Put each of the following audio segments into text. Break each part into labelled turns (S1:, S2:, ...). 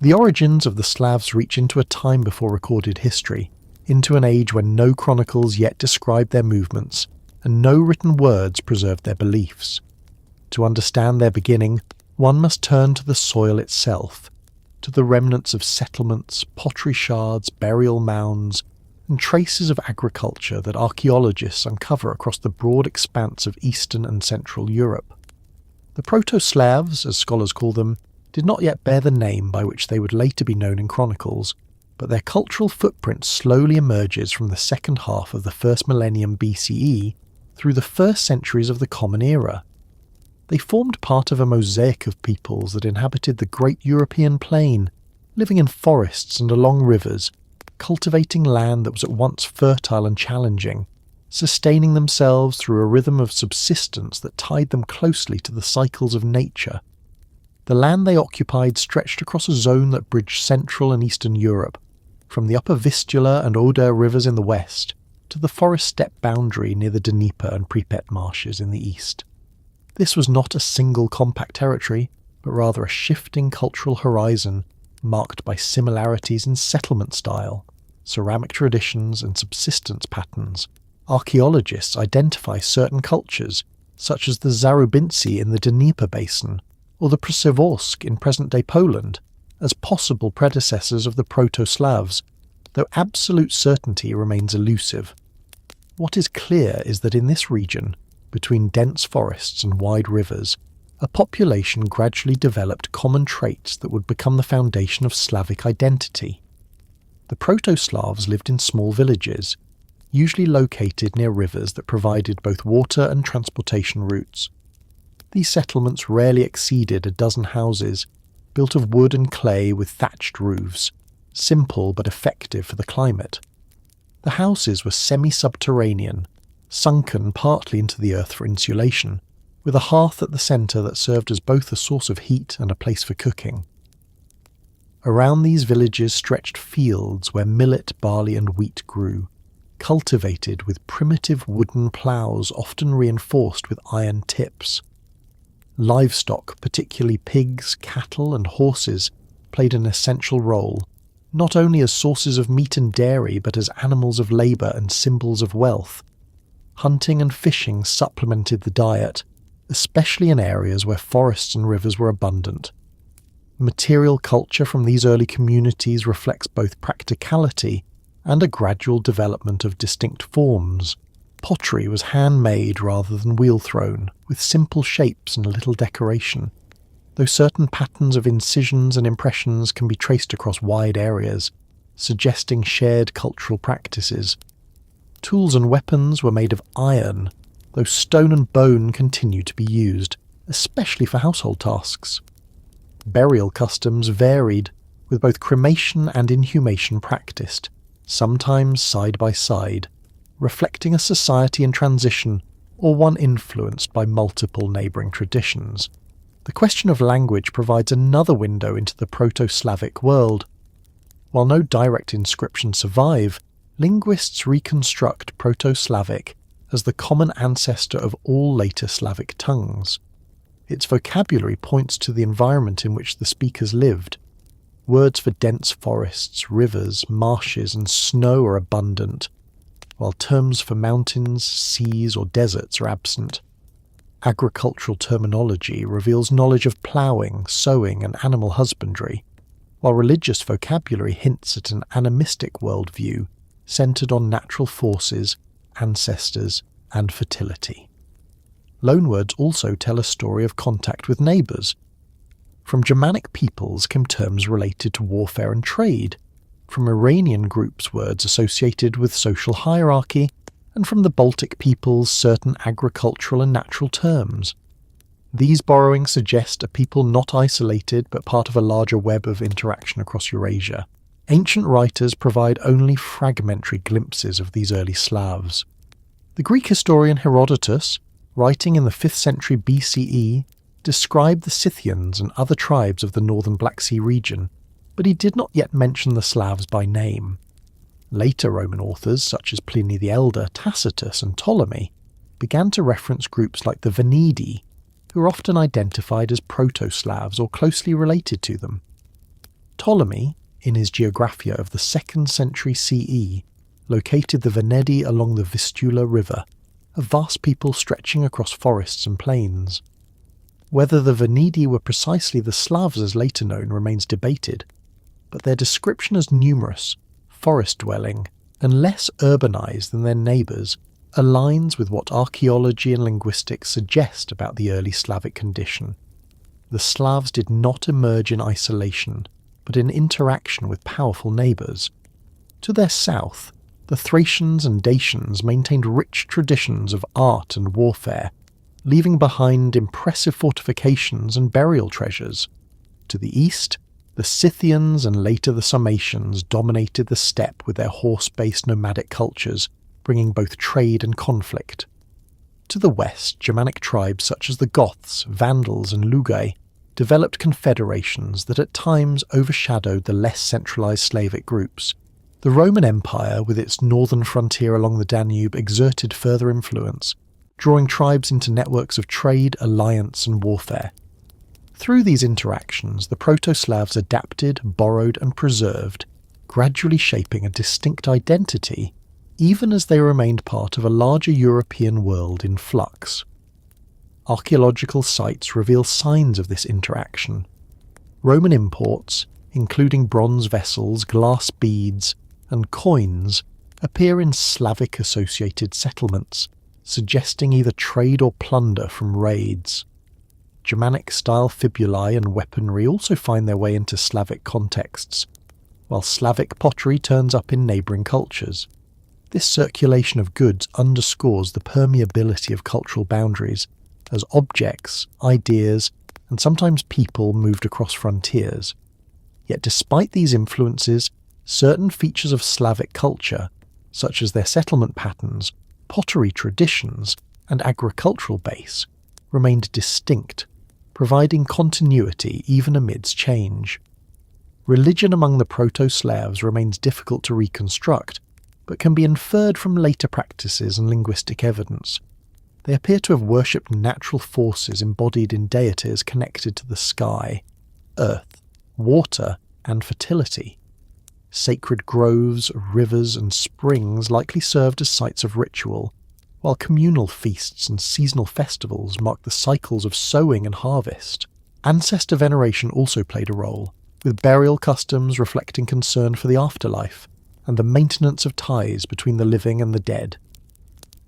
S1: The origins of the Slavs reach into a time before recorded history, into an age when no chronicles yet described their movements, and no written words preserved their beliefs. To understand their beginning, one must turn to the soil itself, to the remnants of settlements, pottery shards, burial mounds, and traces of agriculture that archaeologists uncover across the broad expanse of Eastern and Central Europe. The Proto-Slavs, as scholars call them, did not yet bear the name by which they would later be known in chronicles, but their cultural footprint slowly emerges from the second half of the first millennium BCE through the first centuries of the Common Era. They formed part of a mosaic of peoples that inhabited the great European plain, living in forests and along rivers, cultivating land that was at once fertile and challenging, sustaining themselves through a rhythm of subsistence that tied them closely to the cycles of nature. The land they occupied stretched across a zone that bridged Central and Eastern Europe, from the upper Vistula and Oder rivers in the west to the forest steppe boundary near the Dnieper and Pripet marshes in the east. This was not a single compact territory, but rather a shifting cultural horizon marked by similarities in settlement style, ceramic traditions and subsistence patterns. Archaeologists identify certain cultures, such as the Zarubinci in the Dnieper basin, or the Przeworsk in present-day Poland, as possible predecessors of the Proto-Slavs, though absolute certainty remains elusive. What is clear is that in this region, between dense forests and wide rivers, a population gradually developed common traits that would become the foundation of Slavic identity. The Proto-Slavs lived in small villages, usually located near rivers that provided both water and transportation routes. These settlements rarely exceeded a dozen houses, built of wood and clay with thatched roofs, simple but effective for the climate. The houses were semi-subterranean, sunken partly into the earth for insulation, with a hearth at the centre that served as both a source of heat and a place for cooking. Around these villages stretched fields where millet, barley and wheat grew, cultivated with primitive wooden ploughs often reinforced with iron tips. Livestock, particularly pigs, cattle and horses, played an essential role, not only as sources of meat and dairy but as animals of labour and symbols of wealth. Hunting and fishing supplemented the diet, especially in areas where forests and rivers were abundant. Material culture from these early communities reflects both practicality and a gradual development of distinct forms. Pottery was handmade rather than wheel-thrown, with simple shapes and little decoration, though certain patterns of incisions and impressions can be traced across wide areas, suggesting shared cultural practices. Tools and weapons were made of iron, though stone and bone continued to be used, especially for household tasks. Burial customs varied, with both cremation and inhumation practiced, sometimes side by side, reflecting a society in transition or one influenced by multiple neighbouring traditions. The question of language provides another window into the Proto-Slavic world. While no direct inscriptions survive, linguists reconstruct Proto-Slavic as the common ancestor of all later Slavic tongues. Its vocabulary points to the environment in which the speakers lived. Words for dense forests, rivers, marshes and snow are abundant, while terms for mountains, seas or deserts are absent. Agricultural terminology reveals knowledge of ploughing, sowing and animal husbandry, while religious vocabulary hints at an animistic worldview centred on natural forces, ancestors and fertility. Loanwords also tell a story of contact with neighbours. From Germanic peoples came terms related to warfare and trade, from Iranian groups words associated with social hierarchy, and from the Baltic peoples certain agricultural and natural terms. These borrowings suggest a people not isolated but part of a larger web of interaction across Eurasia. Ancient writers provide only fragmentary glimpses of these early Slavs. The Greek historian Herodotus, writing in the 5th century BCE, described the Scythians and other tribes of the northern Black Sea region, but he did not yet mention the Slavs by name. Later Roman authors, such as Pliny the Elder, Tacitus and Ptolemy, began to reference groups like the Venedi, who are often identified as Proto-Slavs or closely related to them. Ptolemy, in his Geographia of the 2nd century CE, located the Venedi along the Vistula River, a vast people stretching across forests and plains. Whether the Venedi were precisely the Slavs as later known remains debated, but their description as numerous, forest-dwelling, and less urbanized than their neighbours aligns with what archaeology and linguistics suggest about the early Slavic condition. The Slavs did not emerge in isolation, but in interaction with powerful neighbours. To their south, the Thracians and Dacians maintained rich traditions of art and warfare, leaving behind impressive fortifications and burial treasures. To the east, the Scythians and later the Sarmatians dominated the steppe with their horse-based nomadic cultures, bringing both trade and conflict. To the west, Germanic tribes such as the Goths, Vandals and Lugae developed confederations that at times overshadowed the less centralised Slavic groups. The Roman Empire, with its northern frontier along the Danube, exerted further influence, drawing tribes into networks of trade, alliance and warfare. Through these interactions, the Proto-Slavs adapted, borrowed and preserved, gradually shaping a distinct identity, even as they remained part of a larger European world in flux. Archaeological sites reveal signs of this interaction. Roman imports, including bronze vessels, glass beads, and coins, appear in Slavic-associated settlements, suggesting either trade or plunder from raids. Germanic-style fibulae and weaponry also find their way into Slavic contexts, while Slavic pottery turns up in neighbouring cultures. This circulation of goods underscores the permeability of cultural boundaries, as objects, ideas, and sometimes people moved across frontiers. Yet despite these influences, certain features of Slavic culture, such as their settlement patterns, pottery traditions, and agricultural base, remained distinct, providing continuity even amidst change. Religion among the Proto-Slavs remains difficult to reconstruct, but can be inferred from later practices and linguistic evidence. They appear to have worshipped natural forces embodied in deities connected to the sky, earth, water, and fertility. Sacred groves, rivers, and springs likely served as sites of ritual, while communal feasts and seasonal festivals marked the cycles of sowing and harvest. Ancestor veneration also played a role, with burial customs reflecting concern for the afterlife and the maintenance of ties between the living and the dead.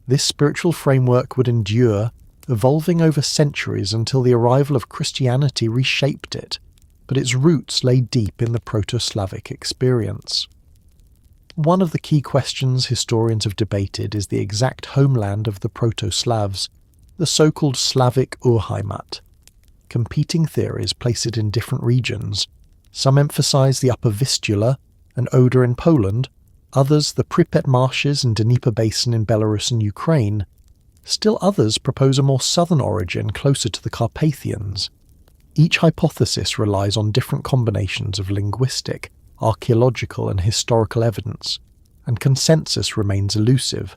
S1: This spiritual framework would endure, evolving over centuries until the arrival of Christianity reshaped it, but its roots lay deep in the Proto-Slavic experience. One of the key questions historians have debated is the exact homeland of the Proto-Slavs, the so-called Slavic Urheimat. Competing theories place it in different regions. Some emphasize the upper Vistula and Oder in Poland, others the Pripet marshes and Dnieper basin in Belarus and Ukraine. Still others propose a more southern origin closer to the Carpathians. Each hypothesis relies on different combinations of linguistic, archaeological and historical evidence, and consensus remains elusive.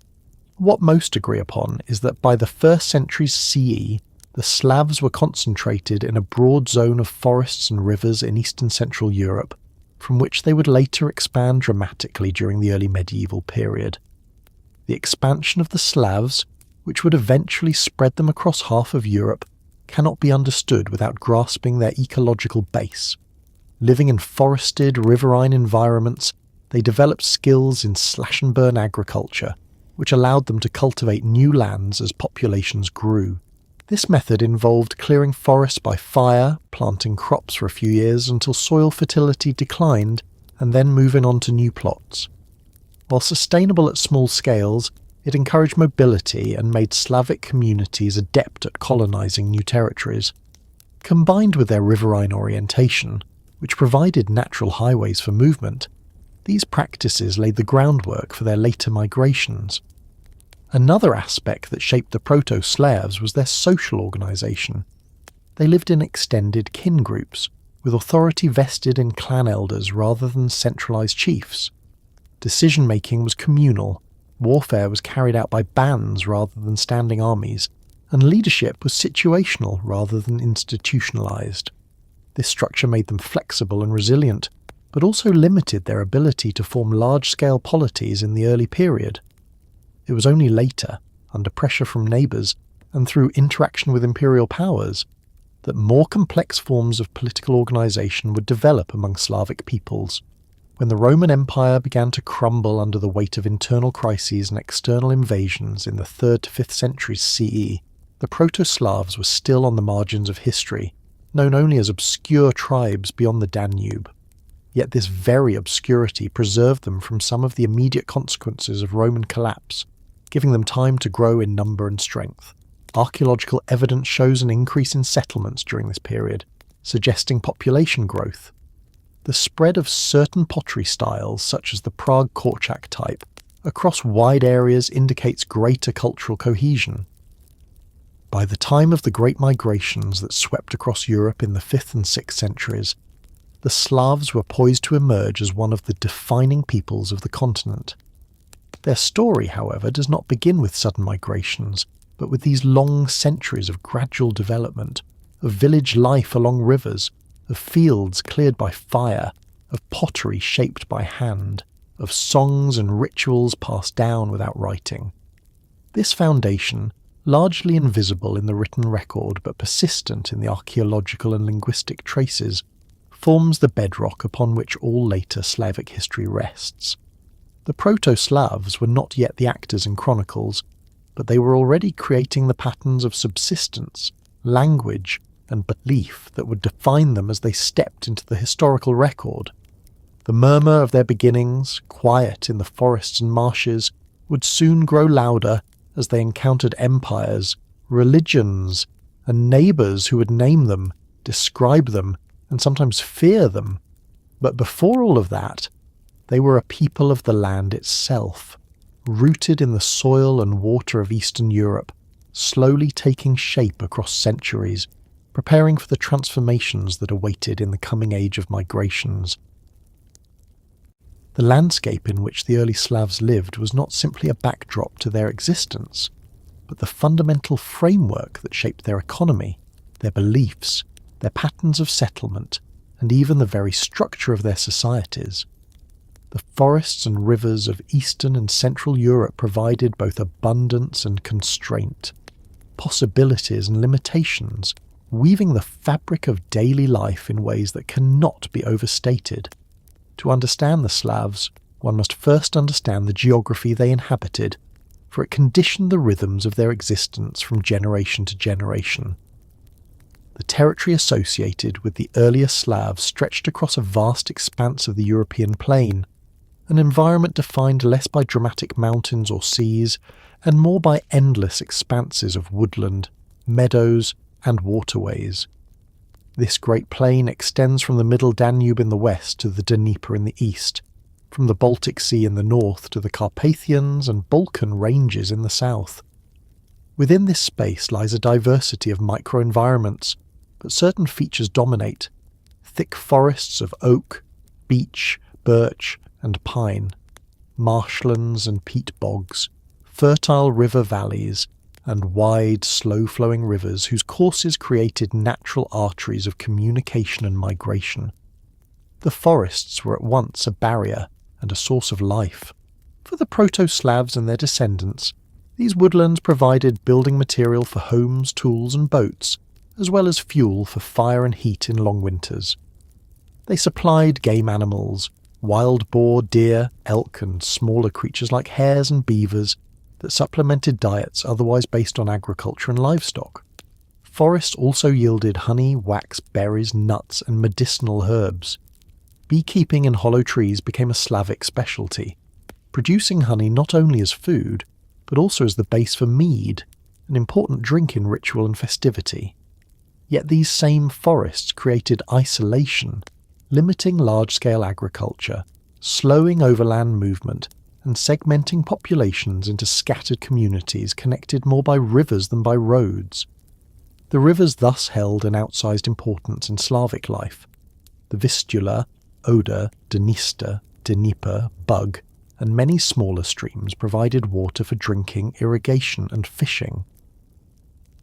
S1: What most agree upon is that by the 1st century CE, the Slavs were concentrated in a broad zone of forests and rivers in eastern central Europe, from which they would later expand dramatically during the early medieval period. The expansion of the Slavs, which would eventually spread them across half of Europe, cannot be understood without grasping their ecological base. Living in forested, riverine environments, they developed skills in slash-and-burn agriculture, which allowed them to cultivate new lands as populations grew. This method involved clearing forests by fire, planting crops for a few years until soil fertility declined, and then moving on to new plots. While sustainable at small scales, it encouraged mobility and made Slavic communities adept at colonizing new territories. Combined with their riverine orientation, which provided natural highways for movement, these practices laid the groundwork for their later migrations. Another aspect that shaped the Proto-Slavs was their social organisation. They lived in extended kin groups, with authority vested in clan elders rather than centralised chiefs. Decision-making was communal, warfare was carried out by bands rather than standing armies, and leadership was situational rather than institutionalised. This structure made them flexible and resilient, but also limited their ability to form large-scale polities in the early period. It was only later, under pressure from neighbours and through interaction with imperial powers, that more complex forms of political organisation would develop among Slavic peoples. When the Roman Empire began to crumble under the weight of internal crises and external invasions in the 3rd to 5th centuries CE, the Proto-Slavs were still on the margins of history, known only as obscure tribes beyond the Danube. Yet this very obscurity preserved them from some of the immediate consequences of Roman collapse, giving them time to grow in number and strength. Archaeological evidence shows an increase in settlements during this period, suggesting population growth. The spread of certain pottery styles, such as the Prague Korczak type, across wide areas indicates greater cultural cohesion. By the time of the great migrations that swept across Europe in the 5th and 6th centuries, the Slavs were poised to emerge as one of the defining peoples of the continent. Their story, however, does not begin with sudden migrations, but with these long centuries of gradual development, of village life along rivers, of fields cleared by fire, of pottery shaped by hand, of songs and rituals passed down without writing. This foundation, largely invisible in the written record but persistent in the archaeological and linguistic traces, forms the bedrock upon which all later Slavic history rests. The Proto-Slavs were not yet the actors in chronicles, but they were already creating the patterns of subsistence, language, and belief that would define them as they stepped into the historical record. The murmur of their beginnings, quiet in the forests and marshes, would soon grow louder as they encountered empires, religions, and neighbours who would name them, describe them, and sometimes fear them. But before all of that, they were a people of the land itself, rooted in the soil and water of Eastern Europe, slowly taking shape across centuries, preparing for the transformations that awaited in the coming age of migrations. The landscape in which the early Slavs lived was not simply a backdrop to their existence, but the fundamental framework that shaped their economy, their beliefs, their patterns of settlement, and even the very structure of their societies. The forests and rivers of Eastern and Central Europe provided both abundance and constraint, possibilities and limitations, weaving the fabric of daily life in ways that cannot be overstated. To understand the Slavs, one must first understand the geography they inhabited, for it conditioned the rhythms of their existence from generation to generation. The territory associated with the earlier Slavs stretched across a vast expanse of the European plain, an environment defined less by dramatic mountains or seas, and more by endless expanses of woodland, meadows, and waterways. This great plain extends from the middle Danube in the west to the Dnieper in the east, from the Baltic Sea in the north to the Carpathians and Balkan ranges in the south. Within this space lies a diversity of microenvironments, but certain features dominate: thick forests of oak, beech, birch, and pine, marshlands and peat bogs, fertile river valleys, and wide, slow-flowing rivers whose courses created natural arteries of communication and migration. The forests were at once a barrier and a source of life. For the Proto-Slavs and their descendants, these woodlands provided building material for homes, tools, and boats, as well as fuel for fire and heat in long winters. They supplied game animals, wild boar, deer, elk, and smaller creatures like hares and beavers that supplemented diets otherwise based on agriculture and livestock. Forests also yielded honey, wax, berries, nuts, and medicinal herbs. Beekeeping in hollow trees became a Slavic specialty, producing honey not only as food, but also as the base for mead, an important drink in ritual and festivity. Yet these same forests created isolation, limiting large-scale agriculture, slowing overland movement, and segmenting populations into scattered communities connected more by rivers than by roads. The rivers thus held an outsized importance in Slavic life. The Vistula, Oder, Dniester, Dnieper, Bug, and many smaller streams provided water for drinking, irrigation, and fishing.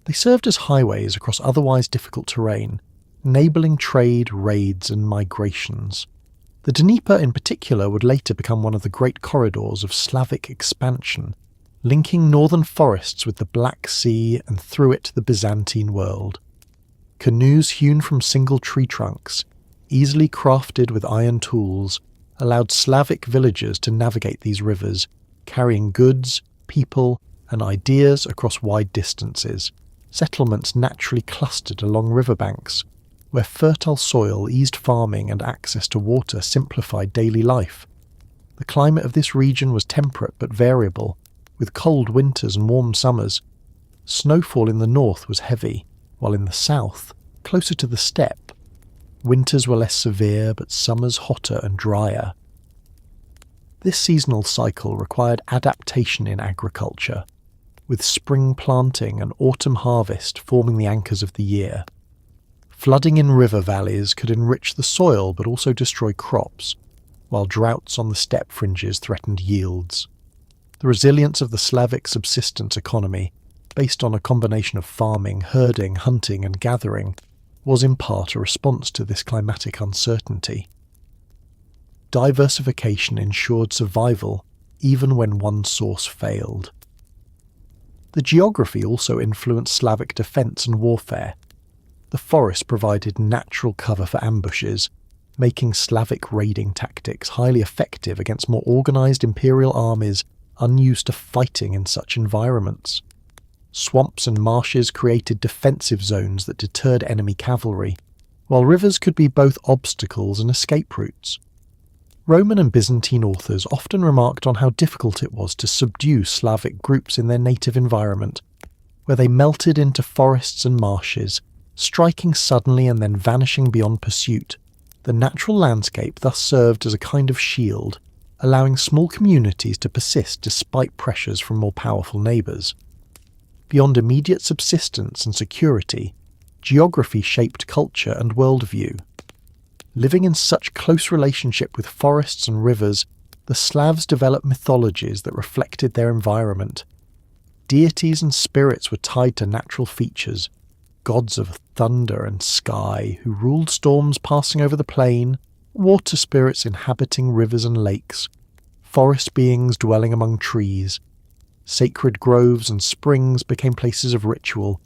S1: They served as highways across otherwise difficult terrain, enabling trade, raids, and migrations. The Dnieper in particular would later become one of the great corridors of Slavic expansion, linking northern forests with the Black Sea and through it the Byzantine world. Canoes hewn from single tree trunks, easily crafted with iron tools, allowed Slavic villagers to navigate these rivers, carrying goods, people, and ideas across wide distances. Settlements naturally clustered along riverbanks, where fertile soil eased farming and access to water simplified daily life. The climate of this region was temperate but variable, with cold winters and warm summers. Snowfall in the north was heavy, while in the south, closer to the steppe, winters were less severe but summers hotter and drier. This seasonal cycle required adaptation in agriculture, with spring planting and autumn harvest forming the anchors of the year. Flooding in river valleys could enrich the soil but also destroy crops, while droughts on the steppe fringes threatened yields. The resilience of the Slavic subsistence economy, based on a combination of farming, herding, hunting and gathering, was in part a response to this climatic uncertainty. Diversification ensured survival even when one source failed. The geography also influenced Slavic defence and warfare. The forest provided natural cover for ambushes, making Slavic raiding tactics highly effective against more organised imperial armies unused to fighting in such environments. Swamps and marshes created defensive zones that deterred enemy cavalry, while rivers could be both obstacles and escape routes. Roman and Byzantine authors often remarked on how difficult it was to subdue Slavic groups in their native environment, where they melted into forests and marshes, striking suddenly and then vanishing beyond pursuit. The natural landscape thus served as a kind of shield, allowing small communities to persist despite pressures from more powerful neighbours. Beyond immediate subsistence and security, geography shaped culture and worldview. Living in such close relationship with forests and rivers, the Slavs developed mythologies that reflected their environment. Deities and spirits were tied to natural features, gods of thunder and sky who ruled storms passing over the plain, water spirits inhabiting rivers and lakes, forest beings dwelling among trees. Sacred groves and springs became places of ritual,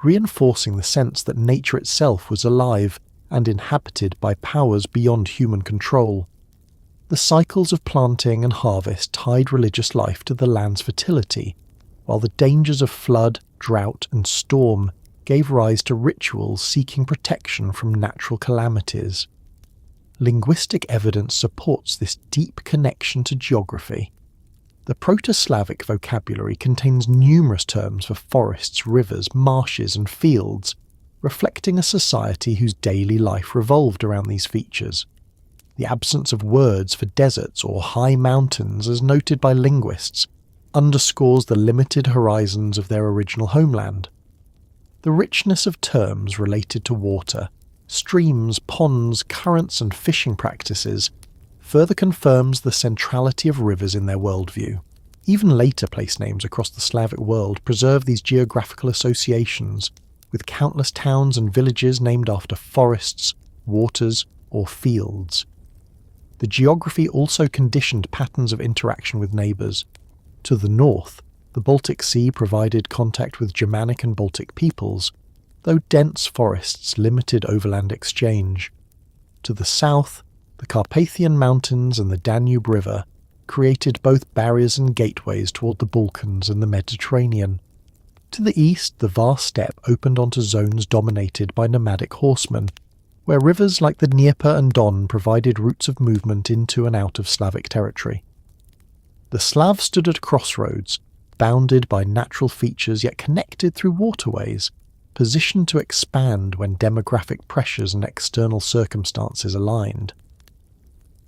S1: reinforcing the sense that nature itself was alive and inhabited by powers beyond human control. The cycles of planting and harvest tied religious life to the land's fertility, while the dangers of flood, drought and storm gave rise to rituals seeking protection from natural calamities. Linguistic evidence supports this deep connection to geography. The Proto-Slavic vocabulary contains numerous terms for forests, rivers, marshes and fields, reflecting a society whose daily life revolved around these features. The absence of words for deserts or high mountains, as noted by linguists, underscores the limited horizons of their original homeland. The richness of terms related to water, streams, ponds, currents and fishing practices further confirms the centrality of rivers in their worldview. Even later place names across the Slavic world preserve these geographical associations, with countless towns and villages named after forests, waters, or fields. The geography also conditioned patterns of interaction with neighbours. To the north, the Baltic Sea provided contact with Germanic and Baltic peoples, though dense forests limited overland exchange. To the south, the Carpathian Mountains and the Danube River created both barriers and gateways toward the Balkans and the Mediterranean. To the east, the vast steppe opened onto zones dominated by nomadic horsemen, where rivers like the Dnieper and Don provided routes of movement into and out of Slavic territory. The Slavs stood at crossroads, bounded by natural features yet connected through waterways, positioned to expand when demographic pressures and external circumstances aligned.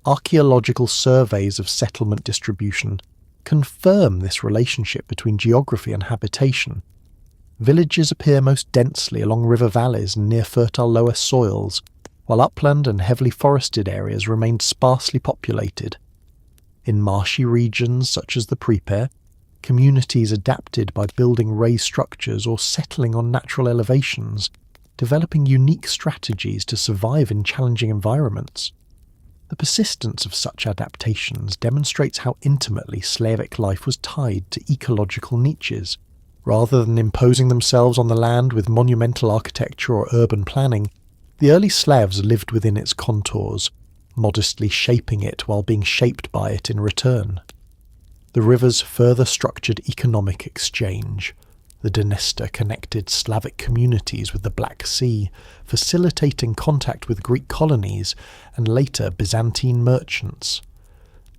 S1: Archaeological surveys of settlement distribution confirm this relationship between geography and habitation. Villages appear most densely along river valleys and near fertile lower soils, while upland and heavily forested areas remained sparsely populated. In marshy regions such as the Pripyat, communities adapted by building raised structures or settling on natural elevations, developing unique strategies to survive in challenging environments. The The persistence of such adaptations demonstrates how intimately Slavic life was tied to ecological niches. Rather than imposing themselves on the land with monumental architecture or urban planning, the early Slavs lived within its contours, modestly shaping it while being shaped by it in return. The rivers further structured economic exchange. The Dniester connected Slavic communities with the Black Sea, facilitating contact with Greek colonies and later Byzantine merchants.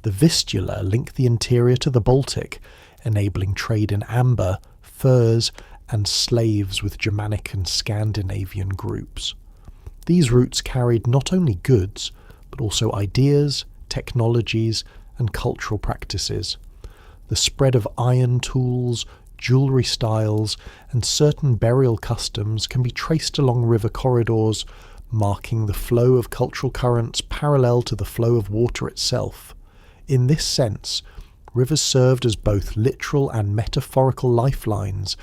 S1: The Vistula linked the interior to the Baltic, enabling trade in amber, furs, and slaves with Germanic and Scandinavian groups. These routes carried not only goods, but also ideas, technologies, and cultural practices. The spread of iron tools, jewellery styles, and certain burial customs can be traced along river corridors, marking the flow of cultural currents parallel to the flow of water itself. In this sense, rivers served as both literal and metaphorical lifelines,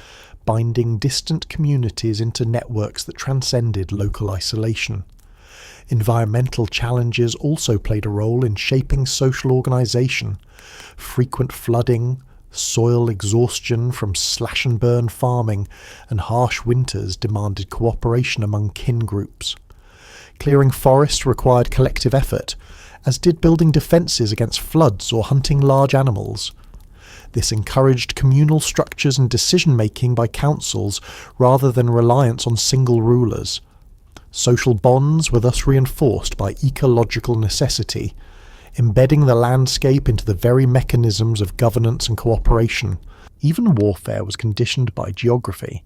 S1: binding distant communities into networks that transcended local isolation. Environmental challenges also played a role in shaping social organisation. Frequent flooding, soil exhaustion from slash-and-burn farming, and harsh winters demanded cooperation among kin groups. Clearing forests required collective effort, as did building defences against floods or hunting large animals. This encouraged communal structures and decision-making by councils rather than reliance on single rulers. Social bonds were thus reinforced by ecological necessity, embedding the landscape into the very mechanisms of governance and cooperation. Even warfare was conditioned by geography.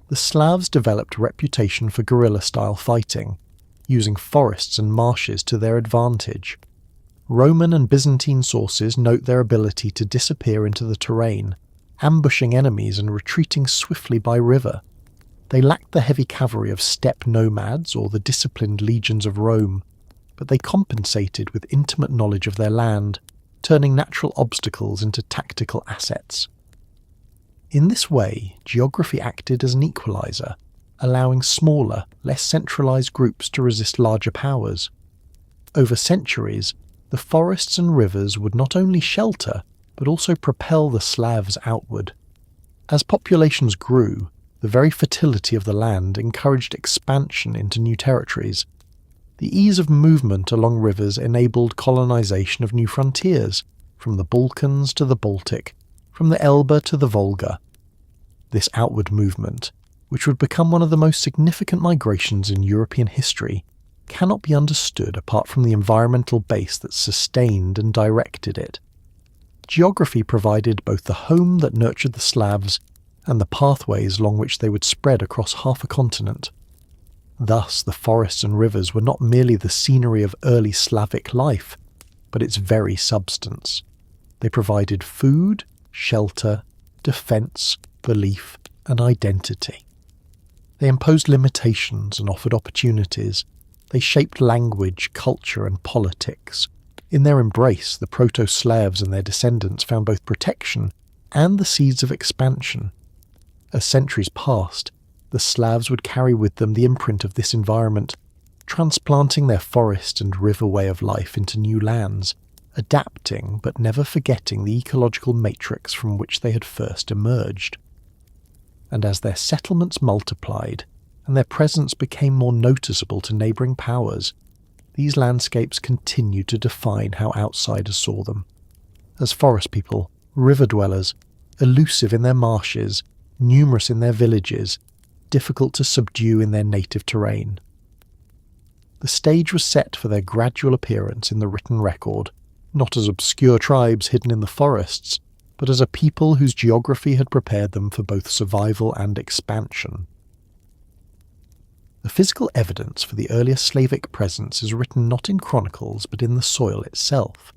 S1: The Slavs developed a reputation for guerrilla-style fighting, using forests and marshes to their advantage. Roman and Byzantine sources note their ability to disappear into the terrain, ambushing enemies and retreating swiftly by river. They lacked the heavy cavalry of steppe nomads or the disciplined legions of Rome, but they compensated with intimate knowledge of their land, turning natural obstacles into tactical assets. In this way, geography acted as an equalizer, allowing smaller, less centralized groups to resist larger powers. Over centuries, the forests and rivers would not only shelter, but also propel the Slavs outward. As populations grew, the very fertility of the land encouraged expansion into new territories. The ease of movement along rivers enabled colonization of new frontiers, from the Balkans to the Baltic, from the Elbe to the Volga. This outward movement, which would become one of the most significant migrations in European history, cannot be understood apart from the environmental base that sustained and directed it. Geography provided both the home that nurtured the Slavs and the pathways along which they would spread across half a continent. Thus, the forests and rivers were not merely the scenery of early Slavic life, but its very substance. They provided food, shelter, defence, belief, and identity. They imposed limitations and offered opportunities. They shaped language, culture, and politics. In their embrace, the Proto-Slavs and their descendants found both protection and the seeds of expansion. As centuries passed, the Slavs would carry with them the imprint of this environment, transplanting their forest and river way of life into new lands, adapting but never forgetting the ecological matrix from which they had first emerged. And as their settlements multiplied, and their presence became more noticeable to neighbouring powers, these landscapes continued to define how outsiders saw them. As forest people, river dwellers, elusive in their marshes, numerous in their villages, difficult to subdue in their native terrain. The stage was set for their gradual appearance in the written record, not as obscure tribes hidden in the forests, but as a people whose geography had prepared them for both survival and expansion. The physical evidence for the earliest Slavic presence is written not in chronicles but in the soil itself.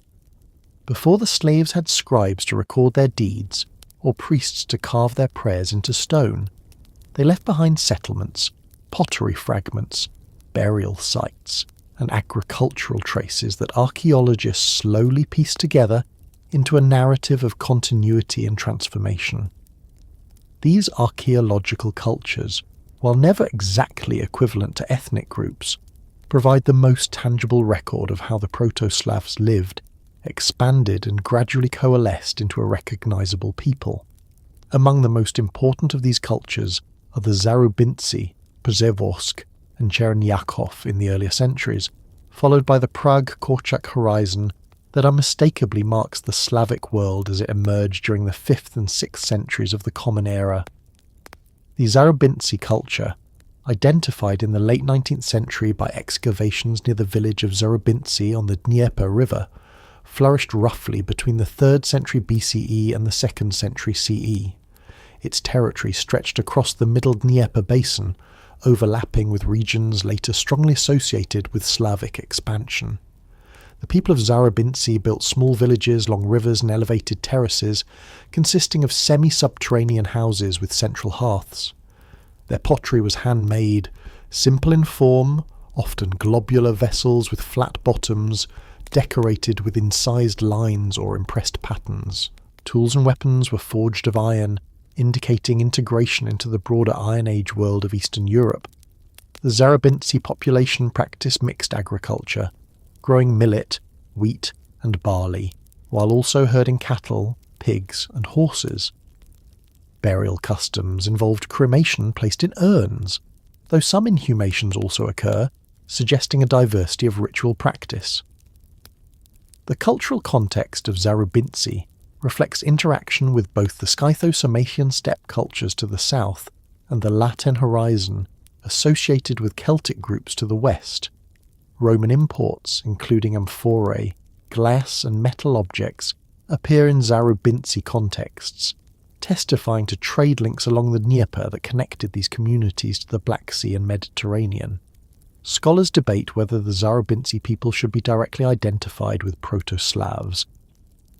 S1: Before the slaves had scribes to record their deeds, or priests to carve their prayers into stone, they left behind settlements, pottery fragments, burial sites, and agricultural traces that archaeologists slowly pieced together into a narrative of continuity and transformation. These archaeological cultures, while never exactly equivalent to ethnic groups, provide the most tangible record of how the Proto-Slavs lived, expanded and gradually coalesced into a recognizable people. Among the most important of these cultures are the Zarubintsy, Przeworsk, and Chernyakov in the earlier centuries, followed by the Prague-Korczak horizon that unmistakably marks the Slavic world as it emerged during the 5th and 6th centuries of the Common Era. The Zarubintsy culture, identified in the late 19th century by excavations near the village of Zarubintsy on the Dnieper River, flourished roughly between the 3rd century BCE and the 2nd century CE. Its territory stretched across the middle Dnieper basin, overlapping with regions later strongly associated with Slavic expansion. The people of Zarubintsy built small villages along rivers and elevated terraces, consisting of semi-subterranean houses with central hearths. Their pottery was handmade, simple in form, often globular vessels with flat bottoms, decorated with incised lines or impressed patterns. Tools and weapons were forged of iron, indicating integration into the broader Iron Age world of Eastern Europe. The Zarubintsy population practiced mixed agriculture, growing millet, wheat, and barley, while also herding cattle, pigs, and horses. Burial customs involved cremation placed in urns, though some inhumations also occur, suggesting a diversity of ritual practice. The cultural context of Zarubintsy reflects interaction with both the Scytho-Sarmatian steppe cultures to the south and the Latin horizon, associated with Celtic groups to the west. Roman imports, including amphorae, glass and metal objects, appear in Zarubintsy contexts, testifying to trade links along the Dnieper that connected these communities to the Black Sea and Mediterranean. Scholars debate whether the Zarubintsy people should be directly identified with Proto-Slavs,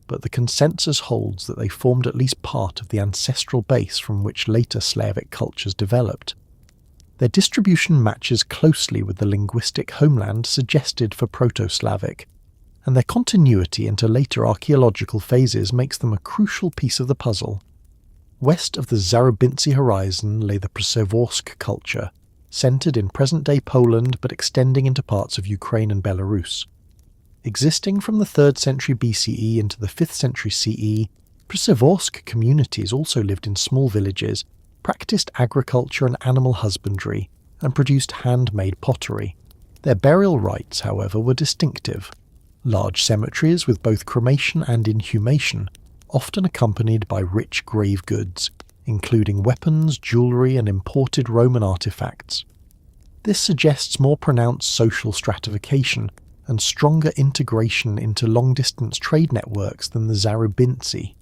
S1: but the consensus holds that they formed at least part of the ancestral base from which later Slavic cultures developed. Their distribution matches closely with the linguistic homeland suggested for Proto-Slavic, and their continuity into later archaeological phases makes them a crucial piece of the puzzle. West of the Zarubintsy horizon lay the Przeworsk culture, centered in present-day Poland but extending into parts of Ukraine and Belarus. Existing from the 3rd century BCE into the 5th century CE, Przeworsk communities also lived in small villages, practiced agriculture and animal husbandry, and produced handmade pottery. Their burial rites, however, were distinctive. Large cemeteries with both cremation and inhumation, often accompanied by rich grave goods, including weapons, jewellery, and imported Roman artefacts. This suggests more pronounced social stratification and stronger integration into long-distance trade networks than the Zarubintsy.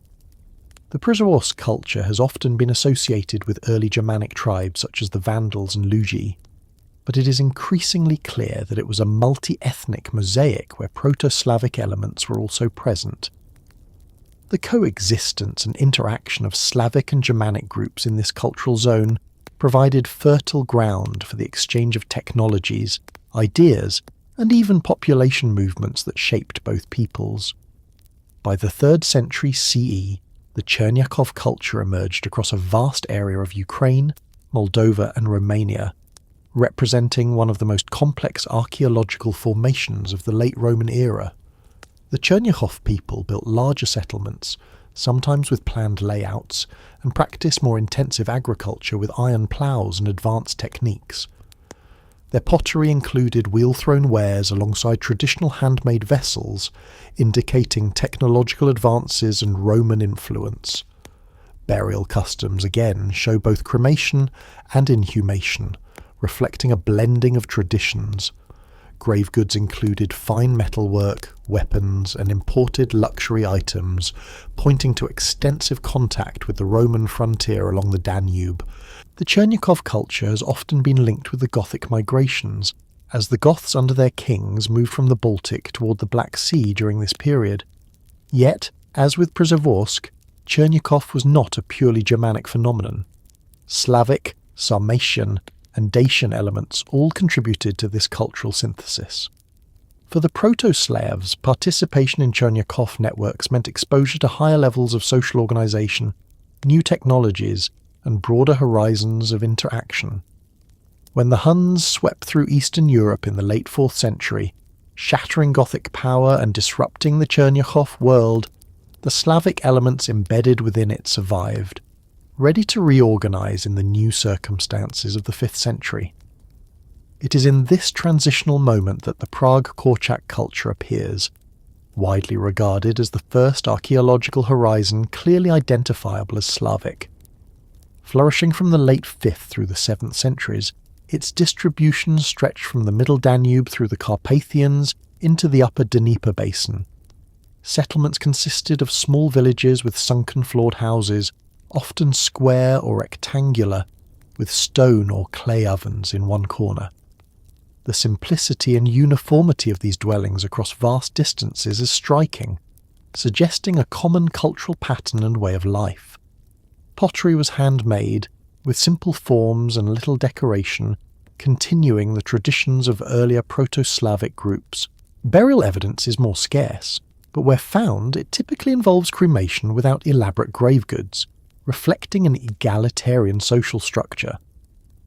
S1: The Przeworsk culture has often been associated with early Germanic tribes such as the Vandals and Lugi, but it is increasingly clear that it was a multi-ethnic mosaic where Proto-Slavic elements were also present. The coexistence and interaction of Slavic and Germanic groups in this cultural zone provided fertile ground for the exchange of technologies, ideas, and even population movements that shaped both peoples. By the 3rd century CE, the Chernyakov culture emerged across a vast area of Ukraine, Moldova, and Romania, representing one of the most complex archaeological formations of the late Roman era. The Chernyakov people built larger settlements, sometimes with planned layouts, and practiced more intensive agriculture with iron ploughs and advanced techniques. Their pottery included wheel-thrown wares alongside traditional handmade vessels, indicating technological advances and Roman influence. Burial customs again show both cremation and inhumation, reflecting a blending of traditions. Grave goods included fine metalwork, weapons, and imported luxury items, pointing to extensive contact with the Roman frontier along the Danube. The Chernyakov culture has often been linked with the Gothic migrations, as the Goths under their kings moved from the Baltic toward the Black Sea during this period. Yet, as with Przeworsk, Chernyakov was not a purely Germanic phenomenon. Slavic, Sarmatian, and Dacian elements all contributed to this cultural synthesis. For the Proto-Slavs, participation in Chernyakov networks meant exposure to higher levels of social organization, new technologies, and broader horizons of interaction. When the Huns swept through Eastern Europe in the late 4th century, shattering Gothic power and disrupting the Chernihiv world, the Slavic elements embedded within it survived, ready to reorganize in the new circumstances of the 5th century. It is in this transitional moment that the Prague Korčak culture appears, widely regarded as the first archaeological horizon clearly identifiable as Slavic. Flourishing from the late 5th through the 7th centuries, its distribution stretched from the Middle Danube through the Carpathians into the upper Dnieper basin. Settlements consisted of small villages with sunken floored houses, often square or rectangular, with stone or clay ovens in one corner. The simplicity and uniformity of these dwellings across vast distances is striking, suggesting a common cultural pattern and way of life. Pottery was handmade, with simple forms and little decoration, continuing the traditions of earlier Proto-Slavic groups. Burial evidence is more scarce, but where found, it typically involves cremation without elaborate grave goods, reflecting an egalitarian social structure.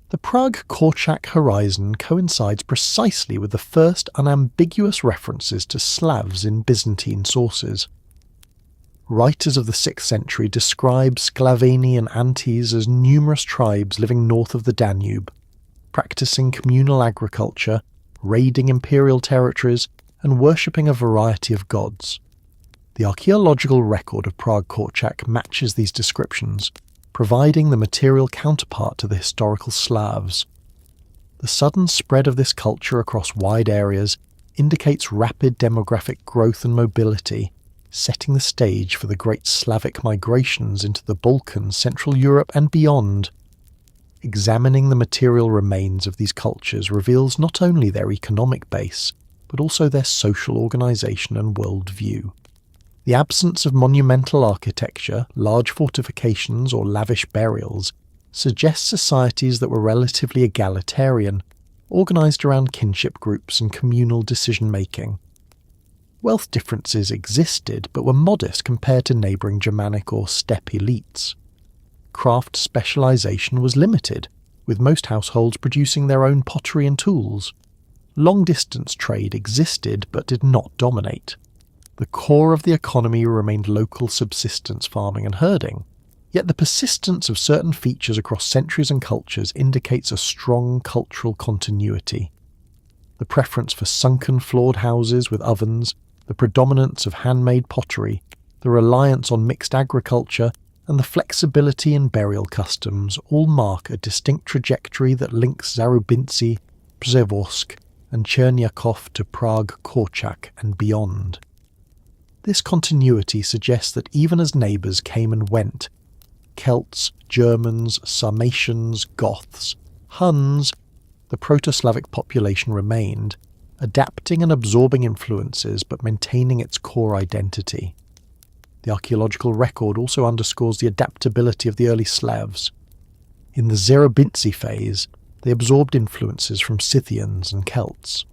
S1: The Prague Korčak horizon coincides precisely with the first unambiguous references to Slavs in Byzantine sources. Writers of the 6th century describe Sklaveni and Antes as numerous tribes living north of the Danube, practicing communal agriculture, raiding imperial territories, and worshipping a variety of gods. The archaeological record of Prague Korčak matches these descriptions, providing the material counterpart to the historical Slavs. The sudden spread of this culture across wide areas indicates rapid demographic growth and mobility, setting the stage for the great Slavic migrations into the Balkans, Central Europe and beyond. Examining the material remains of these cultures reveals not only their economic base, but also their social organisation and worldview. The absence of monumental architecture, large fortifications or lavish burials suggests societies that were relatively egalitarian, organised around kinship groups and communal decision-making. Wealth differences existed but were modest compared to neighbouring Germanic or steppe elites. Craft specialisation was limited, with most households producing their own pottery and tools. Long-distance trade existed but did not dominate. The core of the economy remained local subsistence farming and herding, yet the persistence of certain features across centuries and cultures indicates a strong cultural continuity. The preference for sunken floored houses with ovens, the predominance of handmade pottery, the reliance on mixed agriculture, and the flexibility in burial customs all mark a distinct trajectory that links Zarubinci, Przeworsk, and Chernihiv to Prague Korčak and beyond. This continuity suggests that even as neighbours came and went, Celts, Germans, Sarmatians, Goths, Huns, the Proto-Slavic population remained, adapting and absorbing influences but maintaining its core identity. The archaeological record also underscores the adaptability of the early Slavs. In the Zarubinci phase, they absorbed influences from Scythians and Celts.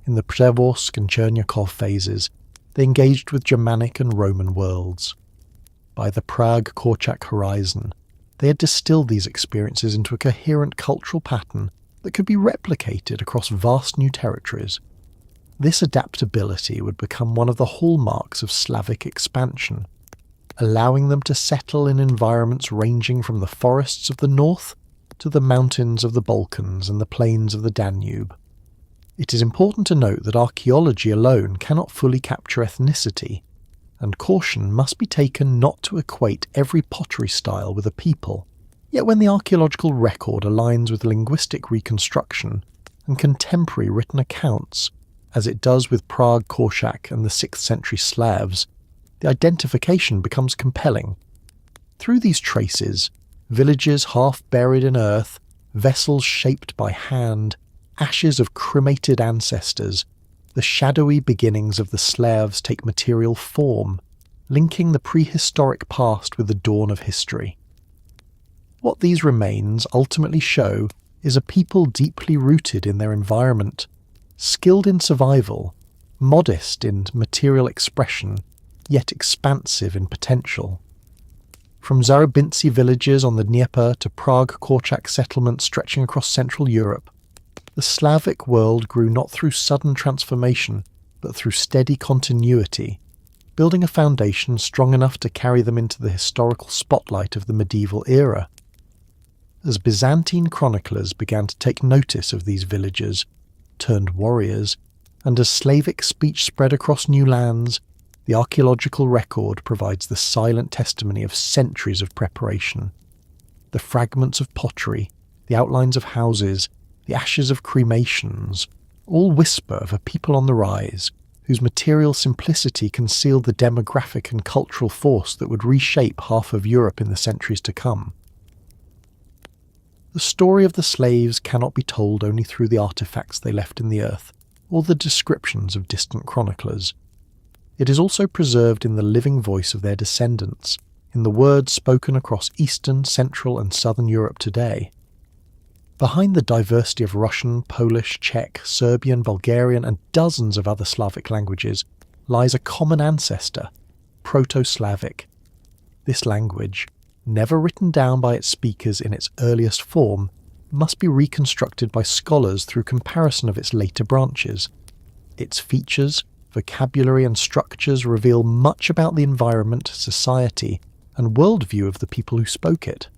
S1: In the Przeworsk and Chernihiv phases, they engaged with Germanic and Roman worlds. By the Prague Korčak horizon, they had distilled these experiences into a coherent cultural pattern that could be replicated across vast new territories. This adaptability would become one of the hallmarks of Slavic expansion, allowing them to settle in environments ranging from the forests of the north to the mountains of the Balkans and the plains of the Danube. It is important to note that archaeology alone cannot fully capture ethnicity, and caution must be taken not to equate every pottery style with a people. Yet when the archaeological record aligns with linguistic reconstruction and contemporary written accounts, as it does with Prague Korčak and the 6th century Slavs, the identification becomes compelling. Through these traces, villages half buried in earth, vessels shaped by hand, ashes of cremated ancestors, the shadowy beginnings of the Slavs take material form, linking the prehistoric past with the dawn of history. What these remains ultimately show is a people deeply rooted in their environment, skilled in survival, modest in material expression, yet expansive in potential. From Zarubinci villages on the Dnieper to Prague Korčak settlements stretching across Central Europe, The Slavic world grew not through sudden transformation, but through steady continuity, building a foundation strong enough to carry them into the historical spotlight of the medieval era. As Byzantine chroniclers began to take notice of these villagers, turned warriors, and as Slavic speech spread across new lands, the archaeological record provides the silent testimony of centuries of preparation. The fragments of pottery, the outlines of houses, the ashes of cremations, all whisper of a people on the rise, whose material simplicity concealed the demographic and cultural force that would reshape half of Europe in the centuries to come. The story of the slaves cannot be told only through the artifacts they left in the earth, or the descriptions of distant chroniclers. It is also preserved in the living voice of their descendants, in the words spoken across Eastern, Central and Southern Europe today. Behind the diversity of Russian, Polish, Czech, Serbian, Bulgarian and dozens of other Slavic languages lies a common ancestor, Proto-Slavic. This language, never written down by its speakers in its earliest form, must be reconstructed by scholars through comparison of its later branches. Its features, vocabulary and structures reveal much about the environment, society, and worldview of the people who spoke it.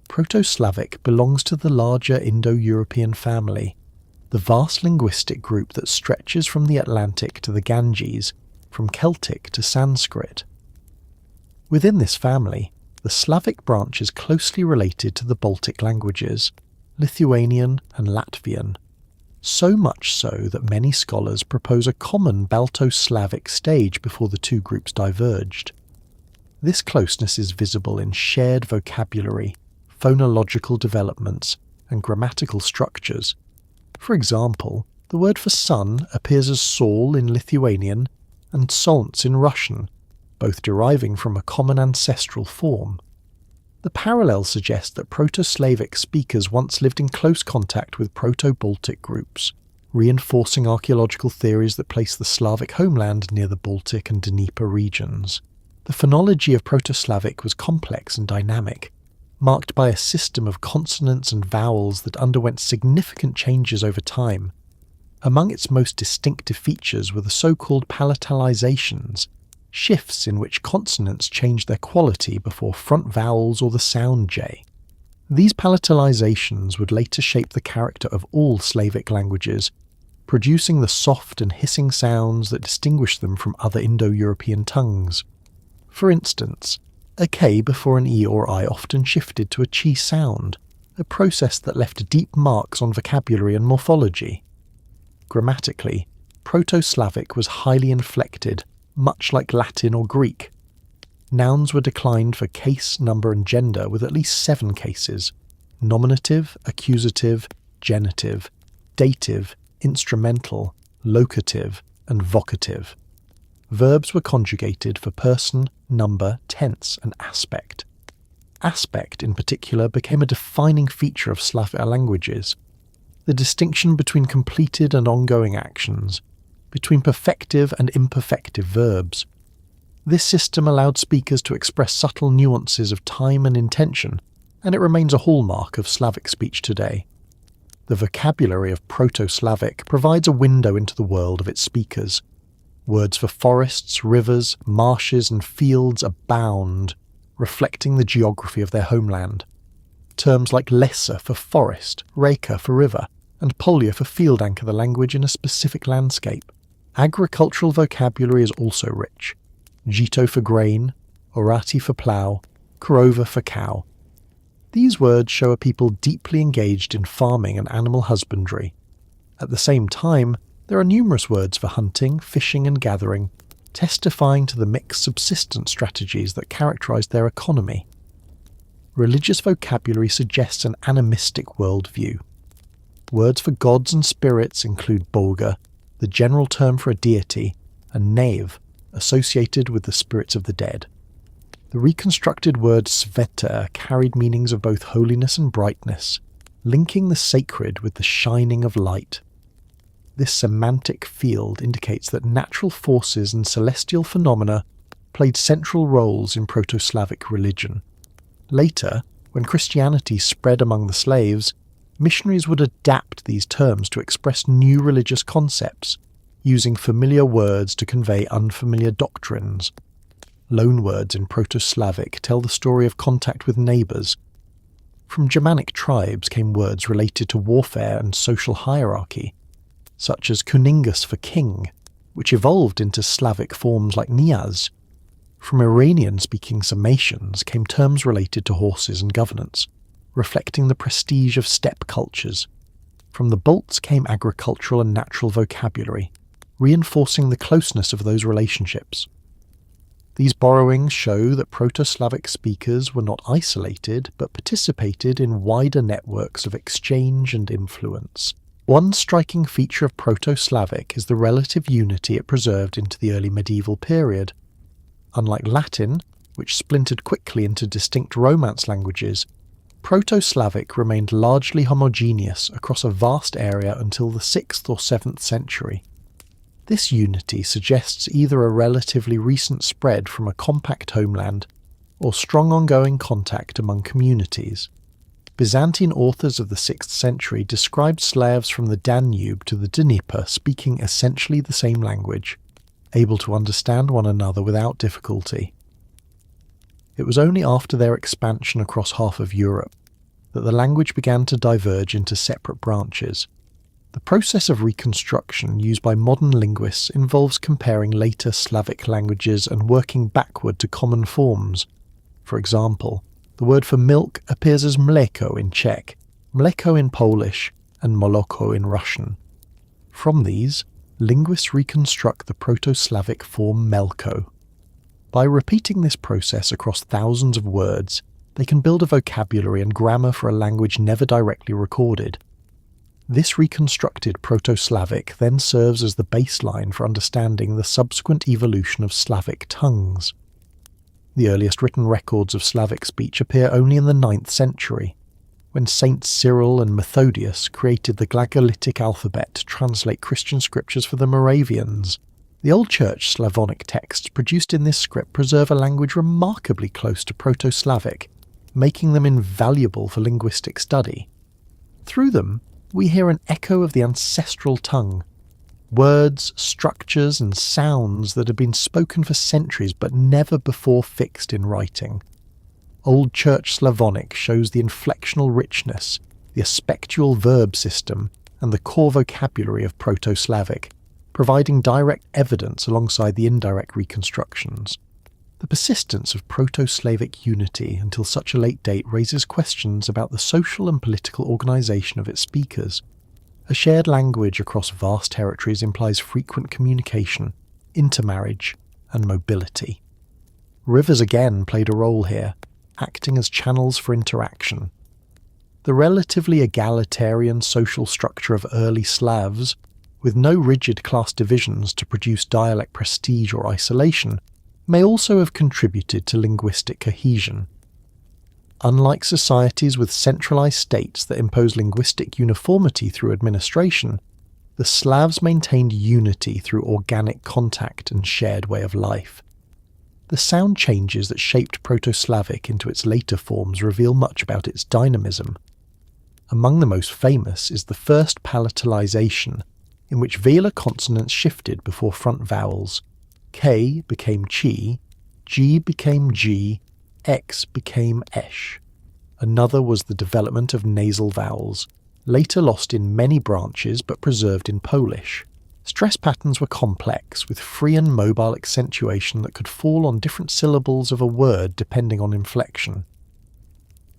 S1: Proto-Slavic belongs to the larger Indo-European family, the vast linguistic group that stretches from the Atlantic to the Ganges, from Celtic to Sanskrit. Within this family, the Slavic branch is closely related to the Baltic languages, Lithuanian and Latvian, so much so that many scholars propose a common Balto-Slavic stage before the two groups diverged. This closeness is visible in shared vocabulary, phonological developments, and grammatical structures. For example, the word for sun appears as sol in Lithuanian and solnts in Russian, both deriving from a common ancestral form. The parallel suggests that Proto-Slavic speakers once lived in close contact with Proto-Baltic groups, reinforcing archaeological theories that place the Slavic homeland near the Baltic and Dnieper regions. The phonology of Proto-Slavic was complex and dynamic, marked by a system of consonants and vowels that underwent significant changes over time. Among its most distinctive features were the so-called palatalizations, shifts in which consonants changed their quality before front vowels or the sound J. These palatalizations would later shape the character of all Slavic languages, producing the soft and hissing sounds that distinguish them from other Indo-European tongues. For instance, a K before an E or I often shifted to a chi sound, a process that left deep marks on vocabulary and morphology. Grammatically, Proto-Slavic was highly inflected, much like Latin or Greek. Nouns were declined for case, number and gender with at least 7 cases: nominative, accusative, genitive, dative, instrumental, locative, and vocative. Verbs were conjugated for person, number, tense, and aspect. Aspect, in particular, became a defining feature of Slavic languages. The distinction between completed and ongoing actions, between perfective and imperfective verbs. This system allowed speakers to express subtle nuances of time and intention, and it remains a hallmark of Slavic speech today. The vocabulary of Proto-Slavic provides a window into the world of its speakers. Words for forests, rivers, marshes and fields abound, reflecting the geography of their homeland. Terms like lesa for forest, reka for river, and polya for field anchor the language in a specific landscape. Agricultural vocabulary is also rich. Jito for grain, orati for plough, korova for cow. These words show a people deeply engaged in farming and animal husbandry. At the same time, there are numerous words for hunting, fishing and gathering, testifying to the mixed subsistence strategies that characterized their economy. Religious vocabulary suggests an animistic worldview. Words for gods and spirits include Boga, the general term for a deity, and Nave, associated with the spirits of the dead. The reconstructed word sveta carried meanings of both holiness and brightness, linking the sacred with the shining of light. This semantic field indicates that natural forces and celestial phenomena played central roles in Proto-Slavic religion. Later, when Christianity spread among the slaves, missionaries would adapt these terms to express new religious concepts, using familiar words to convey unfamiliar doctrines. Loanwords in Proto-Slavic tell the story of contact with neighbours. From Germanic tribes came words related to warfare and social hierarchy, such as kuningas for king, which evolved into Slavic forms like kniaz. From Iranian-speaking Sarmatians came terms related to horses and governance, reflecting the prestige of steppe cultures. From the Balts came agricultural and natural vocabulary, reinforcing the closeness of those relationships. These borrowings show that Proto-Slavic speakers were not isolated, but participated in wider networks of exchange and influence. One striking feature of Proto-Slavic is the relative unity it preserved into the early medieval period. Unlike Latin, which splintered quickly into distinct Romance languages, Proto-Slavic remained largely homogeneous across a vast area until the 6th or 7th century. This unity suggests either a relatively recent spread from a compact homeland or strong ongoing contact among communities. Byzantine authors of the 6th century described Slavs from the Danube to the Dnieper speaking essentially the same language, able to understand one another without difficulty. It was only after their expansion across half of Europe that the language began to diverge into separate branches. The process of reconstruction used by modern linguists involves comparing later Slavic languages and working backward to common forms. For example, the word for milk appears as mleko in Czech, mleko in Polish, and moloko in Russian. From these, linguists reconstruct the Proto-Slavic form melko. By repeating this process across thousands of words, they can build a vocabulary and grammar for a language never directly recorded. This reconstructed Proto-Slavic then serves as the baseline for understanding the subsequent evolution of Slavic tongues. The earliest written records of Slavic speech appear only in the 9th century, when Saints Cyril and Methodius created the Glagolitic alphabet to translate Christian scriptures for the Moravians. The Old Church Slavonic texts produced in this script preserve a language remarkably close to Proto-Slavic, making them invaluable for linguistic study. Through them, we hear an echo of the ancestral tongue, words, structures, and sounds that have been spoken for centuries but never before fixed in writing. Old Church Slavonic shows the inflectional richness, the aspectual verb system, and the core vocabulary of Proto-Slavic, providing direct evidence alongside the indirect reconstructions. The persistence of Proto-Slavic unity until such a late date raises questions about the social and political organisation of its speakers. A shared language across vast territories implies frequent communication, intermarriage, and mobility. Rivers again played a role here, acting as channels for interaction. The relatively egalitarian social structure of early Slavs, with no rigid class divisions to produce dialect prestige or isolation, may also have contributed to linguistic cohesion. Unlike societies with centralised states that impose linguistic uniformity through administration, the Slavs maintained unity through organic contact and shared way of life. The sound changes that shaped Proto-Slavic into its later forms reveal much about its dynamism. Among the most famous is the first palatalization, in which velar consonants shifted before front vowels. K became chi, G became G, X became esh. Another was the development of nasal vowels, later lost in many branches but preserved in Polish. Stress patterns were complex, with free and mobile accentuation that could fall on different syllables of a word depending on inflection.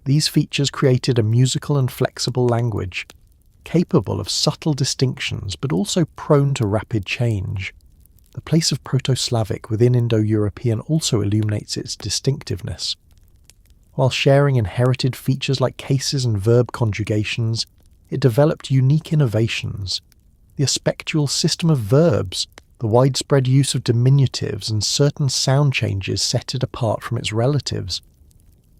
S1: These features created a musical and flexible language, capable of subtle distinctions but also prone to rapid change. The place of Proto-Slavic within Indo-European also illuminates its distinctiveness. While sharing inherited features like cases and verb conjugations, it developed unique innovations. The aspectual system of verbs, the widespread use of diminutives, and certain sound changes set it apart from its relatives.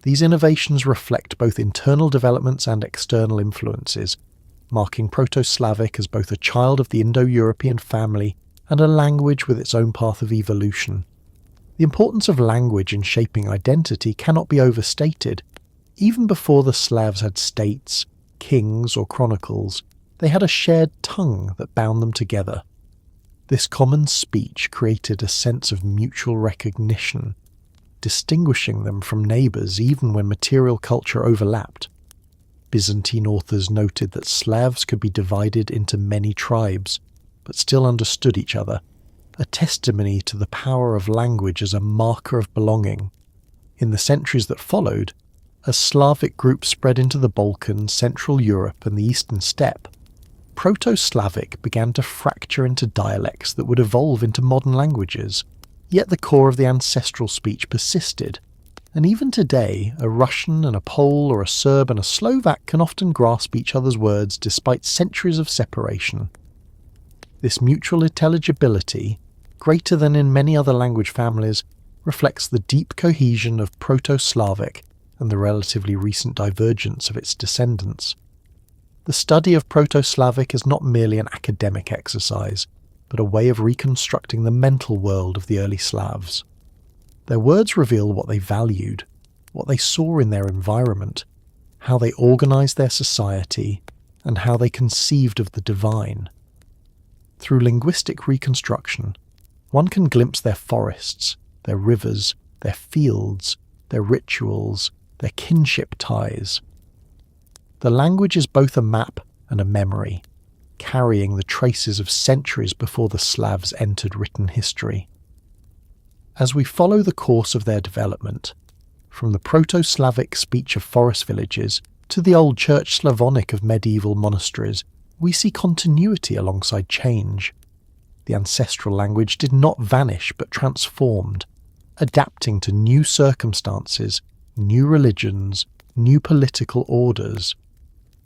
S1: These innovations reflect both internal developments and external influences, marking Proto-Slavic as both a child of the Indo-European family and a language with its own path of evolution. The importance of language in shaping identity cannot be overstated. Even before the Slavs had states, kings or chronicles, they had a shared tongue that bound them together. This common speech created a sense of mutual recognition, distinguishing them from neighbours even when material culture overlapped. Byzantine authors noted that Slavs could be divided into many tribes, but still understood each other, a testimony to the power of language as a marker of belonging. In the centuries that followed, as Slavic groups spread into the Balkans, Central Europe and the Eastern Steppe, Proto-Slavic began to fracture into dialects that would evolve into modern languages, yet the core of the ancestral speech persisted, and even today a Russian and a Pole or a Serb and a Slovak can often grasp each other's words despite centuries of separation. This mutual intelligibility, greater than in many other language families, reflects the deep cohesion of Proto-Slavic and the relatively recent divergence of its descendants. The study of Proto-Slavic is not merely an academic exercise, but a way of reconstructing the mental world of the early Slavs. Their words reveal what they valued, what they saw in their environment, how they organised their society, and how they conceived of the divine. Through linguistic reconstruction, one can glimpse their forests, their rivers, their fields, their rituals, their kinship ties. The language is both a map and a memory, carrying the traces of centuries before the Slavs entered written history. As we follow the course of their development, from the Proto-Slavic speech of forest villages to the Old Church Slavonic of medieval monasteries, we see continuity alongside change. The ancestral language did not vanish but transformed, adapting to new circumstances, new religions, new political orders.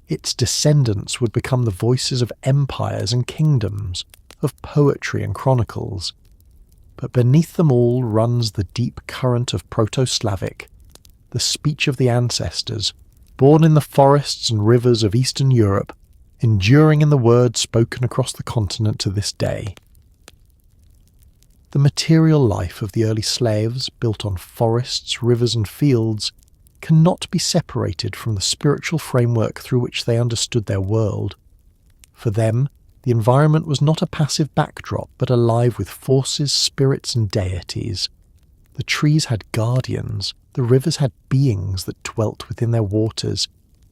S1: Its descendants would become the voices of empires and kingdoms, of poetry and chronicles. But beneath them all runs the deep current of Proto-Slavic, the speech of the ancestors, born in the forests and rivers of Eastern Europe, enduring in the words spoken across the continent to this day. The material life of the early Slavs, built on forests, rivers and fields, cannot be separated from the spiritual framework through which they understood their world. For them, the environment was not a passive backdrop, but alive with forces, spirits and deities. The trees had guardians, the rivers had beings that dwelt within their waters,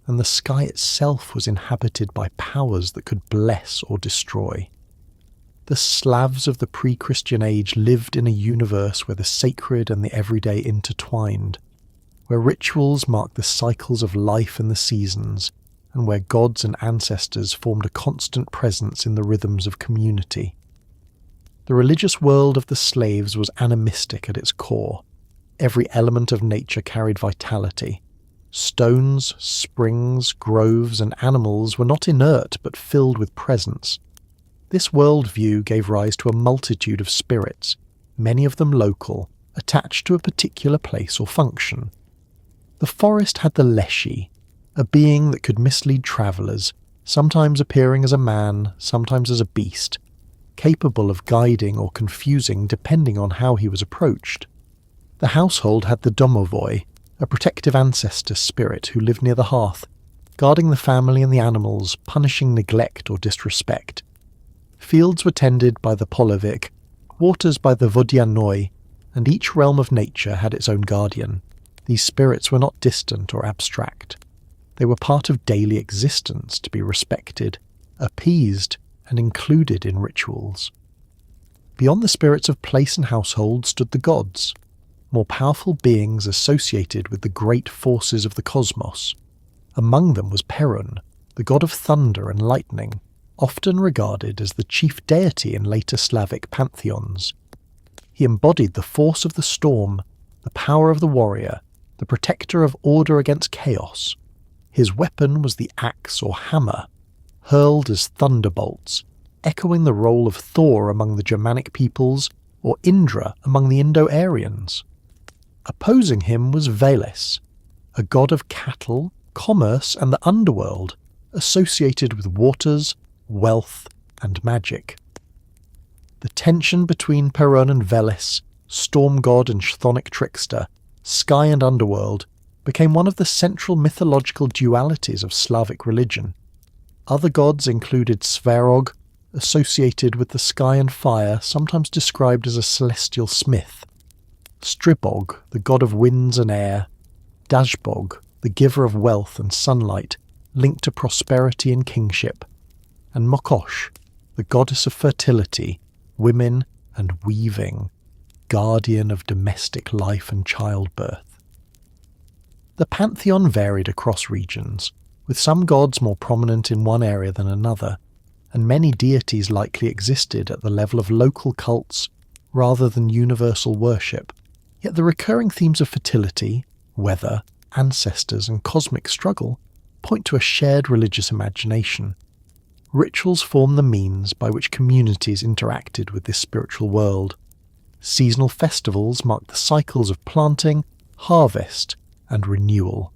S1: and the sky itself was inhabited by powers that could bless or destroy. The Slavs of the pre-Christian age lived in a universe where the sacred and the everyday intertwined, where rituals marked the cycles of life and the seasons, and where gods and ancestors formed a constant presence in the rhythms of community. The religious world of the slaves was animistic at its core. Every element of nature carried vitality. Stones, springs, groves, and animals were not inert but filled with presence. This worldview gave rise to a multitude of spirits, many of them local, attached to a particular place or function. The forest had the leshy, a being that could mislead travellers, sometimes appearing as a man, sometimes as a beast, capable of guiding or confusing depending on how he was approached. The household had the domovoi, a protective ancestor spirit who lived near the hearth, guarding the family and the animals, punishing neglect or disrespect. Fields were tended by the polovic, waters by the vodianoi, and each realm of nature had its own guardian. These spirits were not distant or abstract. They were part of daily existence to be respected, appeased, and included in rituals. Beyond the spirits of place and household stood the gods, more powerful beings associated with the great forces of the cosmos. Among them was Perun, the god of thunder and lightning, often regarded as the chief deity in later Slavic pantheons. He embodied the force of the storm, the power of the warrior, the protector of order against chaos. His weapon was the axe or hammer, hurled as thunderbolts, echoing the role of Thor among the Germanic peoples or Indra among the Indo-Aryans. Opposing him was Veles, a god of cattle, commerce and the underworld, associated with waters, wealth and magic. The tension between Perun and Veles, storm god and chthonic trickster, sky and underworld, became one of the central mythological dualities of Slavic religion. Other gods included Svarog, associated with the sky and fire, sometimes described as a celestial smith; Stribog, the god of winds and air; Dazbog, the giver of wealth and sunlight, linked to prosperity and kingship; and Mokosh, the goddess of fertility, women, and weaving, guardian of domestic life and childbirth. The pantheon varied across regions, with some gods more prominent in one area than another, and many deities likely existed at the level of local cults rather than universal worship. Yet the recurring themes of fertility, weather, ancestors, and cosmic struggle point to a shared religious imagination. Rituals form the means by which communities interacted with this spiritual world. Seasonal festivals mark the cycles of planting, harvest, and renewal.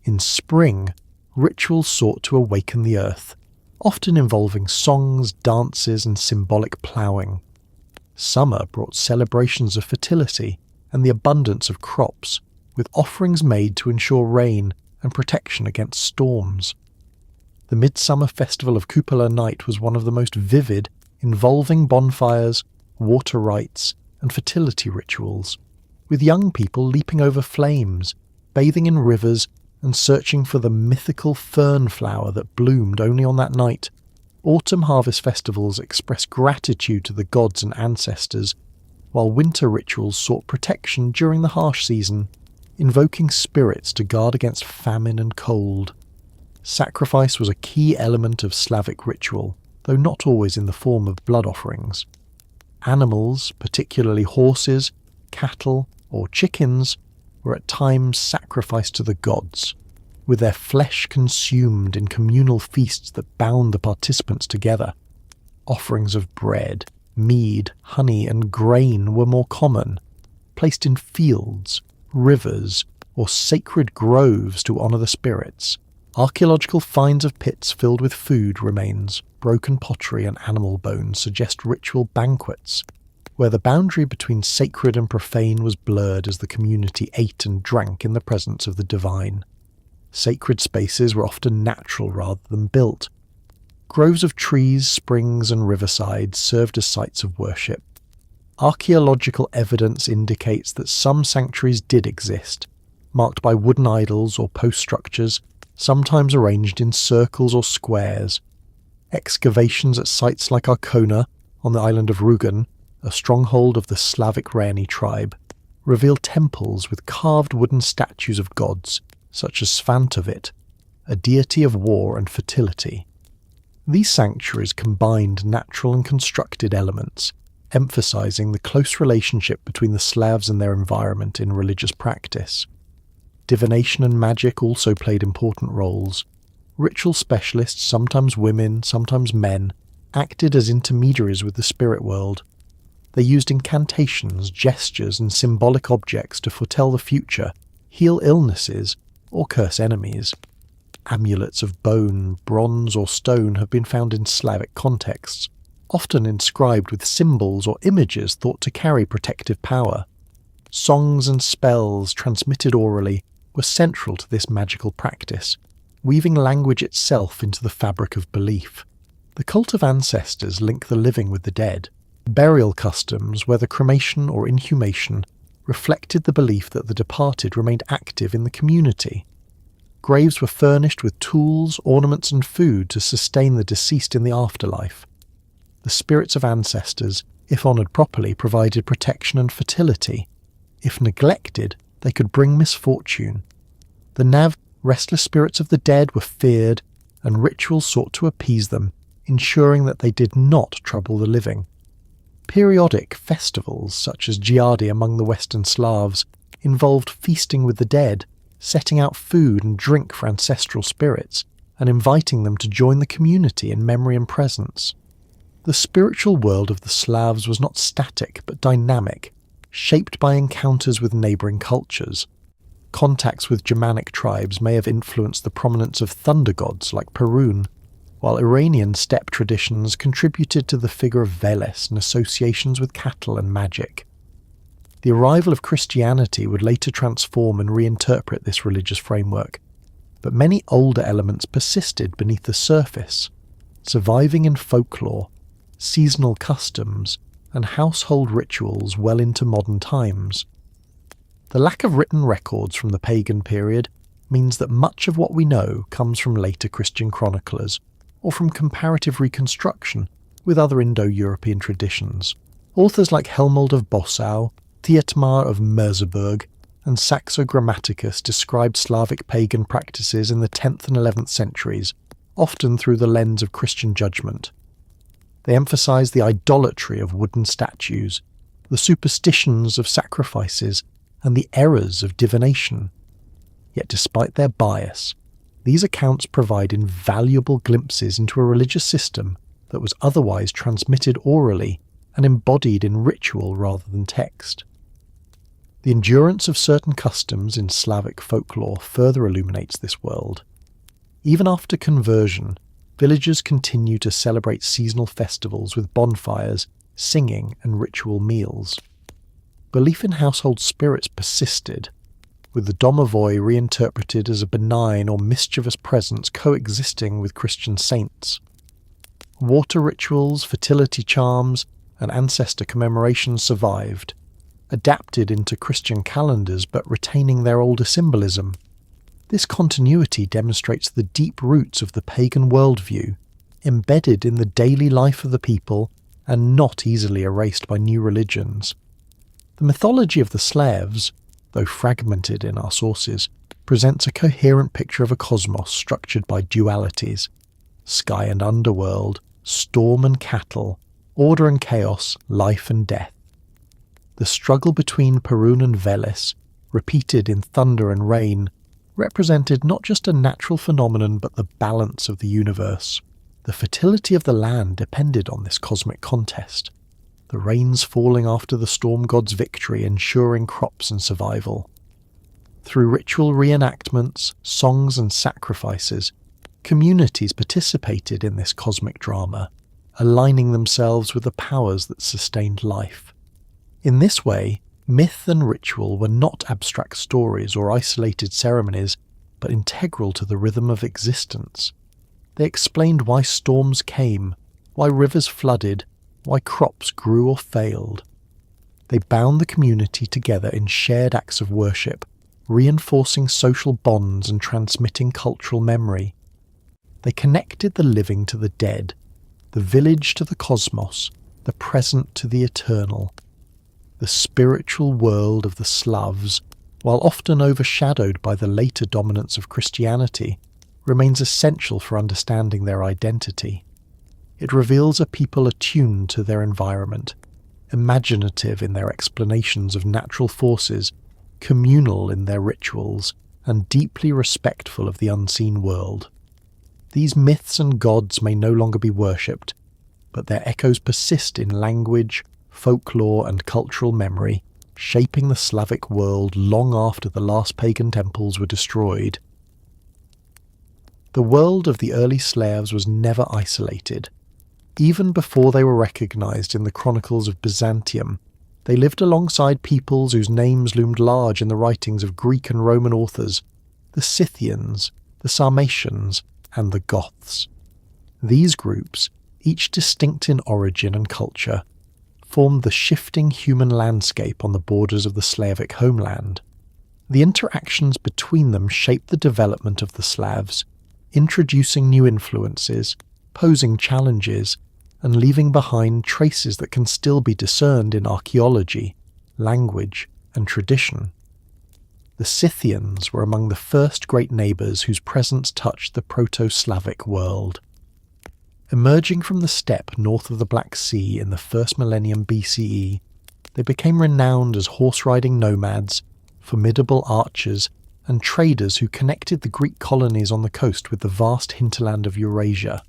S1: In spring, rituals sought to awaken the earth, often involving songs, dances, and symbolic ploughing. Summer brought celebrations of fertility and the abundance of crops, with offerings made to ensure rain and protection against storms. The midsummer festival of Cupola Night was one of the most vivid, involving bonfires, water rites, and fertility rituals, with young people leaping over flames, bathing in rivers, and searching for the mythical fern flower that bloomed only on that night. Autumn harvest festivals expressed gratitude to the gods and ancestors, while winter rituals sought protection during the harsh season, invoking spirits to guard against famine and cold. Sacrifice was a key element of Slavic ritual, though not always in the form of blood offerings. Animals, particularly horses, cattle, or chickens, were at times sacrificed to the gods, with their flesh consumed in communal feasts that bound the participants together. Offerings of bread, mead, honey, and grain were more common, placed in fields, rivers, or sacred groves to honour the spirits. Archaeological finds of pits filled with food remains, broken pottery, and animal bones suggest ritual banquets, where the boundary between sacred and profane was blurred as the community ate and drank in the presence of the divine. Sacred spaces were often natural rather than built. Groves of trees, springs, and riversides served as sites of worship. Archaeological evidence indicates that some sanctuaries did exist, marked by wooden idols or post structures, sometimes arranged in circles or squares. Excavations at sites like Arkona, on the island of Rugen, a stronghold of the Slavic Reni tribe, reveal temples with carved wooden statues of gods, such as Svantovit, a deity of war and fertility. These sanctuaries combined natural and constructed elements, emphasizing the close relationship between the Slavs and their environment in religious practice. Divination and magic also played important roles. Ritual specialists, sometimes women, sometimes men, acted as intermediaries with the spirit world. They used incantations, gestures, and symbolic objects to foretell the future, heal illnesses, or curse enemies. Amulets of bone, bronze, or stone have been found in Slavic contexts, often inscribed with symbols or images thought to carry protective power. Songs and spells transmitted orally were central to this magical practice, weaving language itself into the fabric of belief. The cult of ancestors link the living with the dead. Burial customs, whether cremation or inhumation, reflected the belief that the departed remained active in the community. Graves were furnished with tools, ornaments, and food to sustain the deceased in the afterlife. The spirits of ancestors, if honoured properly, provided protection and fertility. If neglected, they could bring misfortune. The Nav, restless spirits of the dead, were feared, and rituals sought to appease them, ensuring that they did not trouble the living. Periodic festivals, such as Giardi among the Western Slavs, involved feasting with the dead, setting out food and drink for ancestral spirits, and inviting them to join the community in memory and presence. The spiritual world of the Slavs was not static but dynamic, shaped by encounters with neighbouring cultures. Contacts with Germanic tribes may have influenced the prominence of thunder gods like Perun, while Iranian steppe traditions contributed to the figure of Veles and associations with cattle and magic. The arrival of Christianity would later transform and reinterpret this religious framework, but many older elements persisted beneath the surface, surviving in folklore, seasonal customs, and household rituals well into modern times. The lack of written records from the pagan period means that much of what we know comes from later Christian chroniclers, or from comparative reconstruction with other Indo-European traditions. Authors like Helmold of Bossau, Thietmar of Merseburg, and Saxo Grammaticus described Slavic pagan practices in the 10th and 11th centuries, often through the lens of Christian judgment. They emphasize the idolatry of wooden statues, the superstitions of sacrifices, and the errors of divination. Yet despite their bias, these accounts provide invaluable glimpses into a religious system that was otherwise transmitted orally and embodied in ritual rather than text. The endurance of certain customs in Slavic folklore further illuminates this world. Even after conversion, villagers continue to celebrate seasonal festivals with bonfires, singing, and ritual meals. Belief in household spirits persisted, with the domovoi reinterpreted as a benign or mischievous presence coexisting with Christian saints. Water rituals, fertility charms, and ancestor commemorations survived, adapted into Christian calendars but retaining their older symbolism. This continuity demonstrates the deep roots of the pagan worldview, embedded in the daily life of the people and not easily erased by new religions. The mythology of the Slavs, though fragmented in our sources, presents a coherent picture of a cosmos structured by dualities: sky and underworld, storm and cattle, order and chaos, life and death. The struggle between Perun and Veles, repeated in thunder and rain, represented not just a natural phenomenon but the balance of the universe. The fertility of the land depended on this cosmic contest, the rains falling after the storm god's victory ensuring crops and survival. Through ritual reenactments, songs and sacrifices, communities participated in this cosmic drama, aligning themselves with the powers that sustained life. In this way, myth and ritual were not abstract stories or isolated ceremonies, but integral to the rhythm of existence. They explained why storms came, why rivers flooded, why crops grew or failed. They bound the community together in shared acts of worship, reinforcing social bonds and transmitting cultural memory. They connected the living to the dead, the village to the cosmos, the present to the eternal. The spiritual world of the Slavs, while often overshadowed by the later dominance of Christianity, remains essential for understanding their identity. It reveals a people attuned to their environment, imaginative in their explanations of natural forces, communal in their rituals, and deeply respectful of the unseen world. These myths and gods may no longer be worshipped, but their echoes persist in language, folklore, and cultural memory, shaping the Slavic world long after the last pagan temples were destroyed. The world of the early Slavs was never isolated. Even before they were recognized in the chronicles of Byzantium, they lived alongside peoples whose names loomed large in the writings of Greek and Roman authors: the Scythians, the Sarmatians, and the Goths. These groups, each distinct in origin and culture, formed the shifting human landscape on the borders of the Slavic homeland. The interactions between them shaped the development of the Slavs, introducing new influences, posing challenges, and leaving behind traces that can still be discerned in archaeology, language, and tradition. The Scythians were among the first great neighbours whose presence touched the Proto-Slavic world. Emerging from the steppe north of the Black Sea in the first millennium BCE, they became renowned as horse-riding nomads, formidable archers, and traders who connected the Greek colonies on the coast with the vast hinterland of Eurasia.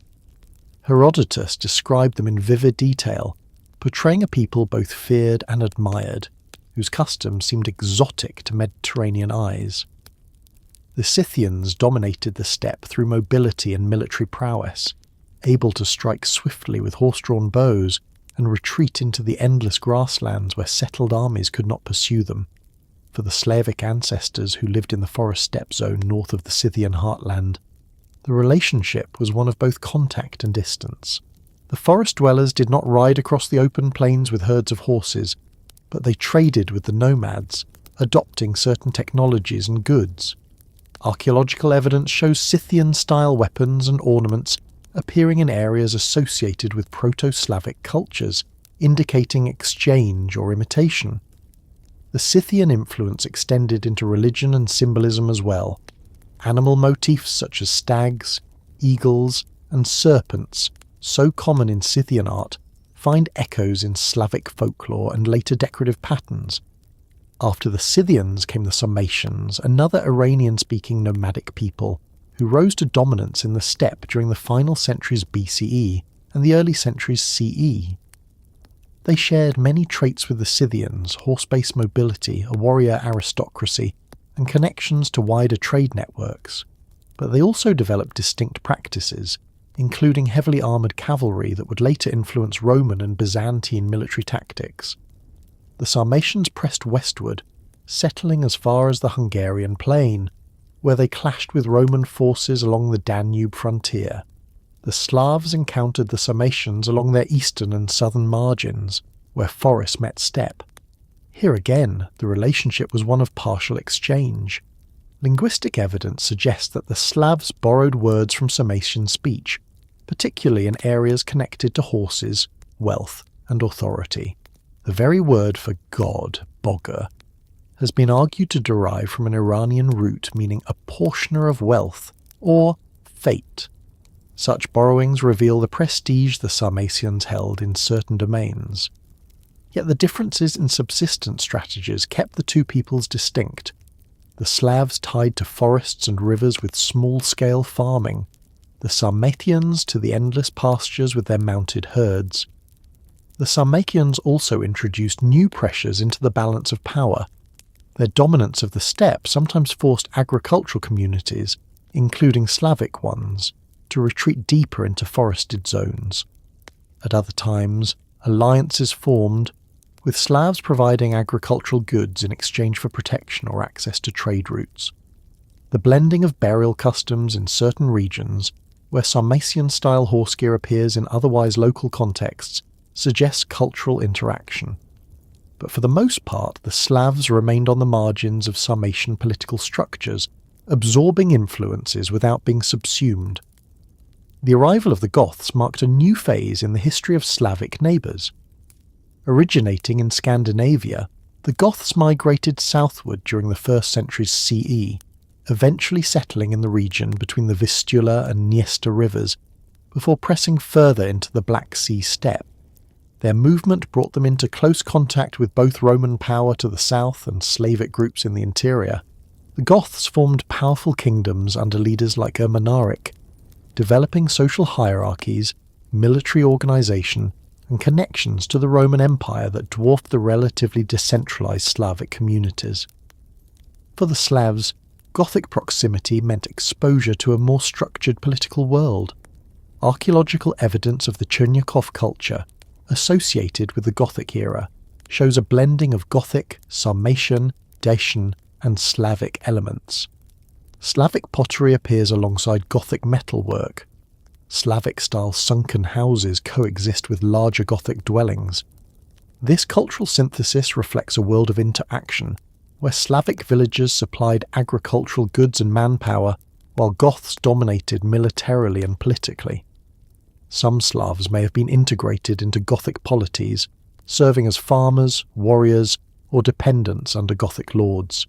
S1: Herodotus described them in vivid detail, portraying a people both feared and admired, whose customs seemed exotic to Mediterranean eyes. The Scythians dominated the steppe through mobility and military prowess, able to strike swiftly with horse-drawn bows and retreat into the endless grasslands where settled armies could not pursue them. For the Slavic ancestors who lived in the forest steppe zone north of the Scythian heartland, the relationship was one of both contact and distance. The forest dwellers did not ride across the open plains with herds of horses, but they traded with the nomads, adopting certain technologies and goods. Archaeological evidence shows Scythian-style weapons and ornaments appearing in areas associated with Proto-Slavic cultures, indicating exchange or imitation. The Scythian influence extended into religion and symbolism as well. Animal motifs such as stags, eagles, and serpents, so common in Scythian art, find echoes in Slavic folklore and later decorative patterns. After the Scythians came the Sarmatians, another Iranian-speaking nomadic people, who rose to dominance in the steppe during the final centuries BCE and the early centuries CE. They shared many traits with the Scythians: horse-based mobility, a warrior aristocracy, and connections to wider trade networks. But they also developed distinct practices, including heavily armoured cavalry that would later influence Roman and Byzantine military tactics. The Sarmatians pressed westward, settling as far as the Hungarian plain, where they clashed with Roman forces along the Danube frontier. The Slavs encountered the Sarmatians along their eastern and southern margins, where forest met steppe. Here again, the relationship was one of partial exchange. Linguistic evidence suggests that the Slavs borrowed words from Sarmatian speech, particularly in areas connected to horses, wealth, and authority. The very word for god, boga, has been argued to derive from an Iranian root meaning a portioner of wealth, or fate. Such borrowings reveal the prestige the Sarmatians held in certain domains. Yet the differences in subsistence strategies kept the two peoples distinct. The Slavs tied to forests and rivers with small-scale farming, the Sarmatians to the endless pastures with their mounted herds. The Sarmatians also introduced new pressures into the balance of power. Their dominance of the steppe sometimes forced agricultural communities, including Slavic ones, to retreat deeper into forested zones. At other times, alliances formed, with Slavs providing agricultural goods in exchange for protection or access to trade routes. The blending of burial customs in certain regions, where Sarmatian-style horse gear appears in otherwise local contexts, suggests cultural interaction. But for the most part, the Slavs remained on the margins of Sarmatian political structures, absorbing influences without being subsumed. The arrival of the Goths marked a new phase in the history of Slavic neighbours. Originating in Scandinavia, the Goths migrated southward during the first centuries CE, eventually settling in the region between the Vistula and Dniester rivers, before pressing further into the Black Sea steppe. Their movement brought them into close contact with both Roman power to the south and Slavic groups in the interior. The Goths formed powerful kingdoms under leaders like Ermanaric, developing social hierarchies, military organisation, and connections to the Roman Empire that dwarfed the relatively decentralised Slavic communities. For the Slavs, Gothic proximity meant exposure to a more structured political world. Archaeological evidence of the Cherniakov culture, associated with the Gothic era, shows a blending of Gothic, Sarmatian, Dacian, and Slavic elements. Slavic pottery appears alongside Gothic metalwork. Slavic-style sunken houses coexist with larger Gothic dwellings. This cultural synthesis reflects a world of interaction, where Slavic villagers supplied agricultural goods and manpower, while Goths dominated militarily and politically. Some Slavs may have been integrated into Gothic polities, serving as farmers, warriors, or dependents under Gothic lords.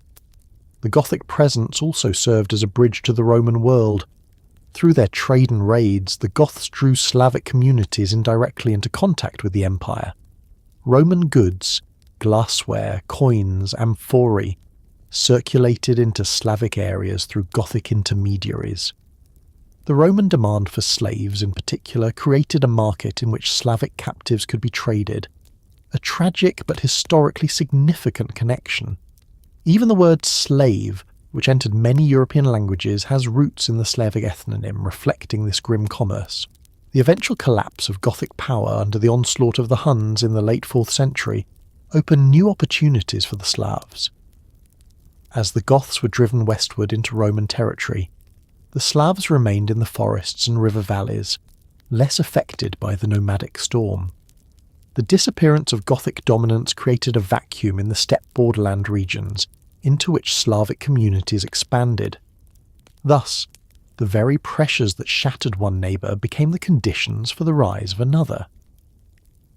S1: The Gothic presence also served as a bridge to the Roman world. Through their trade and raids, the Goths drew Slavic communities indirectly into contact with the empire. Roman goods, glassware, coins, amphorae, circulated into Slavic areas through Gothic intermediaries. The Roman demand for slaves, in particular, created a market in which Slavic captives could be traded, a tragic but historically significant connection. Even the word slave, which entered many European languages, has roots in the Slavic ethnonym reflecting this grim commerce. The eventual collapse of Gothic power under the onslaught of the Huns in the late 4th century opened new opportunities for the Slavs. As the Goths were driven westward into Roman territory, the Slavs remained in the forests and river valleys, less affected by the nomadic storm. The disappearance of Gothic dominance created a vacuum in the steppe borderland regions, into which Slavic communities expanded. Thus, the very pressures that shattered one neighbour became the conditions for the rise of another.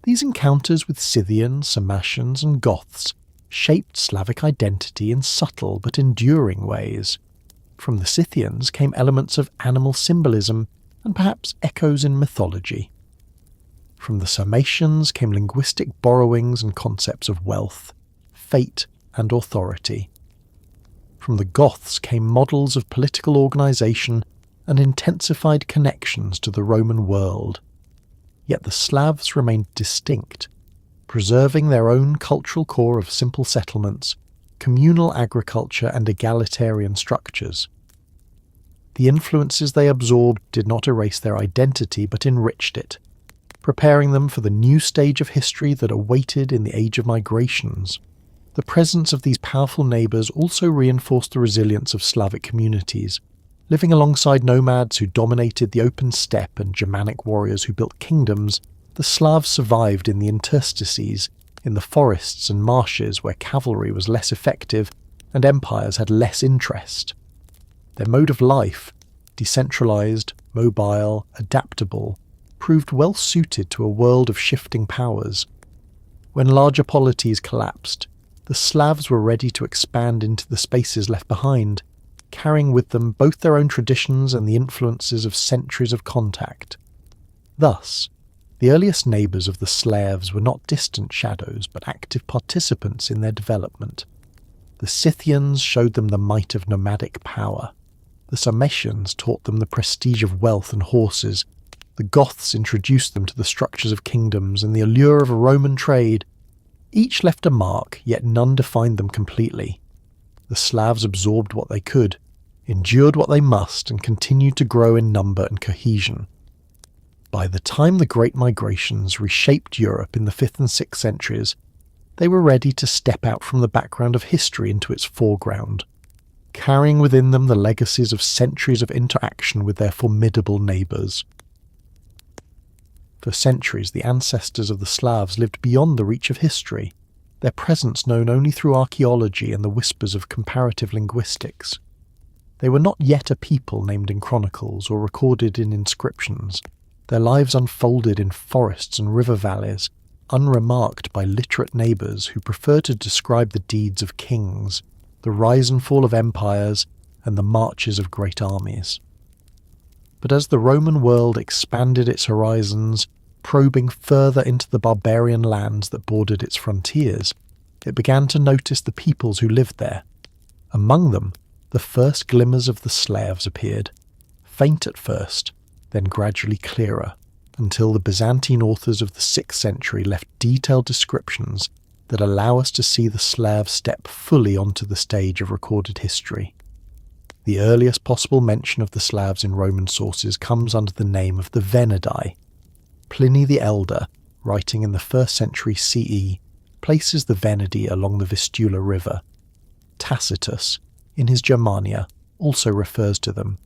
S1: These encounters with Scythians, Sarmatians and Goths shaped Slavic identity in subtle but enduring ways. From the Scythians came elements of animal symbolism and perhaps echoes in mythology. From the Sarmatians came linguistic borrowings and concepts of wealth, fate and authority. From the Goths came models of political organisation and intensified connections to the Roman world. Yet the Slavs remained distinct, preserving their own cultural core of simple settlements, communal agriculture and egalitarian structures. The influences they absorbed did not erase their identity but enriched it, preparing them for the new stage of history that awaited in the age of migrations. The presence of these powerful neighbours also reinforced the resilience of Slavic communities. Living alongside nomads who dominated the open steppe and Germanic warriors who built kingdoms, the Slavs survived in the interstices, in the forests and marshes where cavalry was less effective and empires had less interest. Their mode of life, decentralised, mobile, adaptable, proved well suited to a world of shifting powers. When larger polities collapsed, the Slavs were ready to expand into the spaces left behind, carrying with them both their own traditions and the influences of centuries of contact. Thus, the earliest neighbours of the Slavs were not distant shadows but active participants in their development. The Scythians showed them the might of nomadic power. The Sarmatians taught them the prestige of wealth and horses. The Goths introduced them to the structures of kingdoms and the allure of a Roman trade. Each left a mark, yet none defined them completely. The Slavs absorbed what they could, endured what they must, and continued to grow in number and cohesion. By the time the Great Migrations reshaped Europe in the 5th and 6th centuries, they were ready to step out from the background of history into its foreground, carrying within them the legacies of centuries of interaction with their formidable neighbours. For centuries, the ancestors of the Slavs lived beyond the reach of history, their presence known only through archaeology and the whispers of comparative linguistics. They were not yet a people named in chronicles or recorded in inscriptions. Their lives unfolded in forests and river valleys, unremarked by literate neighbours who prefer to describe the deeds of kings, the rise and fall of empires, and the marches of great armies. But as the Roman world expanded its horizons, probing further into the barbarian lands that bordered its frontiers, it began to notice the peoples who lived there. Among them, the first glimmers of the Slavs appeared, faint at first, then gradually clearer, until the Byzantine authors of the 6th century left detailed descriptions that allow us to see the Slav step fully onto the stage of recorded history. The earliest possible mention of the Slavs in Roman sources comes under the name of the Venedi. Pliny the Elder, writing in the 1st century CE, places the Venedi along the Vistula River. Tacitus, in his Germania, also refers to them,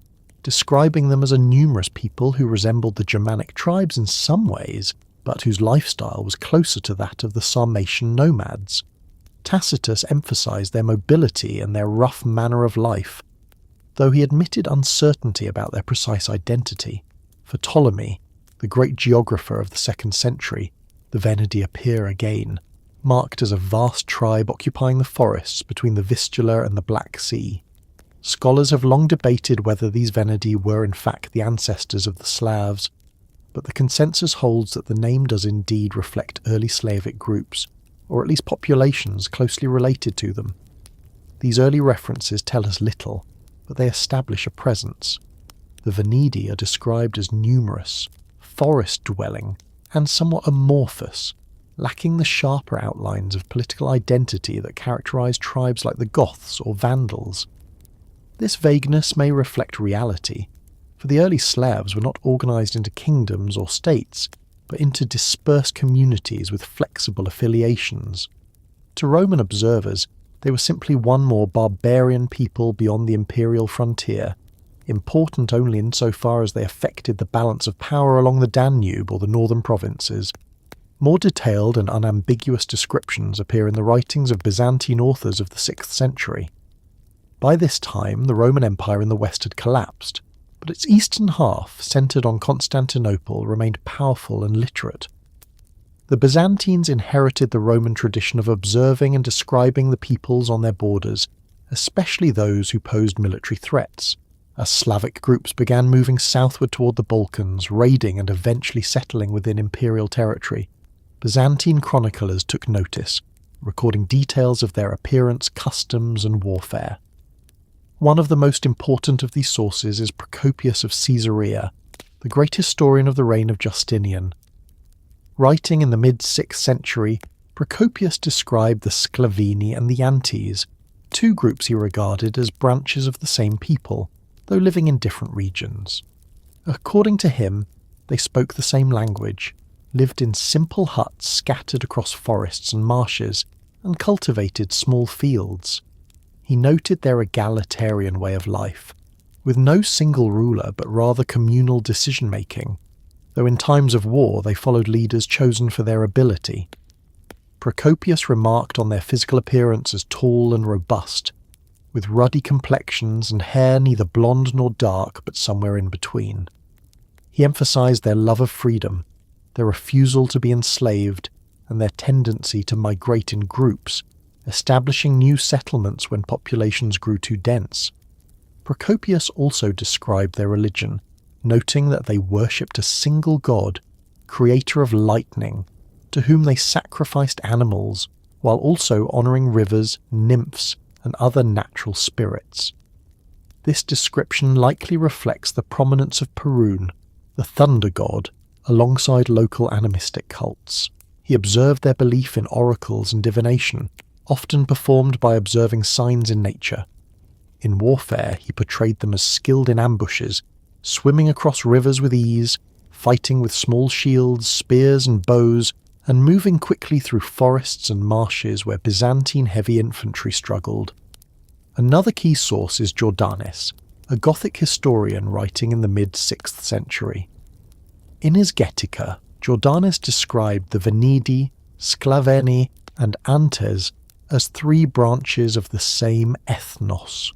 S1: describing them as a numerous people who resembled the Germanic tribes in some ways, but whose lifestyle was closer to that of the Sarmatian nomads. Tacitus emphasized their mobility and their rough manner of life, though he admitted uncertainty about their precise identity. For Ptolemy, the great geographer of the 2nd century, the Venedi appear again, marked as a vast tribe occupying the forests between the Vistula and the Black Sea. Scholars have long debated whether these Venedi were in fact the ancestors of the Slavs, but the consensus holds that the name does indeed reflect early Slavic groups, or at least populations closely related to them. These early references tell us little, but they establish a presence. The Venedi are described as numerous, forest-dwelling, and somewhat amorphous, lacking the sharper outlines of political identity that characterise tribes like the Goths or Vandals. This vagueness may reflect reality. for the early Slavs were not organized into kingdoms or states, but into dispersed communities with flexible affiliations. To Roman observers, they were simply one more barbarian people beyond the imperial frontier, important only insofar as they affected the balance of power along the Danube or the northern provinces. More detailed and unambiguous descriptions appear in the writings of Byzantine authors of the 6th century. By this time, the Roman Empire in the west had collapsed, but its eastern half, centred on Constantinople, remained powerful and literate. The Byzantines inherited the Roman tradition of observing and describing the peoples on their borders, especially those who posed military threats, as Slavic groups began moving southward toward the Balkans, raiding and eventually settling within imperial territory. Byzantine chroniclers took notice, recording details of their appearance, customs, and warfare. One of the most important of these sources is Procopius of Caesarea, the great historian of the reign of Justinian. Writing in the mid-6th century, Procopius described the Sclavini and the Antes, two groups he regarded as branches of the same people, though living in different regions. According to him, they spoke the same language, lived in simple huts scattered across forests and marshes, and cultivated small fields. He noted their egalitarian way of life, with no single ruler but rather communal decision-making, though in times of war they followed leaders chosen for their ability. Procopius remarked on their physical appearance as tall and robust, with ruddy complexions and hair neither blonde nor dark but somewhere in between. He emphasized their love of freedom, their refusal to be enslaved, and their tendency to migrate in groups, establishing new settlements when populations grew too dense. Procopius also described their religion, noting that they worshipped a single god, creator of lightning, to whom they sacrificed animals, while also honouring rivers, nymphs, and other natural spirits. This description likely reflects the prominence of Perun, the thunder god, alongside local animistic cults. He observed their belief in oracles and divination, often performed by observing signs in nature. In warfare, he portrayed them as skilled in ambushes, swimming across rivers with ease, fighting with small shields, spears and bows, and moving quickly through forests and marshes where Byzantine heavy infantry struggled. Another key source is Jordanes, a Gothic historian writing in the mid-6th century. In his Getica, Jordanes described the Venedi, Sclaveni, and Antes as three branches of the same ethnos.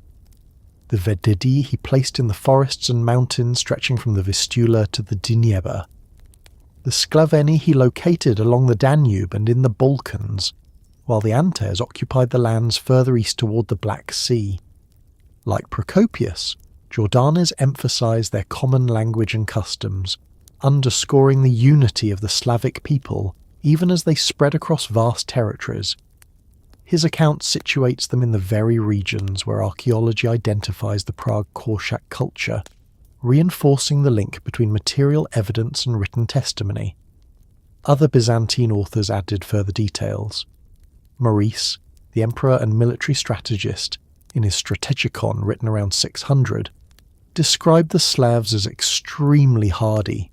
S1: The Venedi he placed in the forests and mountains stretching from the Vistula to the Dnieper. The Sclaveni he located along the Danube and in the Balkans, while the Antes occupied the lands further east toward the Black Sea. Like Procopius, Jordanes emphasized their common language and customs, underscoring the unity of the Slavic people, even as they spread across vast territories. His account situates them in the very regions where archaeology identifies the Prague-Korczak culture, reinforcing the link between material evidence and written testimony. Other Byzantine authors added further details. Maurice, the emperor and military strategist, in his Strategikon written around 600, described the Slavs as extremely hardy,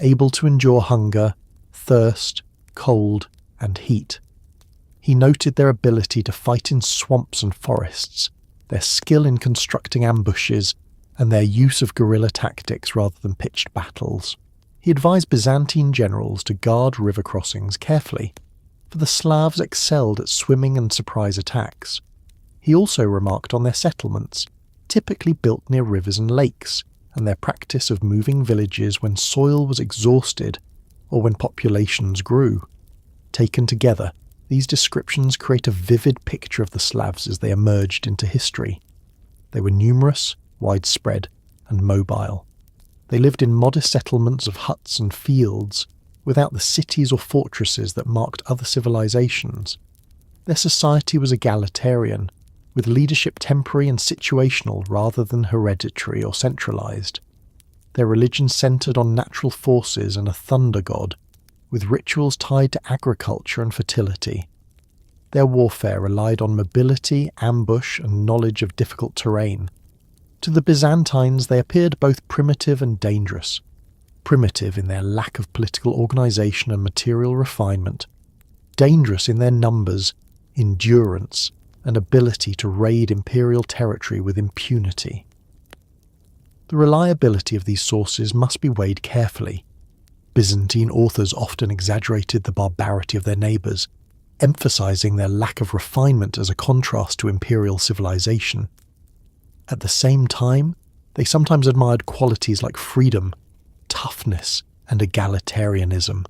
S1: able to endure hunger, thirst, cold, and heat. He noted their ability to fight in swamps and forests, their skill in constructing ambushes, and their use of guerrilla tactics rather than pitched battles. He advised Byzantine generals to guard river crossings carefully, for the Slavs excelled at swimming and surprise attacks. He also remarked on their settlements, typically built near rivers and lakes, and their practice of moving villages when soil was exhausted or when populations grew. Taken together, these descriptions create a vivid picture of the Slavs as they emerged into history. They were numerous, widespread, and mobile. They lived in modest settlements of huts and fields, without the cities or fortresses that marked other civilizations. Their society was egalitarian, with leadership temporary and situational rather than hereditary or centralized. Their religion centered on natural forces and a thunder god, with rituals tied to agriculture and fertility. Their warfare relied on mobility, ambush, and knowledge of difficult terrain. To the Byzantines, they appeared both primitive and dangerous. Primitive in their lack of political organisation and material refinement, dangerous in their numbers, endurance, and ability to raid imperial territory with impunity. The reliability of these sources must be weighed carefully. Byzantine authors often exaggerated the barbarity of their neighbours, emphasising their lack of refinement as a contrast to imperial civilization. At the same time, they sometimes admired qualities like freedom, toughness, and egalitarianism.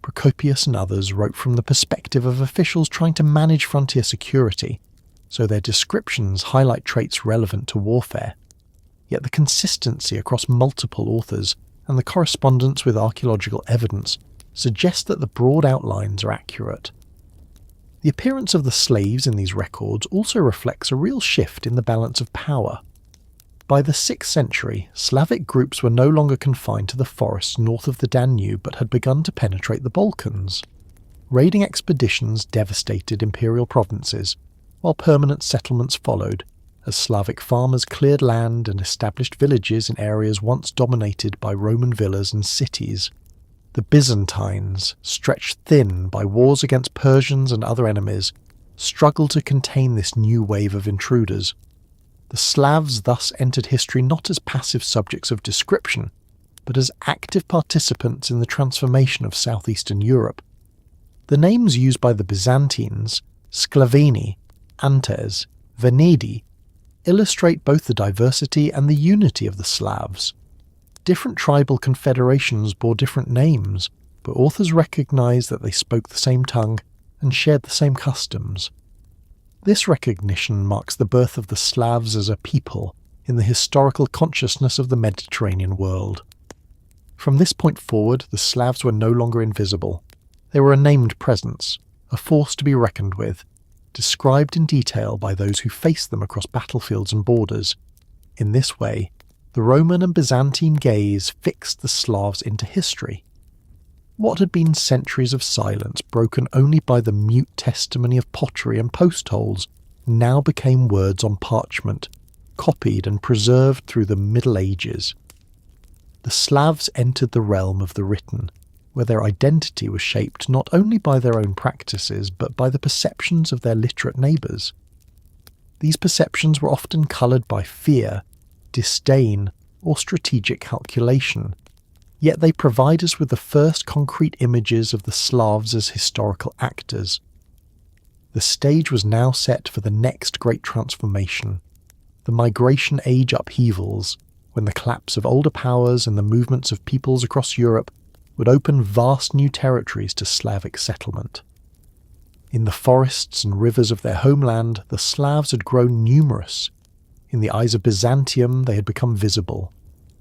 S1: Procopius and others wrote from the perspective of officials trying to manage frontier security, so their descriptions highlight traits relevant to warfare. Yet the consistency across multiple authors and the correspondence with archaeological evidence suggest that the broad outlines are accurate. The appearance of the slaves in these records also reflects a real shift in the balance of power. By the 6th century, Slavic groups were no longer confined to the forests north of the Danube but had begun to penetrate the Balkans. Raiding expeditions devastated imperial provinces, while permanent settlements followed, as Slavic farmers cleared land and established villages in areas once dominated by Roman villas and cities. The Byzantines, stretched thin by wars against Persians and other enemies, struggled to contain this new wave of intruders. The Slavs thus entered history not as passive subjects of description, but as active participants in the transformation of southeastern Europe. The names used by the Byzantines, Sklaveni, Antes, Venedi, illustrate both the diversity and the unity of the Slavs. Different tribal confederations bore different names, but authors recognize that they spoke the same tongue and shared the same customs. This recognition marks the birth of the Slavs as a people in the historical consciousness of the Mediterranean world. From this point forward, the Slavs were no longer invisible. They were a named presence, a force to be reckoned with, described in detail by those who faced them across battlefields and borders. In this way, the Roman and Byzantine gaze fixed the Slavs into history. What had been centuries of silence broken only by the mute testimony of pottery and post holes now became words on parchment, copied and preserved through the Middle Ages. The Slavs entered the realm of the written, where their identity was shaped not only by their own practices but by the perceptions of their literate neighbours. These perceptions were often coloured by fear, disdain, or strategic calculation, yet they provide us with the first concrete images of the Slavs as historical actors. The stage was now set for the next great transformation, the Migration Age upheavals, when the collapse of older powers and the movements of peoples across Europe would open vast new territories to Slavic settlement. In the forests and rivers of their homeland, the Slavs had grown numerous. In the eyes of Byzantium, they had become visible,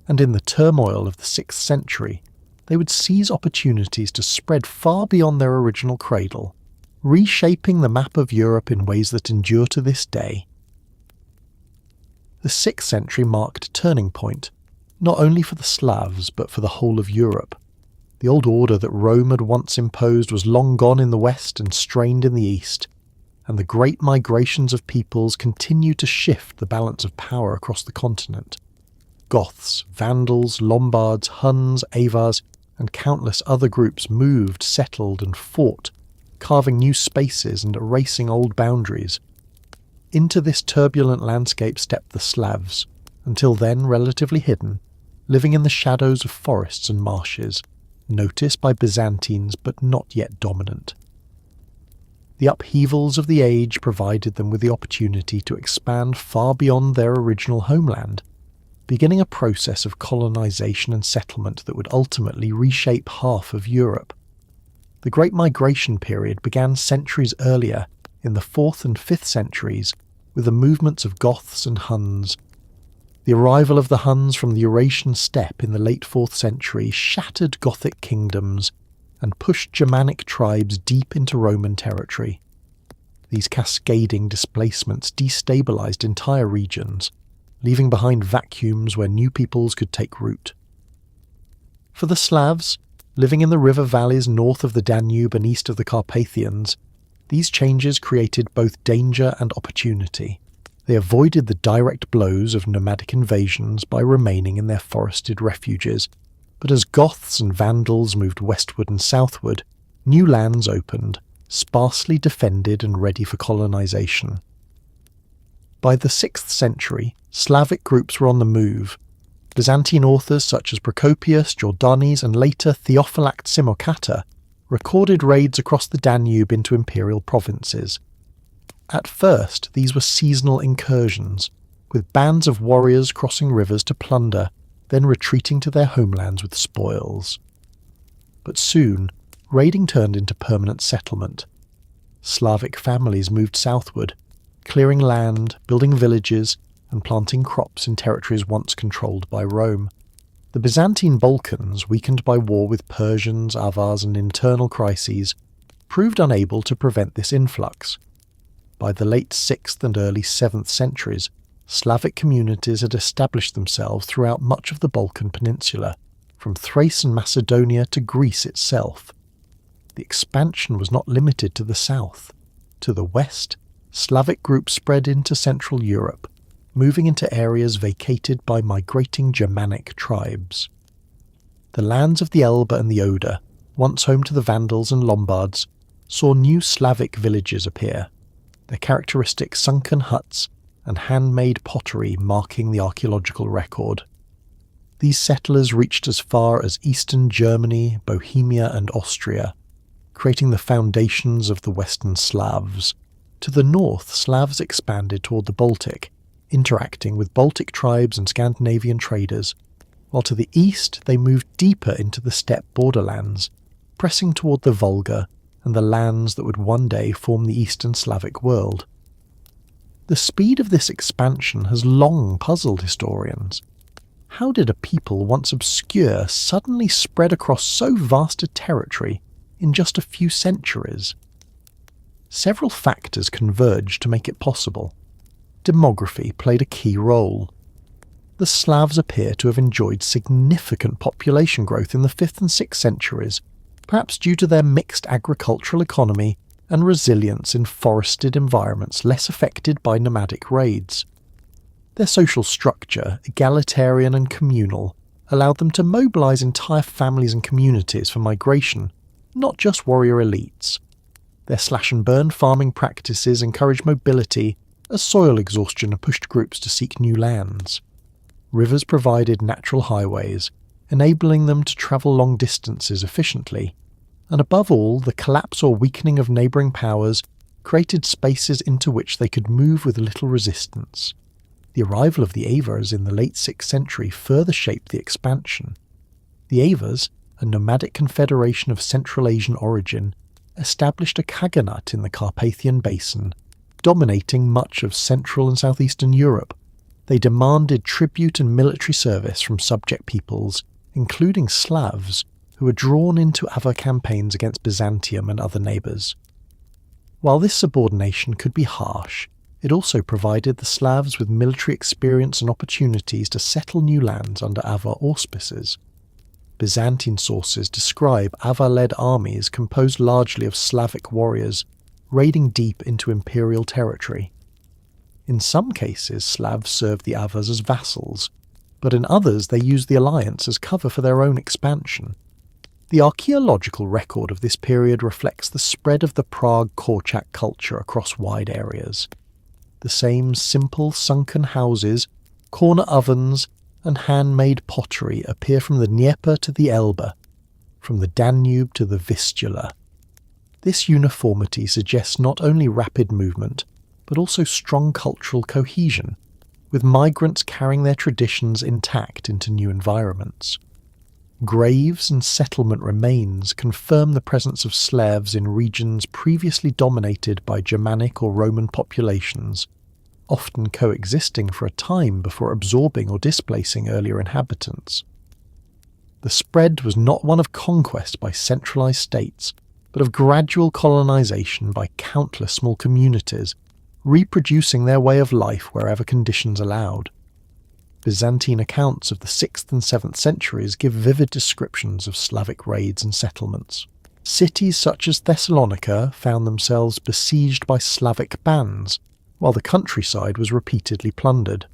S1: and in the turmoil of the 6th century, they would seize opportunities to spread far beyond their original cradle, reshaping the map of Europe in ways that endure to this day. The 6th century marked a turning point, not only for the Slavs but for the whole of Europe. The old order that Rome had once imposed was long gone in the west and strained in the east, and the great migrations of peoples continued to shift the balance of power across the continent. Goths, Vandals, Lombards, Huns, Avars, and countless other groups moved, settled, and fought, carving new spaces and erasing old boundaries. Into this turbulent landscape stepped the Slavs, until then relatively hidden, living in the shadows of forests and marshes, noticed by Byzantines but not yet dominant. The upheavals of the age provided them with the opportunity to expand far beyond their original homeland, beginning a process of colonization and settlement that would ultimately reshape half of Europe. The Great Migration period began centuries earlier, in the 4th and 5th centuries, with the movements of Goths and Huns. The arrival of the Huns from the Eurasian steppe in the late 4th century shattered Gothic kingdoms and pushed Germanic tribes deep into Roman territory. These cascading displacements destabilized entire regions, leaving behind vacuums where new peoples could take root. For the Slavs, living in the river valleys north of the Danube and east of the Carpathians, these changes created both danger and opportunity, They avoided the direct blows of nomadic invasions by remaining in their forested refuges, but as Goths and Vandals moved westward and southward, new lands opened, sparsely defended and ready for colonization. By the 6th century, Slavic groups were on the move. Byzantine authors such as Procopius, Jordanes, and later Theophylact Simocata recorded raids across the Danube into imperial provinces. At first, these were seasonal incursions, with bands of warriors crossing rivers to plunder, then retreating to their homelands with spoils. But soon, raiding turned into permanent settlement. Slavic families moved southward, clearing land, building villages, and planting crops in territories once controlled by Rome. The Byzantine Balkans, weakened by war with Persians, Avars, and internal crises, proved unable to prevent this influx. By the late 6th and early 7th centuries, Slavic communities had established themselves throughout much of the Balkan Peninsula, from Thrace and Macedonia to Greece itself. The expansion was not limited to the south. To the west, Slavic groups spread into Central Europe, moving into areas vacated by migrating Germanic tribes. The lands of the Elbe and the Oder, once home to the Vandals and Lombards, saw new Slavic villages appear, their characteristic sunken huts and handmade pottery marking the archaeological record. These settlers reached as far as eastern Germany, Bohemia, and Austria, creating the foundations of the Western Slavs. To the north, Slavs expanded toward the Baltic, interacting with Baltic tribes and Scandinavian traders, while to the east they moved deeper into the steppe borderlands, pressing toward the Volga and the lands that would one day form the Eastern Slavic world. The speed of this expansion has long puzzled historians. How did a people once obscure suddenly spread across so vast a territory in just a few centuries? Several factors converged to make it possible. Demography played a key role. The Slavs appear to have enjoyed significant population growth in the 5th and 6th centuries, perhaps due to their mixed agricultural economy and resilience in forested environments less affected by nomadic raids. Their social structure, egalitarian and communal, allowed them to mobilize entire families and communities for migration, not just warrior elites. Their slash-and-burn farming practices encouraged mobility as soil exhaustion pushed groups to seek new lands. Rivers provided natural highways, enabling them to travel long distances efficiently, and above all, the collapse or weakening of neighbouring powers created spaces into which they could move with little resistance. The arrival of the Avars in the late 6th century further shaped the expansion. The Avars, a nomadic confederation of Central Asian origin, established a khaganate in the Carpathian Basin, dominating much of Central and Southeastern Europe. They demanded tribute and military service from subject peoples, including Slavs, who were drawn into Avar campaigns against Byzantium and other neighbours. While this subordination could be harsh, it also provided the Slavs with military experience and opportunities to settle new lands under Avar auspices. Byzantine sources describe Avar-led armies composed largely of Slavic warriors, raiding deep into imperial territory. In some cases, Slavs served the Avars as vassals, but in others they used the alliance as cover for their own expansion. The archaeological record of this period reflects the spread of the Prague Korczak culture across wide areas. The same simple sunken houses, corner ovens, and handmade pottery appear from the Dnieper to the Elbe, from the Danube to the Vistula. This uniformity suggests not only rapid movement, but also strong cultural cohesion, with migrants carrying their traditions intact into new environments. Graves and settlement remains confirm the presence of Slavs in regions previously dominated by Germanic or Roman populations, often coexisting for a time before absorbing or displacing earlier inhabitants. The spread was not one of conquest by centralized states, but of gradual colonization by countless small communities, reproducing their way of life wherever conditions allowed. Byzantine accounts of the 6th and 7th centuries give vivid descriptions of Slavic raids and settlements. Cities such as Thessalonica found themselves besieged by Slavic bands, while the countryside was repeatedly plundered.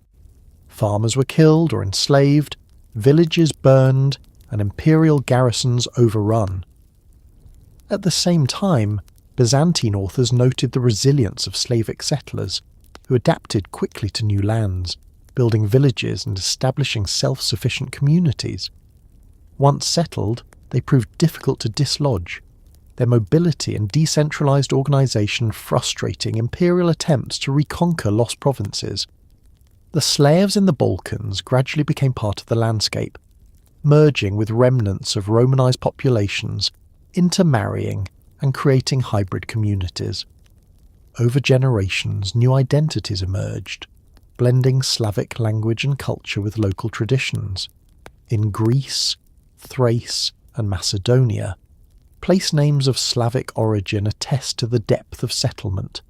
S1: Farmers were killed or enslaved, villages burned, and imperial garrisons overrun. At the same time, Byzantine authors noted the resilience of Slavic settlers, who adapted quickly to new lands, building villages and establishing self-sufficient communities. Once settled, they proved difficult to dislodge, their mobility and decentralized organization frustrating imperial attempts to reconquer lost provinces. The Slavs in the Balkans gradually became part of the landscape, merging with remnants of Romanized populations, intermarrying and creating hybrid communities. Over generations, new identities emerged, blending Slavic language and culture with local traditions. In Greece, Thrace, and Macedonia, place names of Slavic origin attest to the depth of settlement,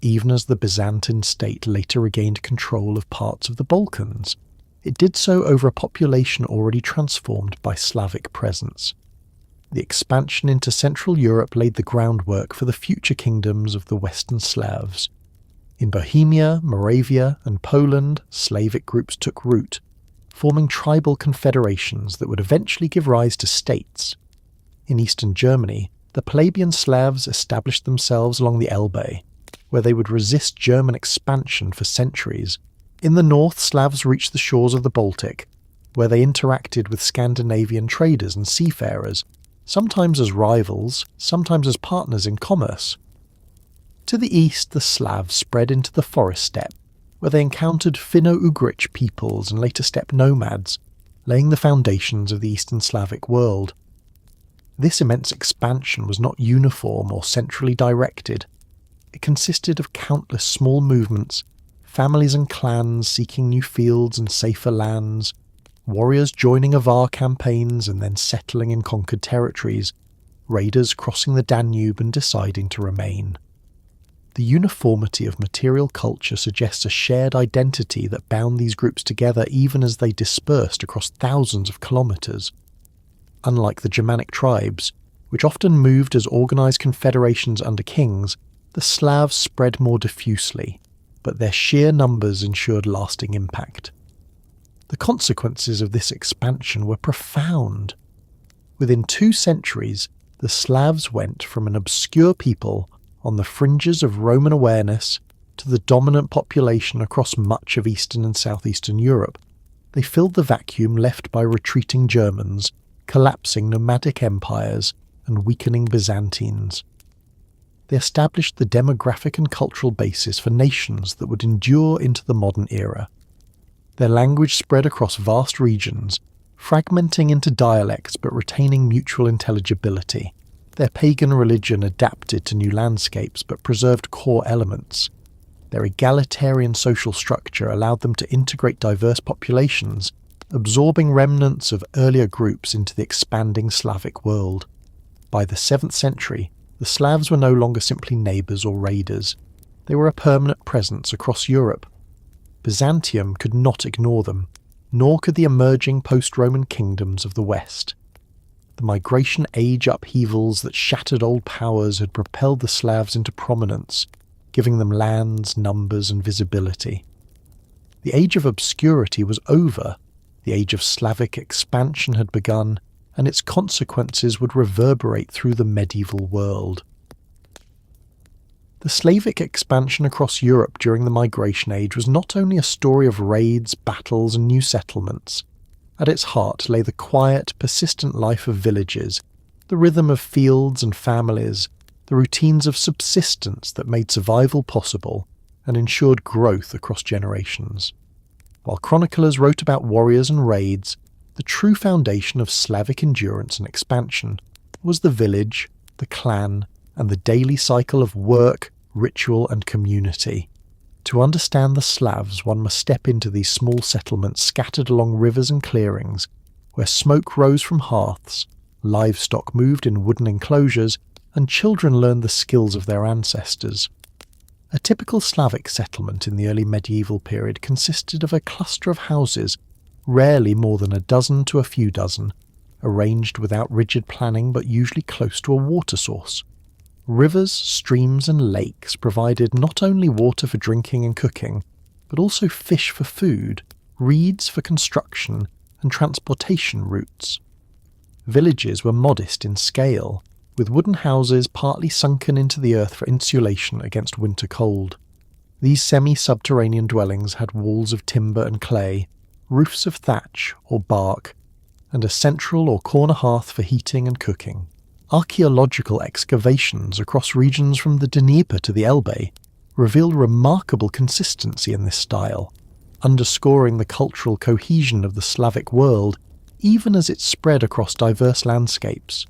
S1: even as the Byzantine state later regained control of parts of the Balkans. It did so over a population already transformed by Slavic presence. The expansion into Central Europe laid the groundwork for the future kingdoms of the Western Slavs. In Bohemia, Moravia, and Poland, Slavic groups took root, forming tribal confederations that would eventually give rise to states. In eastern Germany, the Palabian Slavs established themselves along the Elbe, where they would resist German expansion for centuries. In the north, Slavs reached the shores of the Baltic, where they interacted with Scandinavian traders and seafarers, sometimes as rivals, sometimes as partners in commerce. To the east, the Slavs spread into the forest steppe, where they encountered Finno-Ugric peoples and later steppe nomads, laying the foundations of the Eastern Slavic world. This immense expansion was not uniform or centrally directed. It consisted of countless small movements, families and clans seeking new fields and safer lands, warriors joining Avar campaigns and then settling in conquered territories, raiders crossing the Danube and deciding to remain. The uniformity of material culture suggests a shared identity that bound these groups together even as they dispersed across thousands of kilometres. Unlike the Germanic tribes, which often moved as organised confederations under kings, the Slavs spread more diffusely, but their sheer numbers ensured lasting impact. The consequences of this expansion were profound. Within 2 centuries, the Slavs went from an obscure people on the fringes of Roman awareness to the dominant population across much of Eastern and Southeastern Europe. They filled the vacuum left by retreating Germans, collapsing nomadic empires, and weakening Byzantines. They established the demographic and cultural basis for nations that would endure into the modern era. Their language spread across vast regions, fragmenting into dialects but retaining mutual intelligibility. Their pagan religion adapted to new landscapes but preserved core elements. Their egalitarian social structure allowed them to integrate diverse populations, absorbing remnants of earlier groups into the expanding Slavic world. By the 7th century, the Slavs were no longer simply neighbours or raiders. They were a permanent presence across Europe. Byzantium could not ignore them, nor could the emerging post-Roman kingdoms of the West. The migration age upheavals that shattered old powers had propelled the Slavs into prominence, giving them lands, numbers, and visibility. The age of obscurity was over. The age of Slavic expansion had begun, and its consequences would reverberate through the medieval world. The Slavic expansion across Europe during the Migration Age was not only a story of raids, battles, and new settlements. At its heart lay the quiet, persistent life of villages, the rhythm of fields and families, the routines of subsistence that made survival possible and ensured growth across generations. While chroniclers wrote about warriors and raids, the true foundation of Slavic endurance and expansion was the village, the clan, and the daily cycle of work, ritual, and community. To understand the Slavs, one must step into these small settlements scattered along rivers and clearings, where smoke rose from hearths, livestock moved in wooden enclosures, and children learned the skills of their ancestors. A typical Slavic settlement in the early medieval period consisted of a cluster of houses, rarely more than a dozen to a few dozen, arranged without rigid planning but usually close to a water source. Rivers, streams and lakes provided not only water for drinking and cooking, but also fish for food, reeds for construction, and transportation routes. Villages were modest in scale, with wooden houses partly sunken into the earth for insulation against winter cold. These semi-subterranean dwellings had walls of timber and clay, roofs of thatch or bark, and a central or corner hearth for heating and cooking. Archaeological excavations across regions from the Dnieper to the Elbe revealed remarkable consistency in this style, underscoring the cultural cohesion of the Slavic world even as it spread across diverse landscapes.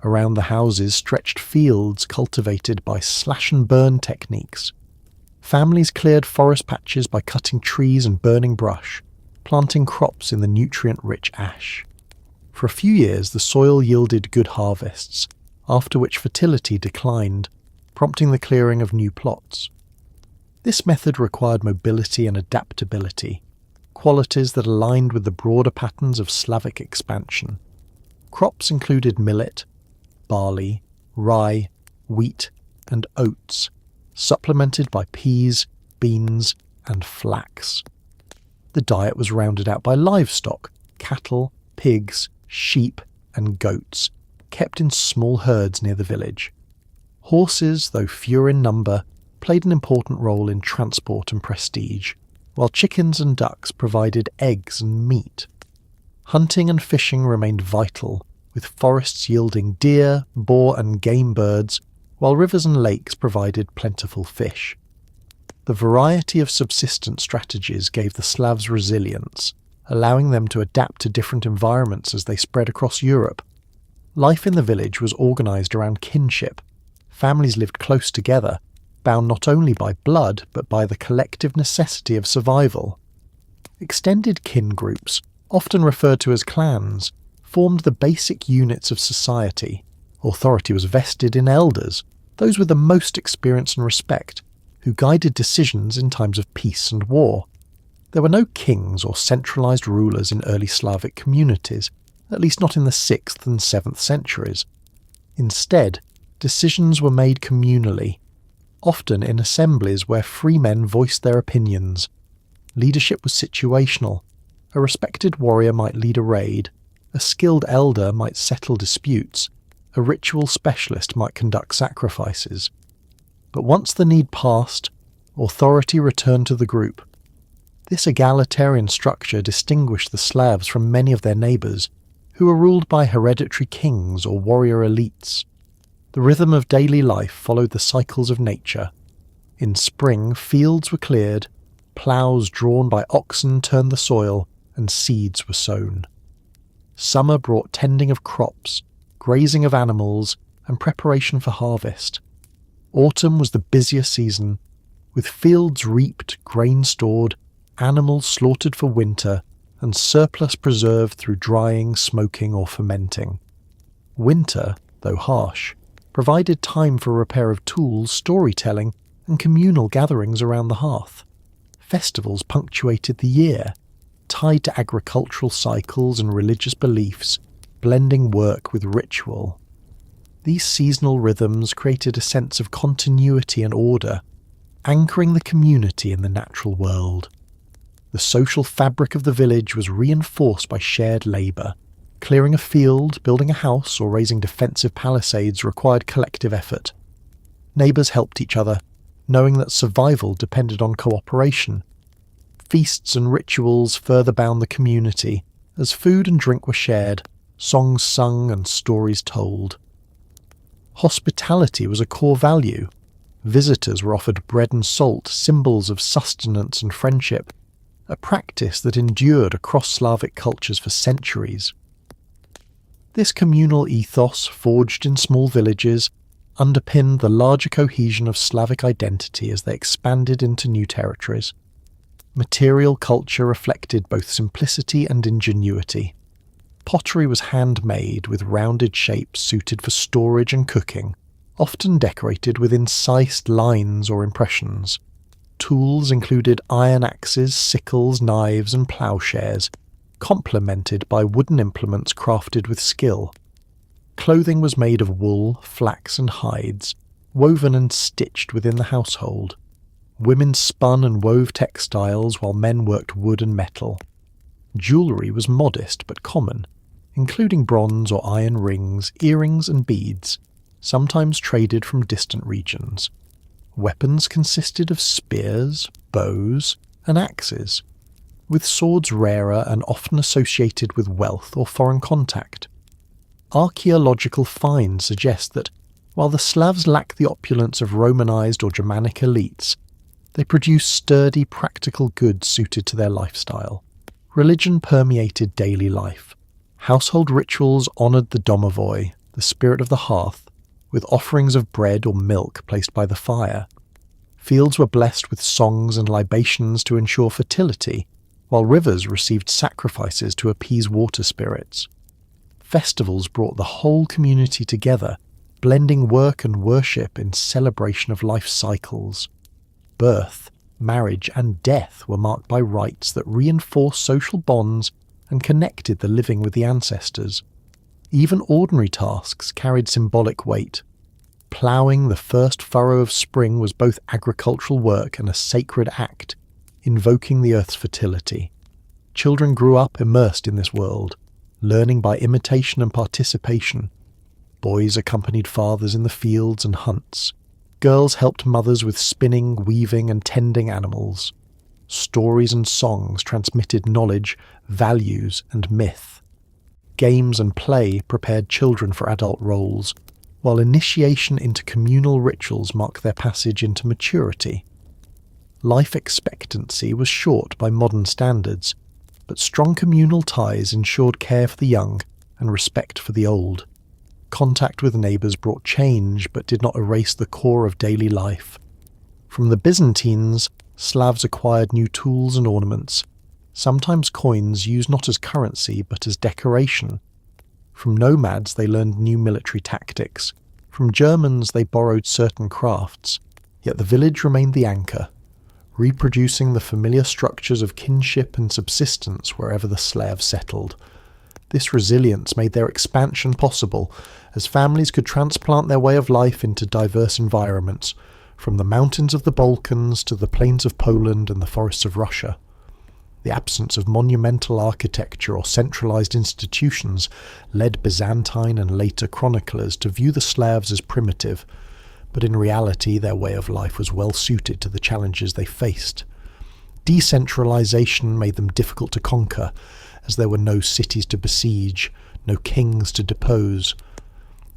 S1: Around the houses stretched fields cultivated by slash-and-burn techniques. Families cleared forest patches by cutting trees and burning brush, planting crops in the nutrient-rich ash. For a few years the soil yielded good harvests, after which fertility declined, prompting the clearing of new plots. This method required mobility and adaptability, qualities that aligned with the broader patterns of Slavic expansion. Crops included millet, barley, rye, wheat, and oats, supplemented by peas, beans, and flax. The diet was rounded out by livestock, cattle, pigs, sheep, and goats, kept in small herds near the village. Horses, though fewer in number, played an important role in transport and prestige, while chickens and ducks provided eggs and meat. Hunting and fishing remained vital, with forests yielding deer, boar, and game birds, while rivers and lakes provided plentiful fish. The variety of subsistence strategies gave the Slavs resilience, allowing them to adapt to different environments as they spread across Europe. Life in the village was organised around kinship. Families lived close together, bound not only by blood but by the collective necessity of survival. Extended kin groups, often referred to as clans, formed the basic units of society. Authority was vested in elders, those with the most experience and respect, who guided decisions in times of peace and war. There were no kings or centralised rulers in early Slavic communities, at least not in the 6th and 7th centuries. Instead, decisions were made communally, often in assemblies where free men voiced their opinions. Leadership was situational. A respected warrior might lead a raid, a skilled elder might settle disputes, a ritual specialist might conduct sacrifices. But once the need passed, authority returned to the group. This egalitarian structure distinguished the Slavs from many of their neighbours, who were ruled by hereditary kings or warrior elites. The rhythm of daily life followed the cycles of nature. In spring, fields were cleared, ploughs drawn by oxen turned the soil, and seeds were sown. Summer brought tending of crops, grazing of animals, and preparation for harvest. Autumn was the busier season, with fields reaped, grain stored, animals slaughtered for winter, and surplus preserved through drying, smoking, or fermenting. Winter, though harsh, provided time for repair of tools, storytelling, and communal gatherings around the hearth. Festivals punctuated the year, tied to agricultural cycles and religious beliefs, blending work with ritual. These seasonal rhythms created a sense of continuity and order, anchoring the community in the natural world. The social fabric of the village was reinforced by shared labour. Clearing a field, building a house, or raising defensive palisades required collective effort. Neighbours helped each other, knowing that survival depended on cooperation. Feasts and rituals further bound the community, as food and drink were shared, songs sung and stories told. Hospitality was a core value. Visitors were offered bread and salt, symbols of sustenance and friendship, a practice that endured across Slavic cultures for centuries. This communal ethos, forged in small villages, underpinned the larger cohesion of Slavic identity as they expanded into new territories. Material culture reflected both simplicity and ingenuity. Pottery was handmade with rounded shapes suited for storage and cooking, often decorated with incised lines or impressions. Tools included iron axes, sickles, knives, and ploughshares, complemented by wooden implements crafted with skill. Clothing was made of wool, flax, and hides, woven and stitched within the household. Women spun and wove textiles while men worked wood and metal. Jewellery was modest but common, including bronze or iron rings, earrings and beads, sometimes traded from distant regions. Weapons consisted of spears, bows, and axes, with swords rarer and often associated with wealth or foreign contact. Archaeological finds suggest that, while the Slavs lack the opulence of Romanized or Germanic elites, they produced sturdy, practical goods suited to their lifestyle. Religion permeated daily life. Household rituals honoured the domovoi, the spirit of the hearth, with offerings of bread or milk placed by the fire. Fields were blessed with songs and libations to ensure fertility, while rivers received sacrifices to appease water spirits. Festivals brought the whole community together, blending work and worship in celebration of life cycles. Birth, marriage, and death were marked by rites that reinforced social bonds and connected the living with the ancestors. Even ordinary tasks carried symbolic weight. Ploughing the first furrow of spring was both agricultural work and a sacred act, invoking the earth's fertility. Children grew up immersed in this world, learning by imitation and participation. Boys accompanied fathers in the fields and hunts. Girls helped mothers with spinning, weaving, and tending animals. Stories and songs transmitted knowledge, values, and myth. Games and play prepared children for adult roles, while initiation into communal rituals marked their passage into maturity. Life expectancy was short by modern standards, but strong communal ties ensured care for the young and respect for the old. Contact with neighbours brought change but did not erase the core of daily life. From the Byzantines, Slavs acquired new tools and ornaments, sometimes coins used not as currency but as decoration. From nomads they learned new military tactics. From Germans they borrowed certain crafts, yet the village remained the anchor, reproducing the familiar structures of kinship and subsistence wherever the Slavs settled. This resilience made their expansion possible, as families could transplant their way of life into diverse environments, from the mountains of the Balkans to the plains of Poland and the forests of Russia. The absence of monumental architecture or centralized institutions led Byzantine and later chroniclers to view the Slavs as primitive, but in reality their way of life was well suited to the challenges they faced. Decentralization made them difficult to conquer, as there were no cities to besiege, no kings to depose.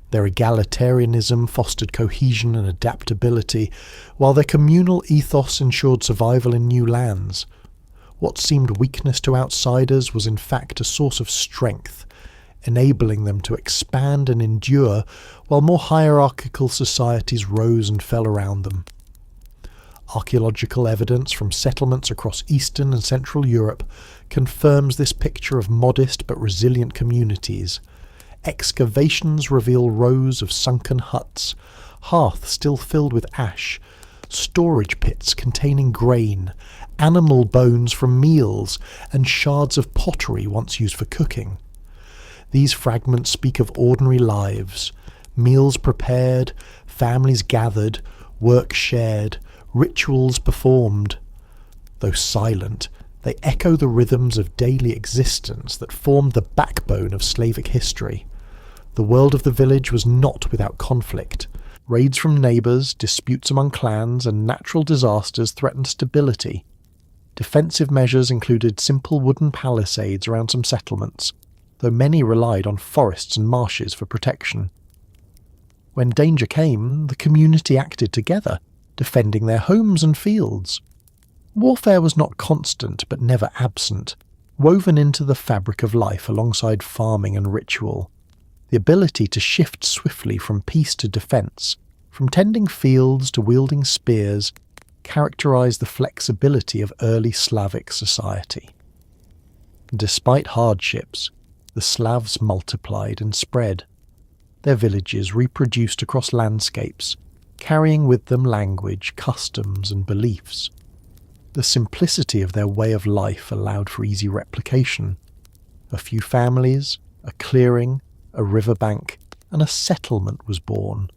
S1: Their egalitarianism fostered cohesion and adaptability, while their communal ethos ensured survival in new lands. What seemed weakness to outsiders was in fact a source of strength, enabling them to expand and endure while more hierarchical societies rose and fell around them. Archaeological evidence from settlements across Eastern and Central Europe confirms this picture of modest but resilient communities. Excavations reveal rows of sunken huts, hearths still filled with ash, storage pits containing grain, animal bones from meals, and shards of pottery once used for cooking. These fragments speak of ordinary lives, meals prepared, families gathered, work shared, rituals performed. Though silent, they echo the rhythms of daily existence that formed the backbone of Slavic history. The world of the village was not without conflict. Raids from neighbours, disputes among clans, and natural disasters threatened stability. Defensive measures included simple wooden palisades around some settlements, though many relied on forests and marshes for protection. When danger came, the community acted together, defending their homes and fields. Warfare was not constant but never absent, woven into the fabric of life alongside farming and ritual. The ability to shift swiftly from peace to defence, from tending fields to wielding spears, characterised the flexibility of early Slavic society. Despite hardships, the Slavs multiplied and spread. Their villages reproduced across landscapes, carrying with them language, customs, and beliefs. The simplicity of their way of life allowed for easy replication. A few families, a clearing, a riverbank, and a settlement was born.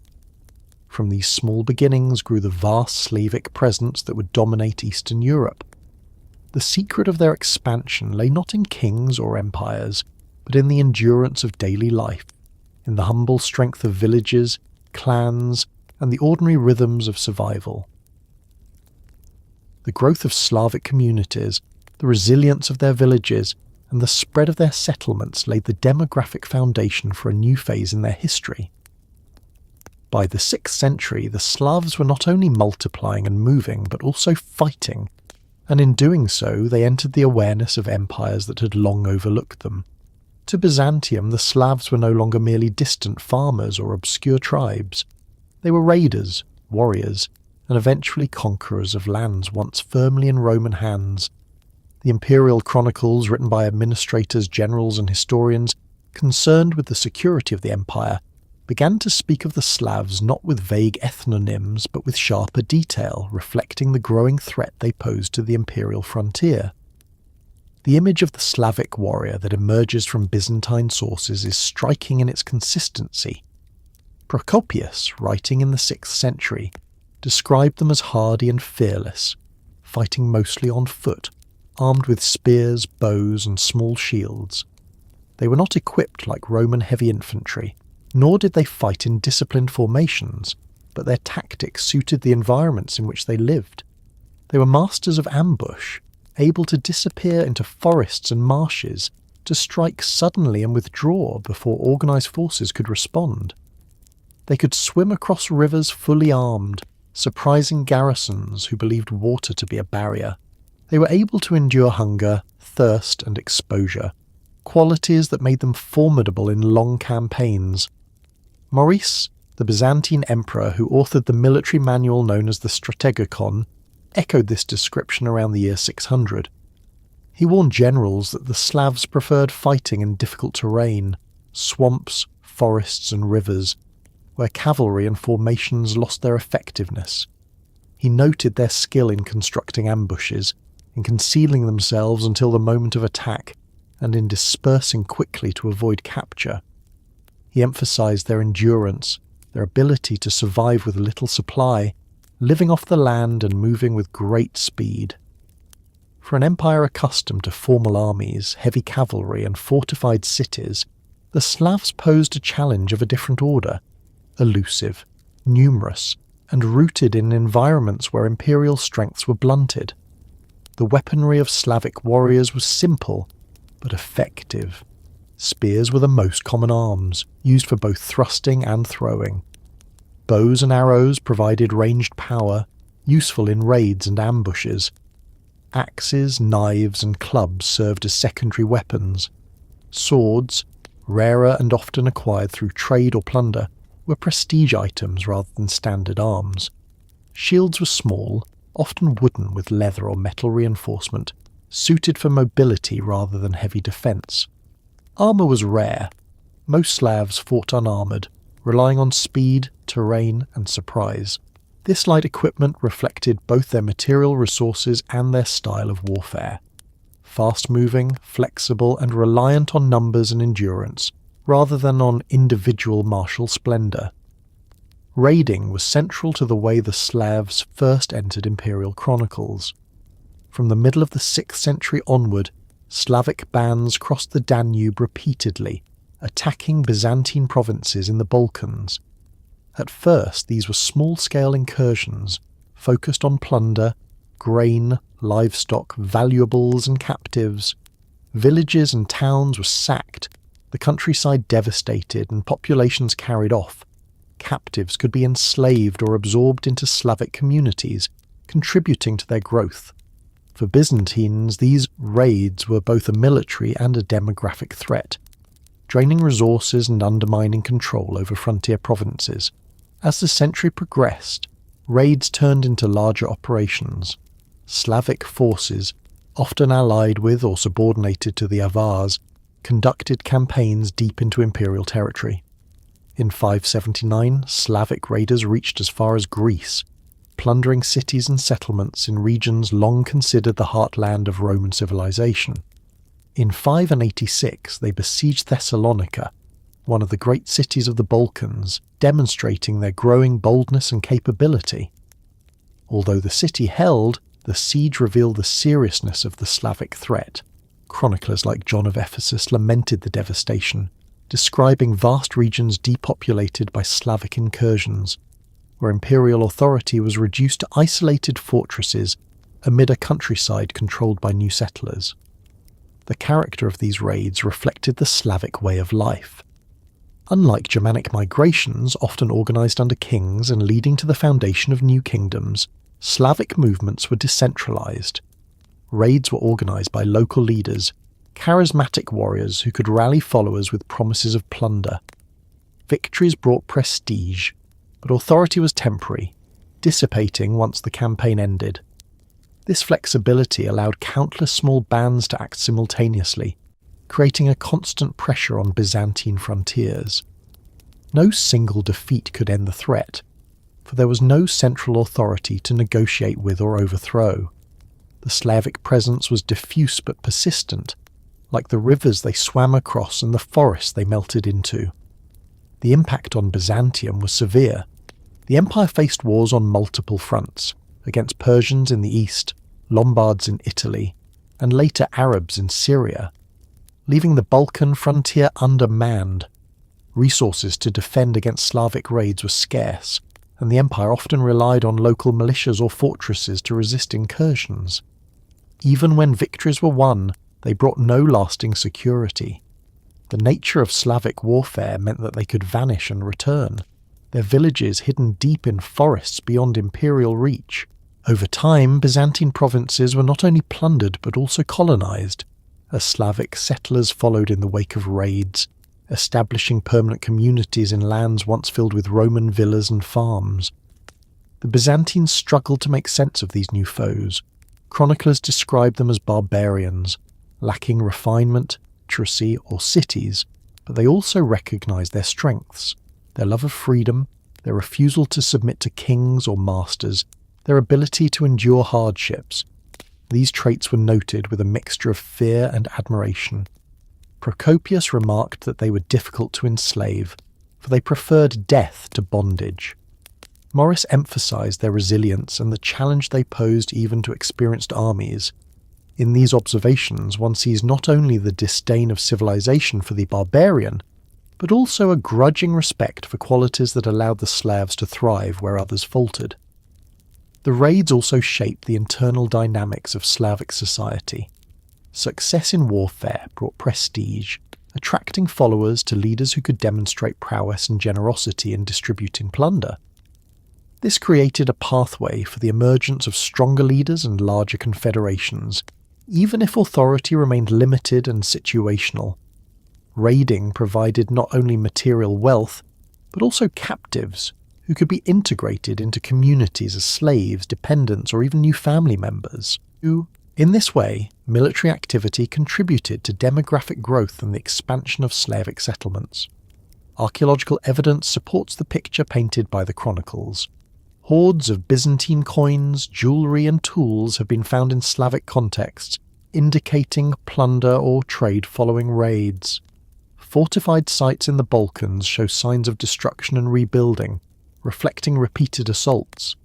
S1: From these small beginnings grew the vast Slavic presence that would dominate Eastern Europe. The secret of their expansion lay not in kings or empires, but in the endurance of daily life, in the humble strength of villages, clans, and the ordinary rhythms of survival. The growth of Slavic communities, the resilience of their villages, and the spread of their settlements laid the demographic foundation for a new phase in their history. By the 6th century, the Slavs were not only multiplying and moving, but also fighting, and in doing so they entered the awareness of empires that had long overlooked them. To Byzantium, the Slavs were no longer merely distant farmers or obscure tribes. They were raiders, warriors, and eventually conquerors of lands once firmly in Roman hands. The imperial chronicles written by administrators, generals, and historians concerned with the security of the empire began to speak of the Slavs not with vague ethnonyms but with sharper detail, reflecting the growing threat they posed to the imperial frontier. The image of the Slavic warrior that emerges from Byzantine sources is striking in its consistency. Procopius, writing in the 6th century, described them as hardy and fearless, fighting mostly on foot, armed with spears, bows, and small shields. They were not equipped like Roman heavy infantry, nor did they fight in disciplined formations, but their tactics suited the environments in which they lived. They were masters of ambush, able to disappear into forests and marshes, to strike suddenly and withdraw before organised forces could respond. They could swim across rivers fully armed, surprising garrisons who believed water to be a barrier. They were able to endure hunger, thirst, and exposure, qualities that made them formidable in long campaigns. Maurice, the Byzantine emperor who authored the military manual known as the Strategikon, echoed this description around the year 600. He warned generals that the Slavs preferred fighting in difficult terrain, swamps, forests, and rivers, where cavalry and formations lost their effectiveness. He noted their skill in constructing ambushes, in concealing themselves until the moment of attack, and in dispersing quickly to avoid capture. He emphasized their endurance, their ability to survive with little supply, living off the land and moving with great speed. For an empire accustomed to formal armies, heavy cavalry, and fortified cities, the Slavs posed a challenge of a different order, elusive, numerous, and rooted in environments where imperial strengths were blunted. The weaponry of Slavic warriors was simple, but effective. Spears were the most common arms, used for both thrusting and throwing. Bows and arrows provided ranged power, useful in raids and ambushes. Axes, knives, and clubs served as secondary weapons. Swords, rarer and often acquired through trade or plunder, were prestige items rather than standard arms. Shields were small, often wooden with leather or metal reinforcement, suited for mobility rather than heavy defence. Armour was rare. Most Slavs fought unarmoured, relying on speed, terrain, and surprise. This light equipment reflected both their material resources and their style of warfare. Fast-moving, flexible, and reliant on numbers and endurance, rather than on individual martial splendour. Raiding was central to the way the Slavs first entered imperial chronicles. From the middle of the 6th century onward, Slavic bands crossed the Danube repeatedly, attacking Byzantine provinces in the Balkans. At first, these were small-scale incursions, focused on plunder, grain, livestock, valuables, and captives. Villages and towns were sacked, the countryside devastated, and populations carried off. Captives could be enslaved or absorbed into Slavic communities, contributing to their growth. For Byzantines, these raids were both a military and a demographic threat, draining resources and undermining control over frontier provinces. As the century progressed, raids turned into larger operations. Slavic forces, often allied with or subordinated to the Avars, conducted campaigns deep into imperial territory. In 579, Slavic raiders reached as far as Greece, plundering cities and settlements in regions long considered the heartland of Roman civilization. In 586, they besieged Thessalonica, one of the great cities of the Balkans, demonstrating their growing boldness and capability. Although the city held, the siege revealed the seriousness of the Slavic threat. Chroniclers like John of Ephesus lamented the devastation, describing vast regions depopulated by Slavic incursions, where imperial authority was reduced to isolated fortresses amid a countryside controlled by new settlers. The character of these raids reflected the Slavic way of life. Unlike Germanic migrations, often organised under kings and leading to the foundation of new kingdoms, Slavic movements were decentralised. Raids were organised by local leaders, charismatic warriors who could rally followers with promises of plunder. Victories brought prestige, but authority was temporary, dissipating once the campaign ended. This flexibility allowed countless small bands to act simultaneously, creating a constant pressure on Byzantine frontiers. No single defeat could end the threat, for there was no central authority to negotiate with or overthrow. The Slavic presence was diffuse but persistent, like the rivers they swam across and the forests they melted into. The impact on Byzantium was severe. The empire faced wars on multiple fronts, against Persians in the east, Lombards in Italy, and later Arabs in Syria, leaving the Balkan frontier undermanned. Resources to defend against Slavic raids were scarce, and the empire often relied on local militias or fortresses to resist incursions. Even when victories were won, they brought no lasting security. The nature of Slavic warfare meant that they could vanish and return, their villages hidden deep in forests beyond imperial reach. Over time, Byzantine provinces were not only plundered but also colonized, as Slavic settlers followed in the wake of raids, establishing permanent communities in lands once filled with Roman villas and farms. The Byzantines struggled to make sense of these new foes. Chroniclers describe them as barbarians, lacking refinement, literacy, or cities, but they also recognized their strengths: their love of freedom, their refusal to submit to kings or masters, their ability to endure hardships. These traits were noted with a mixture of fear and admiration. Procopius remarked that they were difficult to enslave, for they preferred death to bondage. Maurice emphasized their resilience and the challenge they posed even to experienced armies. In these observations, one sees not only the disdain of civilization for the barbarian, but also a grudging respect for qualities that allowed the Slavs to thrive where others faltered. The raids also shaped the internal dynamics of Slavic society. Success in warfare brought prestige, attracting followers to leaders who could demonstrate prowess and generosity in distributing plunder. This created a pathway for the emergence of stronger leaders and larger confederations, even if authority remained limited and situational. Raiding provided not only material wealth, but also captives who could be integrated into communities as slaves, dependents, or even new family members. In this way, military activity contributed to demographic growth and the expansion of Slavic settlements. Archaeological evidence supports the picture painted by the chronicles. Hoards of Byzantine coins, jewellery and tools have been found in Slavic contexts, indicating plunder or trade following raids. Fortified sites in the Balkans show signs of destruction and rebuilding, reflecting repeated assaults.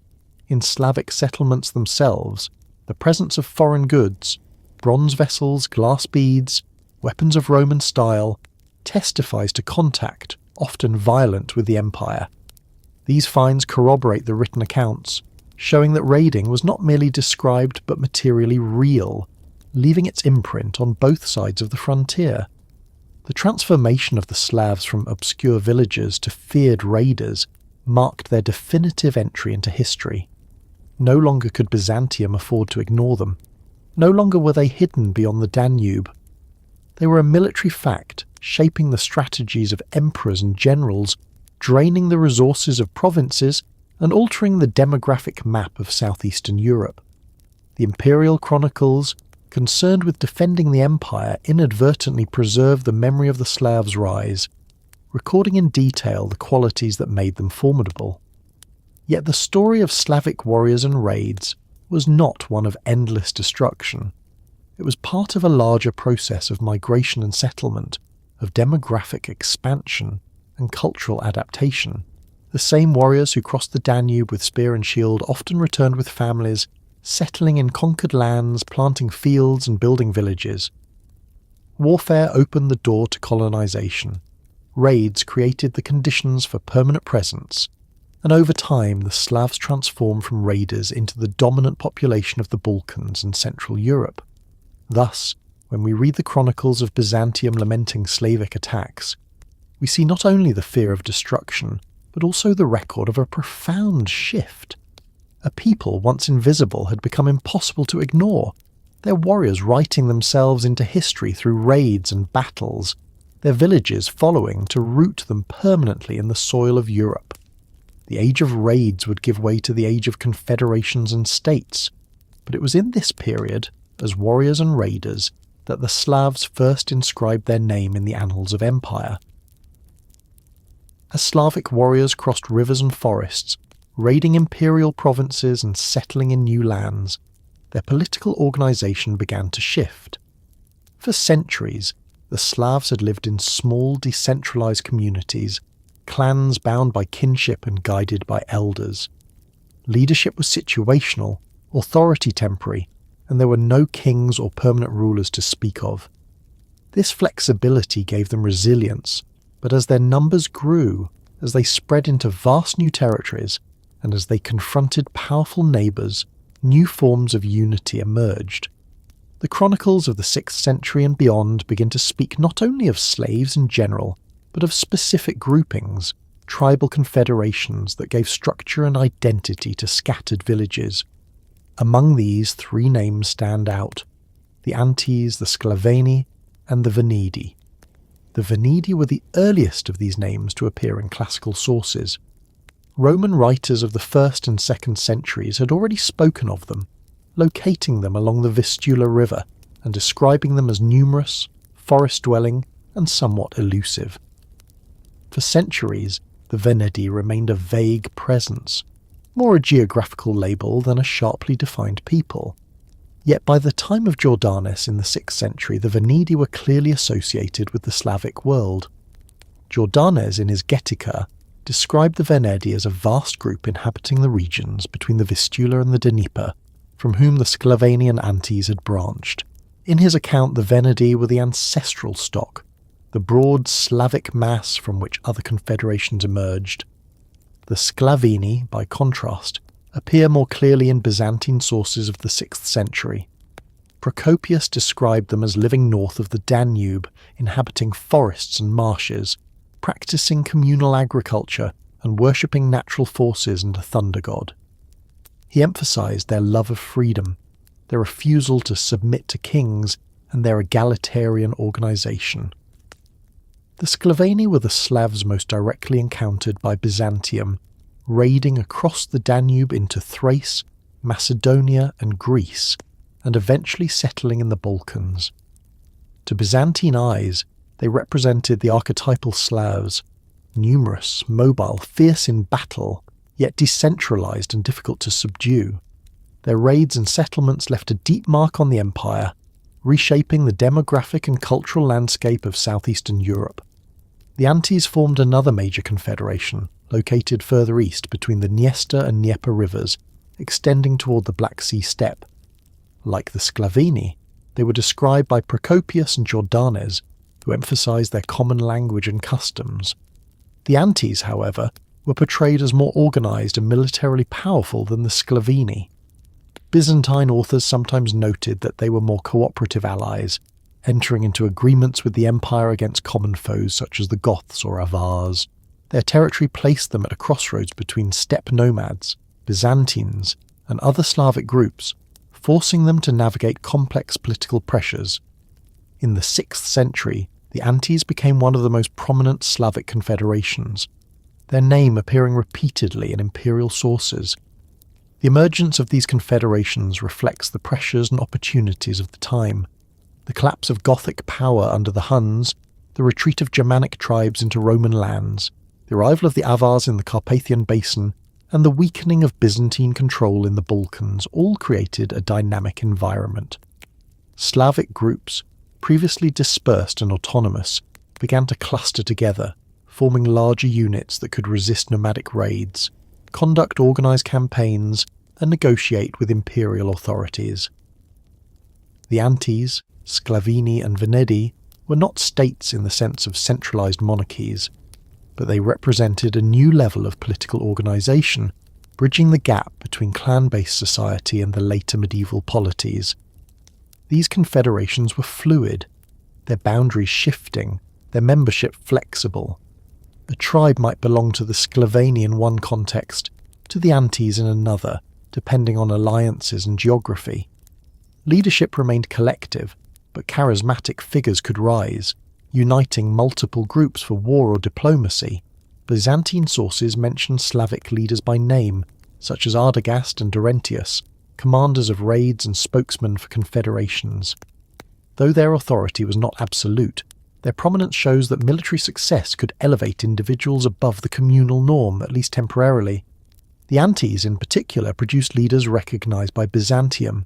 S1: In Slavic settlements themselves, the presence of foreign goods, bronze vessels, glass beads, weapons of Roman style, testifies to contact, often violent, with the empire. These finds corroborate the written accounts, showing that raiding was not merely described but materially real, leaving its imprint on both sides of the frontier. The transformation of the Slavs from obscure villagers to feared raiders marked their definitive entry into history. No longer could Byzantium afford to ignore them. No longer were they hidden beyond the Danube. They were a military fact, shaping the strategies of emperors and generals, draining the resources of provinces, and altering the demographic map of southeastern Europe. The imperial chronicles, concerned with defending the empire, inadvertently preserved the memory of the Slavs' rise, recording in detail the qualities that made them formidable. Yet the story of Slavic warriors and raids was not one of endless destruction. It was part of a larger process of migration and settlement, of demographic expansion and cultural adaptation. The same warriors who crossed the Danube with spear and shield often returned with families, settling in conquered lands, planting fields and building villages. Warfare opened the door to colonization. Raids created the conditions for permanent presence, and over time the Slavs transformed from raiders into the dominant population of the Balkans and Central Europe. Thus, when we read the chronicles of Byzantium lamenting Slavic attacks, we see not only the fear of destruction, but also the record of a profound shift. A people once invisible had become impossible to ignore, their warriors writing themselves into history through raids and battles, their villages following to root them permanently in the soil of Europe. The age of raids would give way to the age of confederations and states, but it was in this period, as warriors and raiders, that the Slavs first inscribed their name in the annals of empire. As Slavic warriors crossed rivers and forests, raiding imperial provinces and settling in new lands, their political organisation began to shift. For centuries, the Slavs had lived in small, decentralised communities, clans bound by kinship and guided by elders. Leadership was situational, authority temporary, and there were no kings or permanent rulers to speak of. This flexibility gave them resilience, but as their numbers grew, as they spread into vast new territories, and as they confronted powerful neighbours, new forms of unity emerged. The chronicles of the 6th century and beyond begin to speak not only of slaves in general, but of specific groupings, tribal confederations that gave structure and identity to scattered villages. Among these, 3 names stand out: the Antes, the Sclaveni, and the Venedi. The Venedi were the earliest of these names to appear in classical sources. Roman writers of the 1st and 2nd centuries had already spoken of them, locating them along the Vistula River and describing them as numerous, forest-dwelling, and somewhat elusive. For centuries, the Venedi remained a vague presence, more a geographical label than a sharply defined people. Yet by the time of Jordanes in the 6th century, the Venedi were clearly associated with the Slavic world. Jordanes, in his Getica, described the Venedi as a vast group inhabiting the regions between the Vistula and the Dnieper, from whom the Sclaveni and Antes had branched. In his account, the Venedi were the ancestral stock, the broad Slavic mass from which other confederations emerged. The Sclaveni, by contrast, appear more clearly in Byzantine sources of the 6th century. Procopius described them as living north of the Danube, inhabiting forests and marshes, practicing communal agriculture and worshipping natural forces and a thunder god. He emphasized their love of freedom, their refusal to submit to kings, and their egalitarian organization. The Sclaveni were the Slavs most directly encountered by Byzantium, raiding across the Danube into Thrace, Macedonia and Greece, and eventually settling in the Balkans. To Byzantine eyes, they represented the archetypal Slavs, numerous, mobile, fierce in battle, yet decentralized and difficult to subdue. Their raids and settlements left a deep mark on the empire, reshaping the demographic and cultural landscape of southeastern Europe. The Antes formed another major confederation, located further east between the Dniester and Dnieper rivers, extending toward the Black Sea steppe. Like the Sclaveni, they were described by Procopius and Jordanes, who emphasized their common language and customs. The Antes, however, were portrayed as more organized and militarily powerful than the Sclaveni. Byzantine authors sometimes noted that they were more cooperative allies, entering into agreements with the empire against common foes such as the Goths or Avars. Their territory placed them at a crossroads between steppe nomads, Byzantines, and other Slavic groups, forcing them to navigate complex political pressures. In the 6th century, the Antes became one of the most prominent Slavic confederations, their name appearing repeatedly in imperial sources. The emergence of these confederations reflects the pressures and opportunities of the time: the collapse of Gothic power under the Huns, the retreat of Germanic tribes into Roman lands, the arrival of the Avars in the Carpathian Basin, and the weakening of Byzantine control in the Balkans all created a dynamic environment. Slavic groups, previously dispersed and autonomous, began to cluster together, forming larger units that could resist nomadic raids, conduct organised campaigns, and negotiate with imperial authorities. The Antes, Sclavini and Venedi were not states in the sense of centralised monarchies, but they represented a new level of political organisation, bridging the gap between clan-based society and the later medieval polities. These confederations were fluid, their boundaries shifting, their membership flexible. A tribe might belong to the Sclaveni in one context, to the Antes in another, depending on alliances and geography. Leadership remained collective, but charismatic figures could rise, uniting multiple groups for war or diplomacy. Byzantine sources mention Slavic leaders by name, such as Ardagast and Durentius, commanders of raids and spokesmen for confederations. Though their authority was not absolute, their prominence shows that military success could elevate individuals above the communal norm, at least temporarily. The Antes, in particular, produced leaders recognised by Byzantium.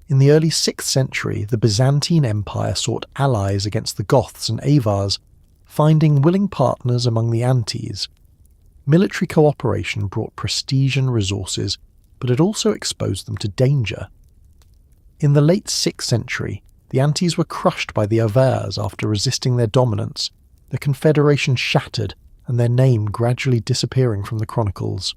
S1: In the early 6th century, the Byzantine Empire sought allies against the Goths and Avars, finding willing partners among the Antes. Military cooperation brought prestige and resources, but it also exposed them to danger. In the late 6th century, the Antes were crushed by the Avars after resisting their dominance, the confederation shattered and their name gradually disappearing from the chronicles.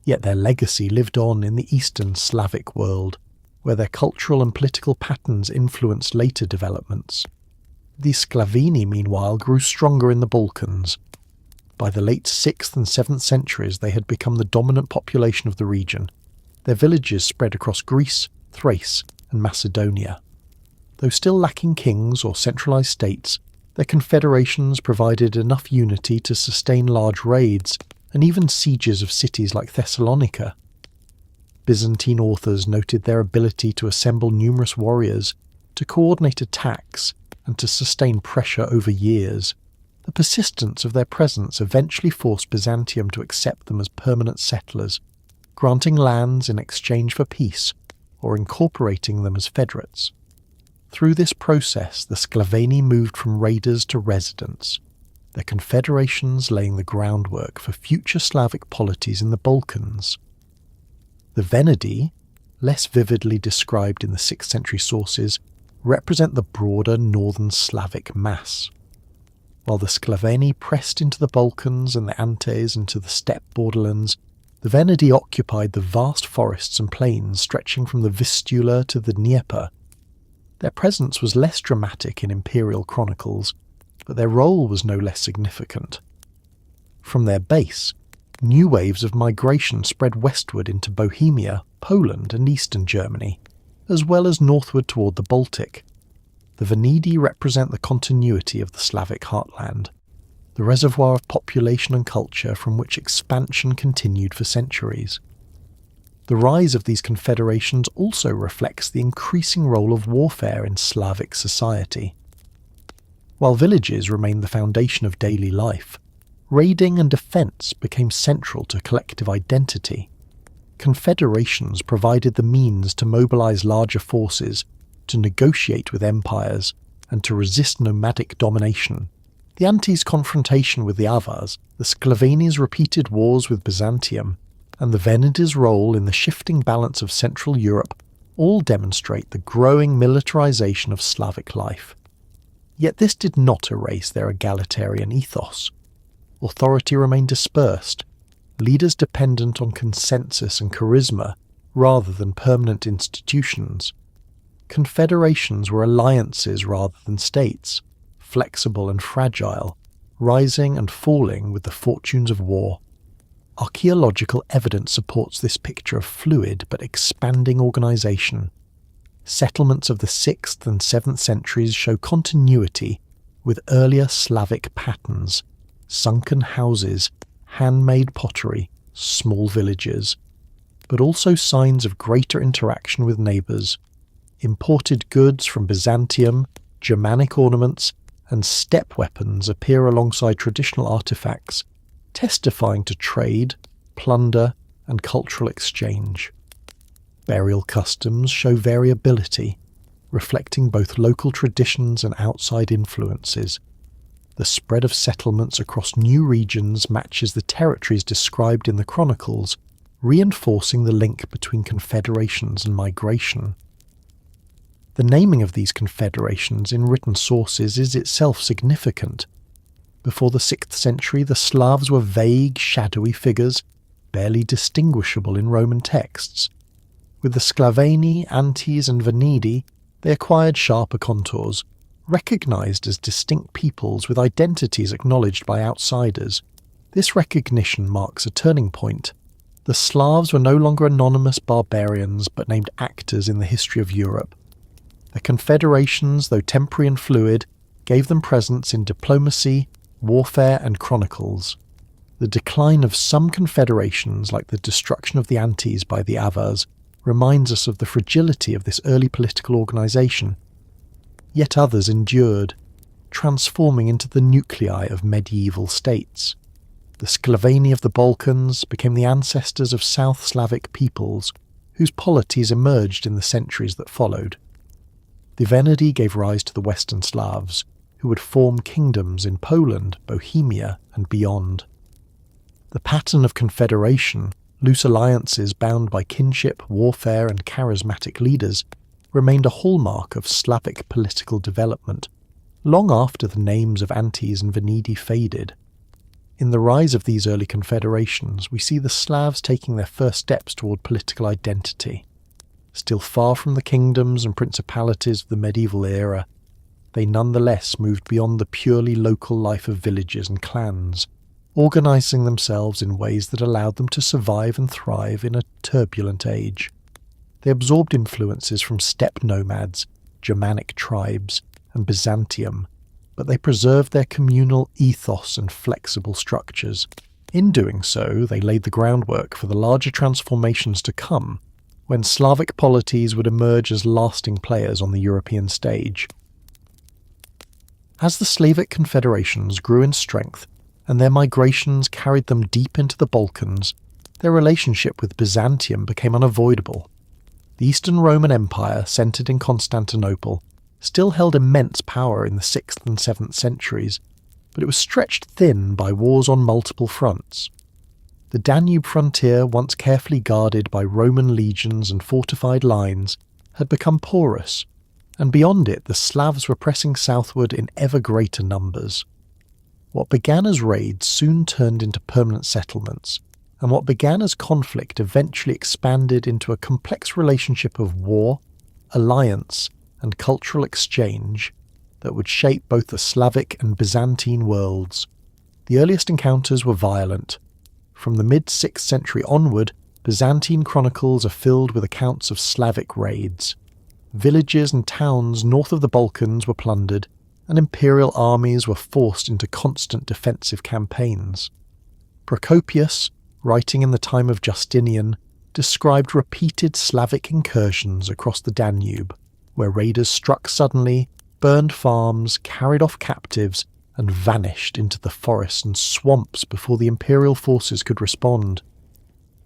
S1: Yet their legacy lived on in the Eastern Slavic world, where their cultural and political patterns influenced later developments. The Sclaveni, meanwhile, grew stronger in the Balkans. By the late 6th and 7th centuries, they had become the dominant population of the region. Their villages spread across Greece, Thrace, and Macedonia. Though still lacking kings or centralised states, their confederations provided enough unity to sustain large raids and even sieges of cities like Thessalonica. Byzantine authors noted their ability to assemble numerous warriors, to coordinate attacks, and to sustain pressure over years. The persistence of their presence eventually forced Byzantium to accept them as permanent settlers, granting lands in exchange for peace, or incorporating them as federates. Through this process, the Sclaveni moved from raiders to residents, their confederations laying the groundwork for future Slavic polities in the Balkans. The Venedi, less vividly described in the 6th century sources, represent the broader northern Slavic mass. While the Sclaveni pressed into the Balkans and the Antes into the steppe borderlands, the Venedi occupied the vast forests and plains stretching from the Vistula to the Dnieper. Their presence was less dramatic in imperial chronicles, but their role was no less significant. From their base, new waves of migration spread westward into Bohemia, Poland, and eastern Germany, as well as northward toward the Baltic. The Venedi represent the continuity of the Slavic heartland, the reservoir of population and culture from which expansion continued for centuries. The rise of these confederations also reflects the increasing role of warfare in Slavic society. While villages remained the foundation of daily life, raiding and defence became central to collective identity. Confederations provided the means to mobilise larger forces, to negotiate with empires, and to resist nomadic domination. The Antes' confrontation with the Avars, the Sclaveni's repeated wars with Byzantium, and the Venedi's role in the shifting balance of Central Europe all demonstrate the growing militarisation of Slavic life. Yet this did not erase their egalitarian ethos. Authority remained dispersed, leaders dependent on consensus and charisma rather than permanent institutions. Confederations were alliances rather than states, flexible and fragile, rising and falling with the fortunes of war. Archaeological evidence supports this picture of fluid but expanding organisation. Settlements of the 6th and 7th centuries show continuity with earlier Slavic patterns: sunken houses, handmade pottery, small villages, but also signs of greater interaction with neighbours. Imported goods from Byzantium, Germanic ornaments, and steppe weapons appear alongside traditional artefacts, testifying to trade, plunder, and cultural exchange. Burial customs show variability, reflecting both local traditions and outside influences. the spread of settlements across new regions matches the territories described in the chronicles, reinforcing the link between confederations and migration. The naming of these confederations in written sources is itself significant. Before the 6th century, the Slavs were vague, shadowy figures, barely distinguishable in Roman texts. With the Sclaveni, Antes and Venedi, they acquired sharper contours, recognised as distinct peoples with identities acknowledged by outsiders. This recognition marks a turning point. The Slavs were no longer anonymous barbarians, but named actors in the history of Europe. Their confederations, though temporary and fluid, gave them presence in diplomacy, warfare and chronicles. The decline of some confederations, like the destruction of the Antes by the Avars, reminds us of the fragility of this early political organisation. Yet others endured, transforming into the nuclei of medieval states. The Sclaveni of the Balkans became the ancestors of South Slavic peoples, whose polities emerged in the centuries that followed. The Venedi gave rise to the Western Slavs, who would form kingdoms in Poland, Bohemia, and beyond. The pattern of confederation, loose alliances bound by kinship, warfare, and charismatic leaders, remained a hallmark of Slavic political development, long after the names of Antes and Venedi faded. In the rise of these early confederations, we see the Slavs taking their first steps toward political identity. Still far from the kingdoms and principalities of the medieval era, they nonetheless moved beyond the purely local life of villages and clans, organising themselves in ways that allowed them to survive and thrive in a turbulent age. They absorbed influences from steppe nomads, Germanic tribes, and Byzantium, but they preserved their communal ethos and flexible structures. In doing so, they laid the groundwork for the larger transformations to come, when Slavic polities would emerge as lasting players on the European stage. As the Slavic confederations grew in strength, and their migrations carried them deep into the Balkans, their relationship with Byzantium became unavoidable. The Eastern Roman Empire, centred in Constantinople, still held immense power in the 6th and 7th centuries, but it was stretched thin by wars on multiple fronts. The Danube frontier, once carefully guarded by Roman legions and fortified lines, had become porous, and beyond it the Slavs were pressing southward in ever greater numbers. What began as raids soon turned into permanent settlements, and what began as conflict eventually expanded into a complex relationship of war, alliance, and cultural exchange that would shape both the Slavic and Byzantine worlds. The earliest encounters were violent. From the mid-6th century onward, Byzantine chronicles are filled with accounts of Slavic raids. Villages and towns north of the Balkans were plundered, and imperial armies were forced into constant defensive campaigns. Procopius, writing in the time of Justinian, described repeated Slavic incursions across the Danube, where raiders struck suddenly, burned farms, carried off captives, and vanished into the forests and swamps before the imperial forces could respond.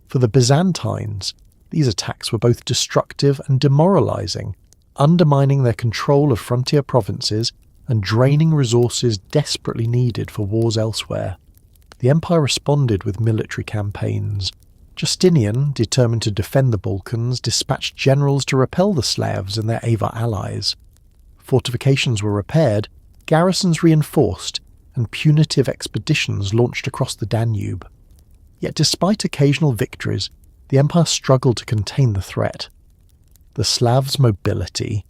S1: For the Byzantines, these attacks were both destructive and demoralizing, undermining their control of frontier provinces and draining resources desperately needed for wars elsewhere. The empire responded with military campaigns. Justinian, determined to defend the Balkans, dispatched generals to repel the Slavs and their Avar allies. Fortifications were repaired, garrisons reinforced, and punitive expeditions launched across the Danube. Yet despite occasional victories, the empire struggled to contain the threat. The Slavs' mobility,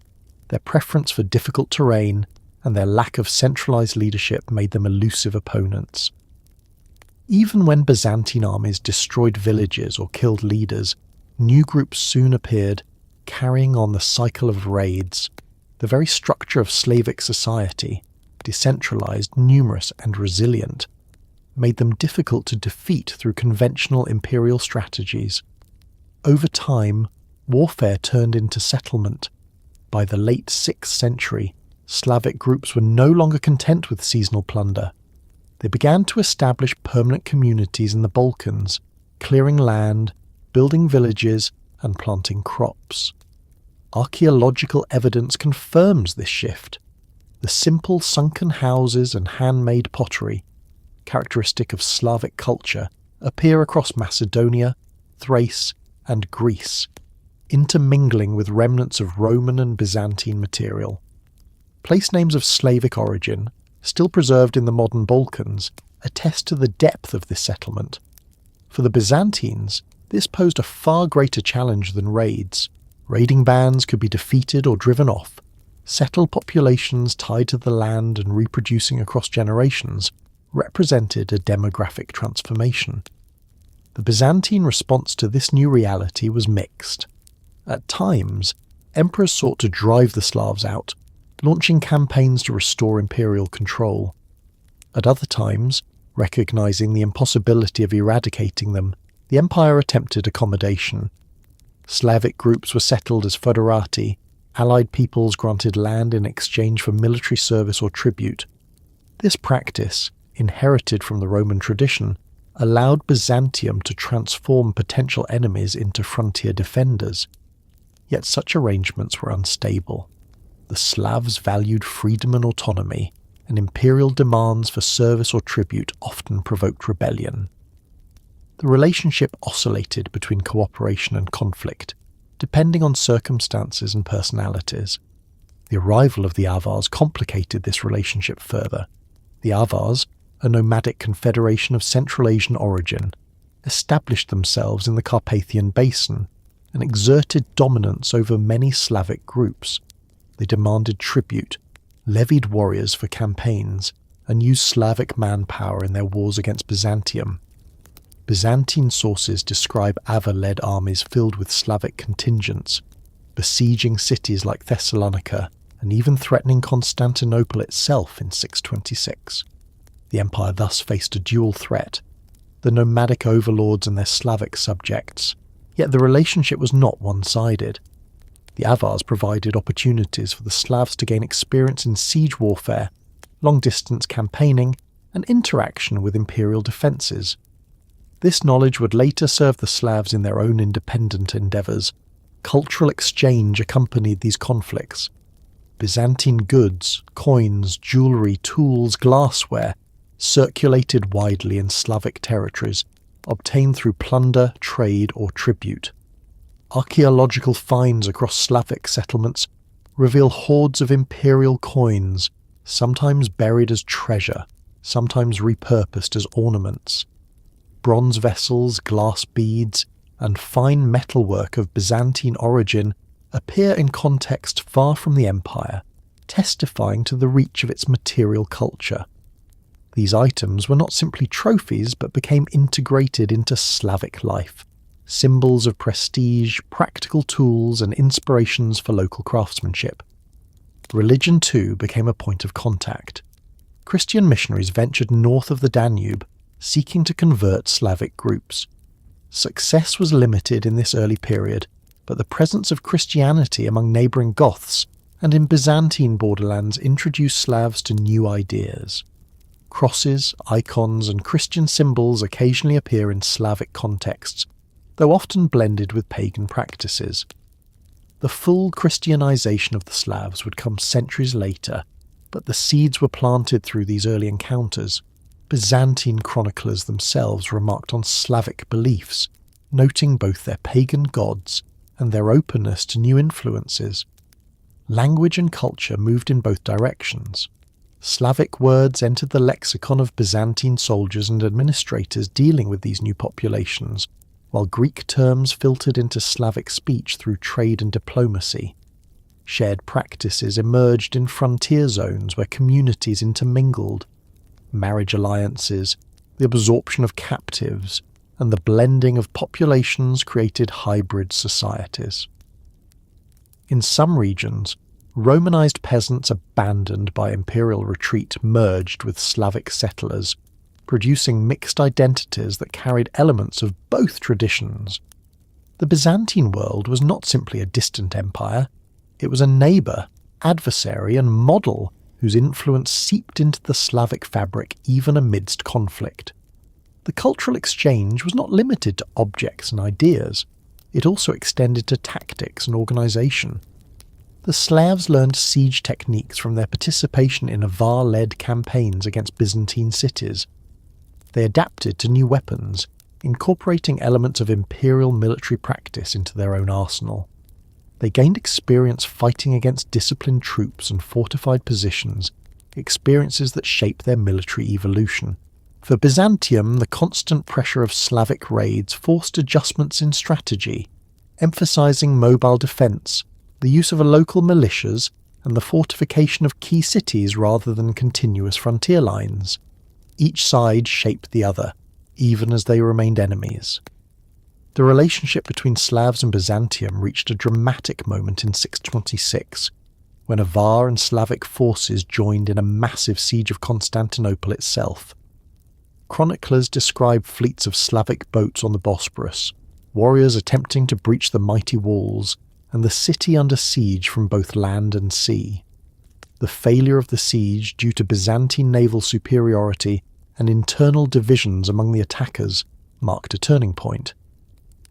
S1: their preference for difficult terrain, and their lack of centralized leadership made them elusive opponents. Even when Byzantine armies destroyed villages or killed leaders, new groups soon appeared, carrying on the cycle of raids. The very structure of Slavic society, decentralized, numerous, and resilient, made them difficult to defeat through conventional imperial strategies. Over time, warfare turned into settlement. By the late 6th century, Slavic groups were no longer content with seasonal plunder. They began to establish permanent communities in the Balkans, clearing land, building villages, and planting crops. Archaeological evidence confirms this shift. the simple sunken houses and handmade pottery, characteristic of Slavic culture, appear across Macedonia, Thrace, and Greece, intermingling with remnants of Roman and Byzantine material. Place names of Slavic origin, still preserved in the modern Balkans, attest to the depth of this settlement. For the Byzantines, this posed a far greater challenge than raids. Raiding bands could be defeated or driven off. Settled populations tied to the land and reproducing across generations represented a demographic transformation. The Byzantine response to this new reality was mixed. At times, emperors sought to drive the Slavs out, launching campaigns to restore imperial control. At other times, recognizing the impossibility of eradicating them, the empire attempted accommodation. Slavic groups were settled as foederati, allied peoples granted land in exchange for military service or tribute. This practice, inherited from the Roman tradition, allowed Byzantium to transform potential enemies into frontier defenders. Yet such arrangements were unstable. The Slavs valued freedom and autonomy, and imperial demands for service or tribute often provoked rebellion. The relationship oscillated between cooperation and conflict, depending on circumstances and personalities. The arrival of the Avars complicated this relationship further. The Avars, a nomadic confederation of Central Asian origin, established themselves in the Carpathian Basin and exerted dominance over many Slavic groups. They demanded tribute, levied warriors for campaigns, and used Slavic manpower in their wars against Byzantium. Byzantine sources describe Avar-led armies filled with Slavic contingents, besieging cities like Thessalonica and even threatening Constantinople itself in 626. The empire thus faced a dual threat: the nomadic overlords and their Slavic subjects. Yet the relationship was not one-sided. The Avars provided opportunities for the Slavs to gain experience in siege warfare, long-distance campaigning, and interaction with imperial defences. This knowledge would later serve the Slavs in their own independent endeavours. Cultural exchange accompanied these conflicts. Byzantine goods, coins, jewellery, tools, glassware circulated widely in Slavic territories, obtained through plunder, trade, or tribute. Archaeological finds across Slavic settlements reveal hoards of imperial coins, sometimes buried as treasure, sometimes repurposed as ornaments. Bronze vessels, glass beads, and fine metalwork of Byzantine origin appear in context far from the empire, testifying to the reach of its material culture. These items were not simply trophies but became integrated into Slavic life, symbols of prestige, practical tools, and inspirations for local craftsmanship. Religion, too, became a point of contact. Christian missionaries ventured north of the Danube, seeking to convert Slavic groups. Success was limited in this early period, but the presence of Christianity among neighbouring Goths and in Byzantine borderlands introduced Slavs to new ideas. Crosses, icons, and Christian symbols occasionally appear in Slavic contexts, though often blended with pagan practices. The full Christianization of the Slavs would come centuries later, but the seeds were planted through these early encounters. Byzantine chroniclers themselves remarked on Slavic beliefs, noting both their pagan gods and their openness to new influences. Language and culture moved in both directions. Slavic words entered the lexicon of Byzantine soldiers and administrators dealing with these new populations, while Greek terms filtered into Slavic speech through trade and diplomacy. Shared practices emerged in frontier zones where communities intermingled. Marriage alliances, the absorption of captives, and the blending of populations created hybrid societies. In some regions, Romanized peasants abandoned by imperial retreat merged with Slavic settlers, producing mixed identities that carried elements of both traditions. The Byzantine world was not simply a distant empire, it was a neighbour, adversary, and model whose influence seeped into the Slavic fabric even amidst conflict. The cultural exchange was not limited to objects and ideas, it also extended to tactics and organisation. The Slavs learned siege techniques from their participation in Avar-led campaigns against Byzantine cities. They adapted to new weapons, incorporating elements of imperial military practice into their own arsenal. They gained experience fighting against disciplined troops and fortified positions, experiences that shaped their military evolution. For Byzantium, the constant pressure of Slavic raids forced adjustments in strategy, emphasizing mobile defense, the use of local militias, and the fortification of key cities rather than continuous frontier lines. Each side shaped the other, even as they remained enemies. The relationship between Slavs and Byzantium reached a dramatic moment in 626, when Avar and Slavic forces joined in a massive siege of Constantinople itself. Chroniclers describe fleets of Slavic boats on the Bosporus, warriors attempting to breach the mighty walls, and the city under siege from both land and sea. The failure of the siege due to Byzantine naval superiority and internal divisions among the attackers marked a turning point.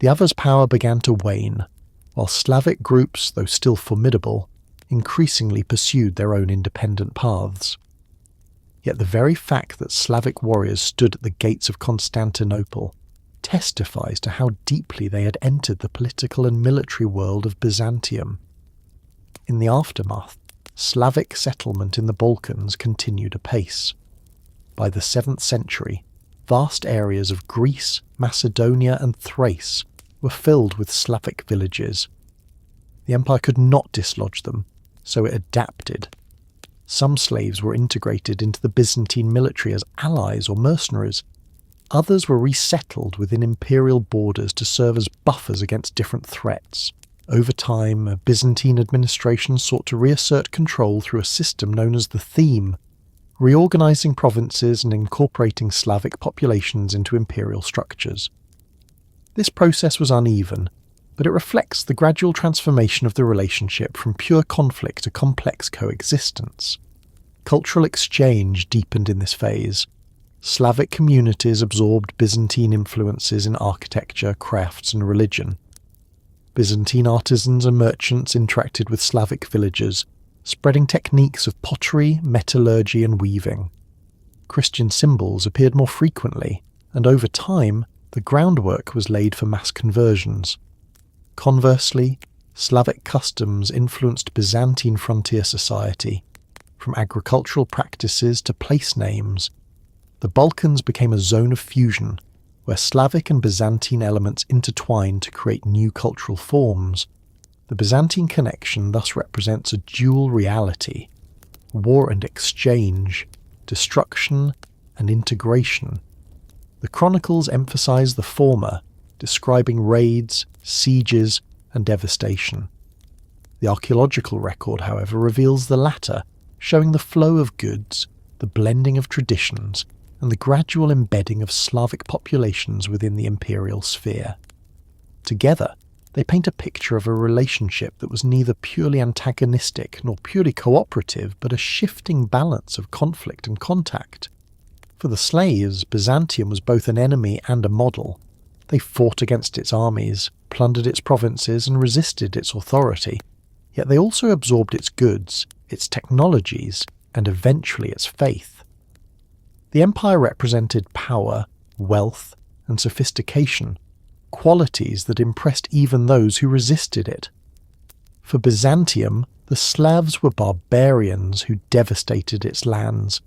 S1: The other's power began to wane, while Slavic groups, though still formidable, increasingly pursued their own independent paths. Yet the very fact that Slavic warriors stood at the gates of Constantinople testifies to how deeply they had entered the political and military world of Byzantium. In the aftermath, Slavic settlement in the Balkans continued apace. By the 7th century, vast areas of Greece, Macedonia and Thrace were filled with Slavic villages. The empire could not dislodge them, so it adapted. Some slaves were integrated into the Byzantine military as allies or mercenaries. Others were resettled within imperial borders to serve as buffers against different threats. Over time, a Byzantine administration sought to reassert control through a system known as the theme, reorganizing provinces and incorporating Slavic populations into imperial structures. This process was uneven, but it reflects the gradual transformation of the relationship from pure conflict to complex coexistence. Cultural exchange deepened in this phase. Slavic communities absorbed Byzantine influences in architecture, crafts, and religion. Byzantine artisans and merchants interacted with Slavic villagers, spreading techniques of pottery, metallurgy, and weaving. Christian symbols appeared more frequently, and over time, the groundwork was laid for mass conversions. Conversely, Slavic customs influenced Byzantine frontier society, from agricultural practices to place names. The Balkans became a zone of fusion, where Slavic and Byzantine elements intertwined to create new cultural forms. The Byzantine connection thus represents a dual reality: war and exchange, destruction and integration. The chronicles emphasize the former, describing raids, sieges, and devastation. The archaeological record, however, reveals the latter, showing the flow of goods, the blending of traditions, and the gradual embedding of Slavic populations within the imperial sphere. Together, they paint a picture of a relationship that was neither purely antagonistic nor purely cooperative, but a shifting balance of conflict and contact. For the slaves, Byzantium was both an enemy and a model. They fought against its armies, plundered its provinces, and resisted its authority. Yet they also absorbed its goods, its technologies, and eventually its faith. The empire represented power, wealth, and sophistication, qualities that impressed even those who resisted it. For Byzantium, the Slavs were barbarians who devastated its lands,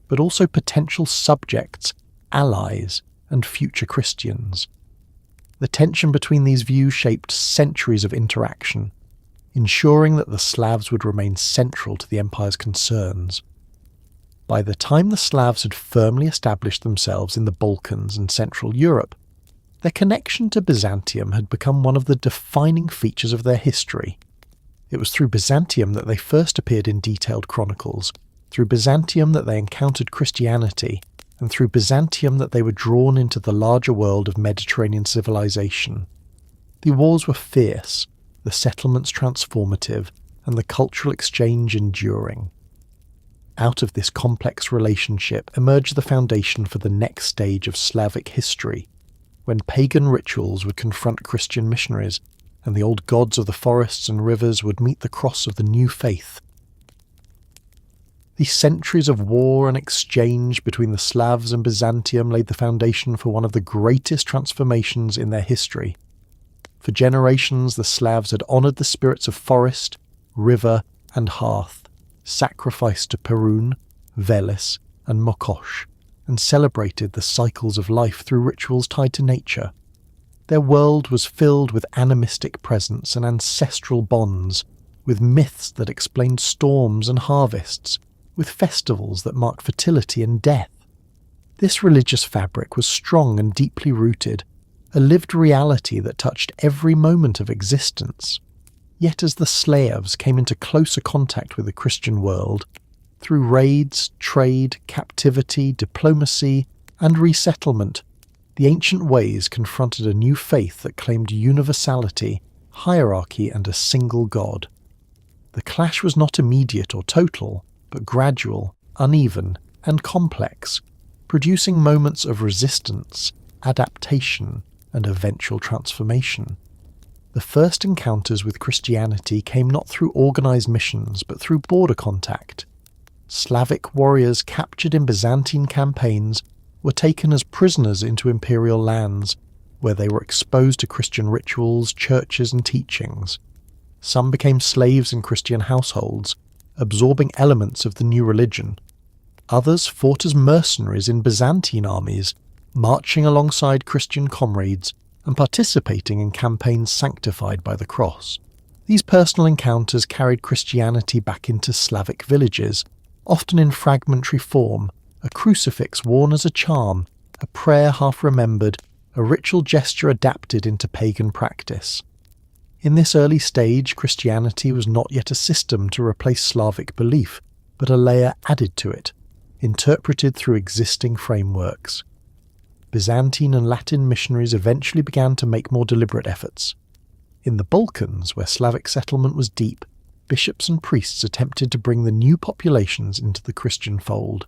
S1: but also potential subjects, allies, and future Christians. The tension between these views shaped centuries of interaction, ensuring that the Slavs would remain central to the empire's concerns. By the time the Slavs had firmly established themselves in the Balkans and Central Europe, their connection to Byzantium had become one of the defining features of their history. It was through Byzantium that they first appeared in detailed chronicles, through Byzantium that they encountered Christianity, and through Byzantium that they were drawn into the larger world of Mediterranean civilization. The wars were fierce, the settlements transformative, and the cultural exchange enduring. Out of this complex relationship emerged the foundation for the next stage of Slavic history, when pagan rituals would confront Christian missionaries, and the old gods of the forests and rivers would meet the cross of the new faith. These centuries of war and exchange between the Slavs and Byzantium laid the foundation for one of the greatest transformations in their history. For generations, the Slavs had honoured the spirits of forest, river, and hearth, sacrificed to Perun, Veles, and Mokosh, and celebrated the cycles of life through rituals tied to nature. Their world was filled with animistic presence and ancestral bonds, with myths that explained storms and harvests, with festivals that marked fertility and death. This religious fabric was strong and deeply rooted, a lived reality that touched every moment of existence. Yet as the Slavs came into closer contact with the Christian world, through raids, trade, captivity, diplomacy, and resettlement, the ancient ways confronted a new faith that claimed universality, hierarchy, and a single god. The clash was not immediate or total, but gradual, uneven, and complex, producing moments of resistance, adaptation, and eventual transformation. The first encounters with Christianity came not through organised missions, but through border contact. Slavic warriors captured in Byzantine campaigns were taken as prisoners into imperial lands, where they were exposed to Christian rituals, churches, and teachings. Some became slaves in Christian households, absorbing elements of the new religion. Others fought as mercenaries in Byzantine armies, marching alongside Christian comrades and participating in campaigns sanctified by the cross. These personal encounters carried Christianity back into Slavic villages, often in fragmentary form, a crucifix worn as a charm, a prayer half remembered, a ritual gesture adapted into pagan practice. In this early stage, Christianity was not yet a system to replace Slavic belief, but a layer added to it, interpreted through existing frameworks. Byzantine and Latin missionaries eventually began to make more deliberate efforts. In the Balkans, where Slavic settlement was deep, bishops and priests attempted to bring the new populations into the Christian fold.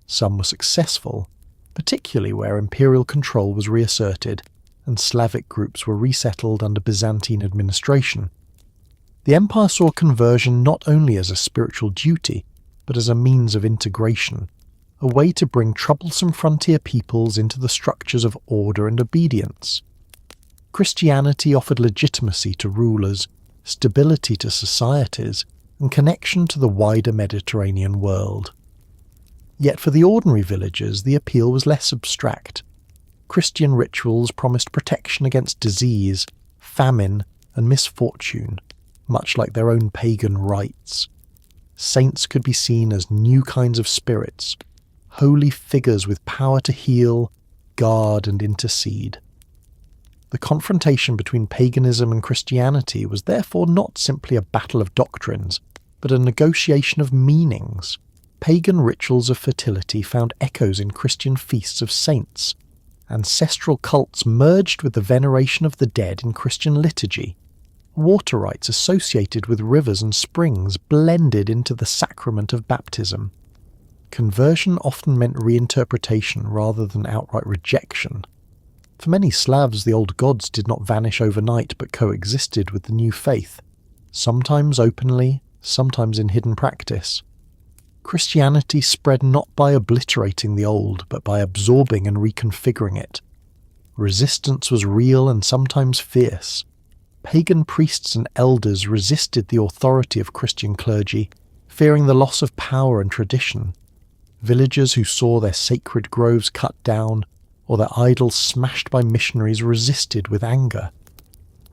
S1: Some were successful, particularly where imperial control was reasserted and Slavic groups were resettled under Byzantine administration. The empire saw conversion not only as a spiritual duty, but as a means of integration, a way to bring troublesome frontier peoples into the structures of order and obedience. Christianity offered legitimacy to rulers, stability to societies, and connection to the wider Mediterranean world. Yet for the ordinary villagers, the appeal was less abstract. Christian rituals promised protection against disease, famine, and misfortune, much like their own pagan rites. Saints could be seen as new kinds of spirits, holy figures with power to heal, guard, and intercede. The confrontation between paganism and Christianity was therefore not simply a battle of doctrines, but a negotiation of meanings. Pagan rituals of fertility found echoes in Christian feasts of saints. Ancestral cults merged with the veneration of the dead in Christian liturgy. Water rites associated with rivers and springs blended into the sacrament of baptism. Conversion often meant reinterpretation rather than outright rejection. For many Slavs, the old gods did not vanish overnight but coexisted with the new faith, sometimes openly, sometimes in hidden practice. Christianity spread not by obliterating the old, but by absorbing and reconfiguring it. Resistance was real and sometimes fierce. Pagan priests and elders resisted the authority of Christian clergy, fearing the loss of power and tradition. Villagers who saw their sacred groves cut down, or their idols smashed by missionaries resisted with anger.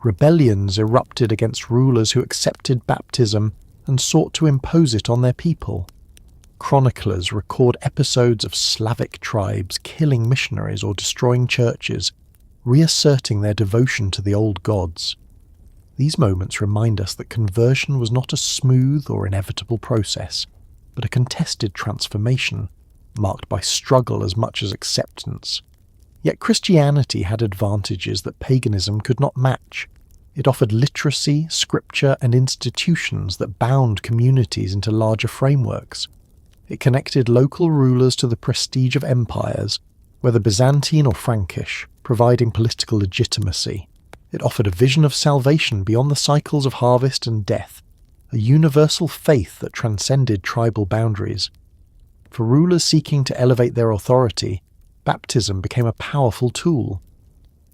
S1: Rebellions erupted against rulers who accepted baptism and sought to impose it on their people. Chroniclers record episodes of Slavic tribes killing missionaries or destroying churches, reasserting their devotion to the old gods. These moments remind us that conversion was not a smooth or inevitable process, but a contested transformation, marked by struggle as much as acceptance. Yet Christianity had advantages that paganism could not match. It offered literacy, scripture, and institutions that bound communities into larger frameworks. It connected local rulers to the prestige of empires, whether Byzantine or Frankish, providing political legitimacy. It offered a vision of salvation beyond the cycles of harvest and death, a universal faith that transcended tribal boundaries. For rulers seeking to elevate their authority, baptism became a powerful tool.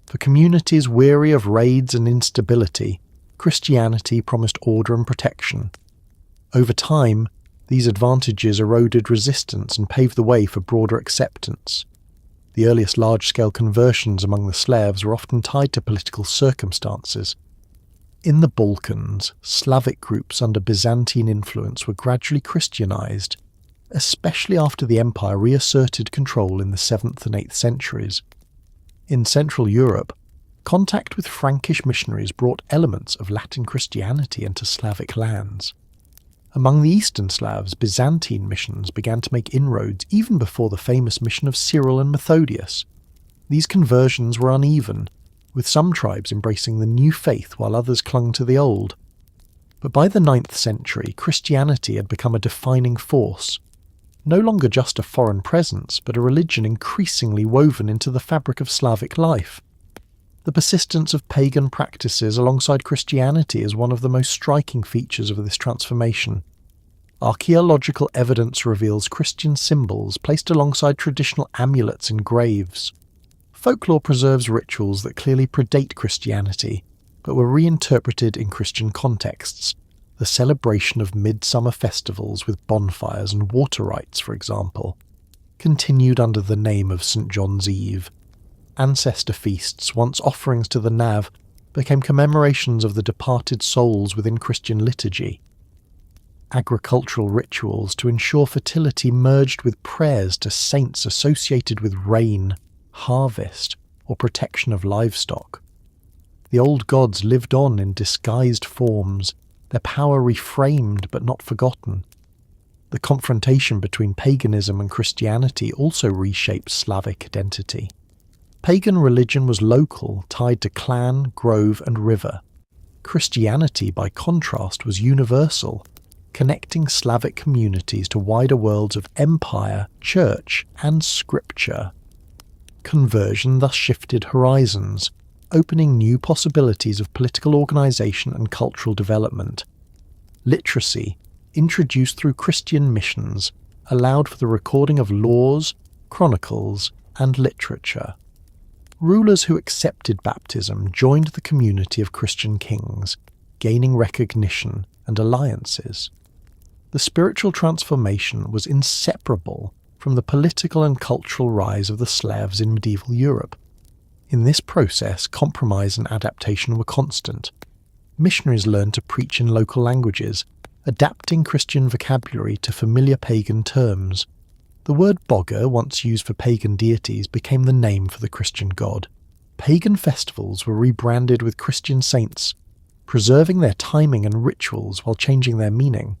S1: For communities weary of raids and instability, Christianity promised order and protection. Over time, these advantages eroded resistance and paved the way for broader acceptance. The earliest large-scale conversions among the Slavs were often tied to political circumstances. In the Balkans, Slavic groups under Byzantine influence were gradually Christianized, especially after the empire reasserted control in the 7th and 8th centuries. In Central Europe, contact with Frankish missionaries brought elements of Latin Christianity into Slavic lands. Among the Eastern Slavs, Byzantine missions began to make inroads even before the famous mission of Cyril and Methodius. These conversions were uneven, with some tribes embracing the new faith while others clung to the old. But by the 9th century, Christianity had become a defining force, no longer just a foreign presence, but a religion increasingly woven into the fabric of Slavic life. The persistence of pagan practices alongside Christianity is one of the most striking features of this transformation. Archaeological evidence reveals Christian symbols placed alongside traditional amulets and graves. Folklore preserves rituals that clearly predate Christianity, but were reinterpreted in Christian contexts. The celebration of midsummer festivals with bonfires and water rites, for example, continued under the name of St. John's Eve. Ancestor feasts, once offerings to the Nav, became commemorations of the departed souls within Christian liturgy. Agricultural rituals to ensure fertility merged with prayers to saints associated with rain, harvest, or protection of livestock. The old gods lived on in disguised forms, their power reframed but not forgotten. The confrontation between paganism and Christianity also reshaped Slavic identity. Pagan religion was local, tied to clan, grove, and river. Christianity, by contrast, was universal, connecting Slavic communities to wider worlds of empire, church, and scripture. Conversion thus shifted horizons, opening new possibilities of political organization and cultural development. Literacy, introduced through Christian missions, allowed for the recording of laws, chronicles, and literature. Rulers who accepted baptism joined the community of Christian kings, gaining recognition and alliances. The spiritual transformation was inseparable from the political and cultural rise of the Slavs in medieval Europe. In this process, compromise and adaptation were constant. Missionaries learned to preach in local languages, adapting Christian vocabulary to familiar pagan terms. The word Boga, once used for pagan deities, became the name for the Christian god. Pagan festivals were rebranded with Christian saints, preserving their timing and rituals while changing their meaning.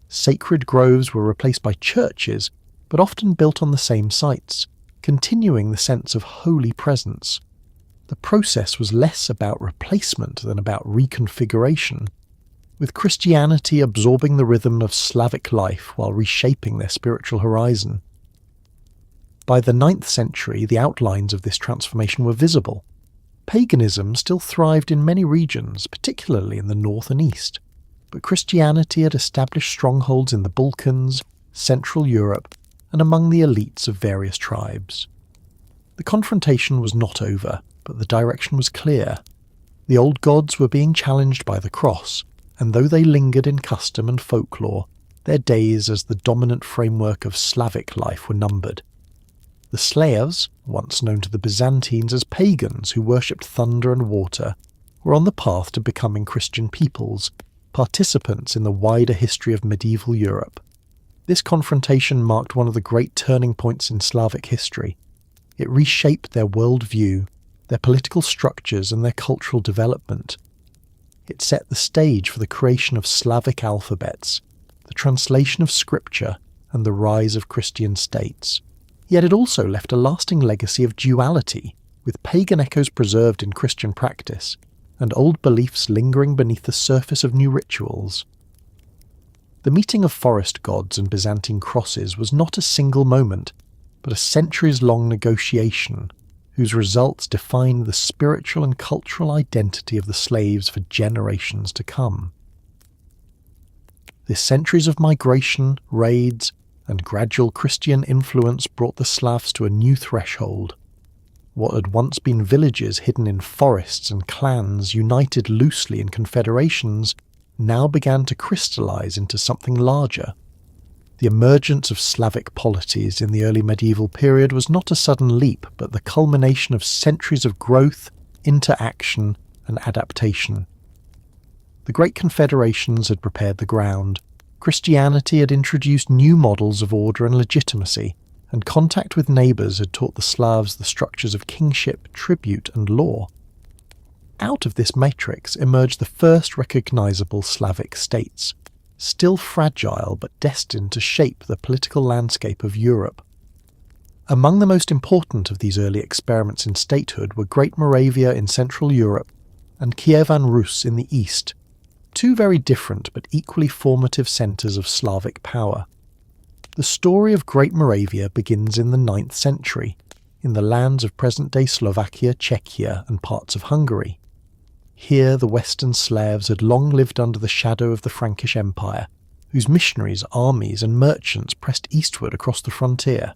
S1: Sacred groves were replaced by churches, but often built on the same sites, continuing the sense of holy presence. The process was less about replacement than about reconfiguration, with Christianity absorbing the rhythm of Slavic life while reshaping their spiritual horizon. By the 9th century, the outlines of this transformation were visible. Paganism still thrived in many regions, particularly in the north and east, but Christianity had established strongholds in the Balkans, Central Europe, and among the elites of various tribes. The confrontation was not over, but the direction was clear. The old gods were being challenged by the cross, and though they lingered in custom and folklore, their days as the dominant framework of Slavic life were numbered. The Slavs, once known to the Byzantines as pagans who worshipped thunder and water, were on the path to becoming Christian peoples, participants in the wider history of medieval Europe. This confrontation marked one of the great turning points in Slavic history. It reshaped their worldview, their political structures, and their cultural development. It set the stage for the creation of Slavic alphabets, the translation of scripture, and the rise of Christian states. Yet it also left a lasting legacy of duality, with pagan echoes preserved in Christian practice, and old beliefs lingering beneath the surface of new rituals. The meeting of forest gods and Byzantine crosses was not a single moment, but a centuries-long negotiation, whose results defined the spiritual and cultural identity of the slaves for generations to come. The centuries of migration, raids, and gradual Christian influence brought the Slavs to a new threshold. What had once been villages hidden in forests and clans united loosely in confederations now began to crystallize into something larger. The emergence of Slavic polities in the early medieval period was not a sudden leap, but the culmination of centuries of growth, interaction, and adaptation. The great confederations had prepared the ground. Christianity had introduced new models of order and legitimacy, and contact with neighbours had taught the Slavs the structures of kingship, tribute, and law. Out of this matrix emerged the first recognisable Slavic states, still fragile but destined to shape the political landscape of Europe. Among the most important of these early experiments in statehood were Great Moravia in Central Europe and Kievan Rus in the East, two very different but equally formative centres of Slavic power. The story of Great Moravia begins in the 9th century, in the lands of present-day Slovakia, Czechia, and parts of Hungary. Here the Western Slavs had long lived under the shadow of the Frankish Empire, whose missionaries, armies, and merchants pressed eastward across the frontier.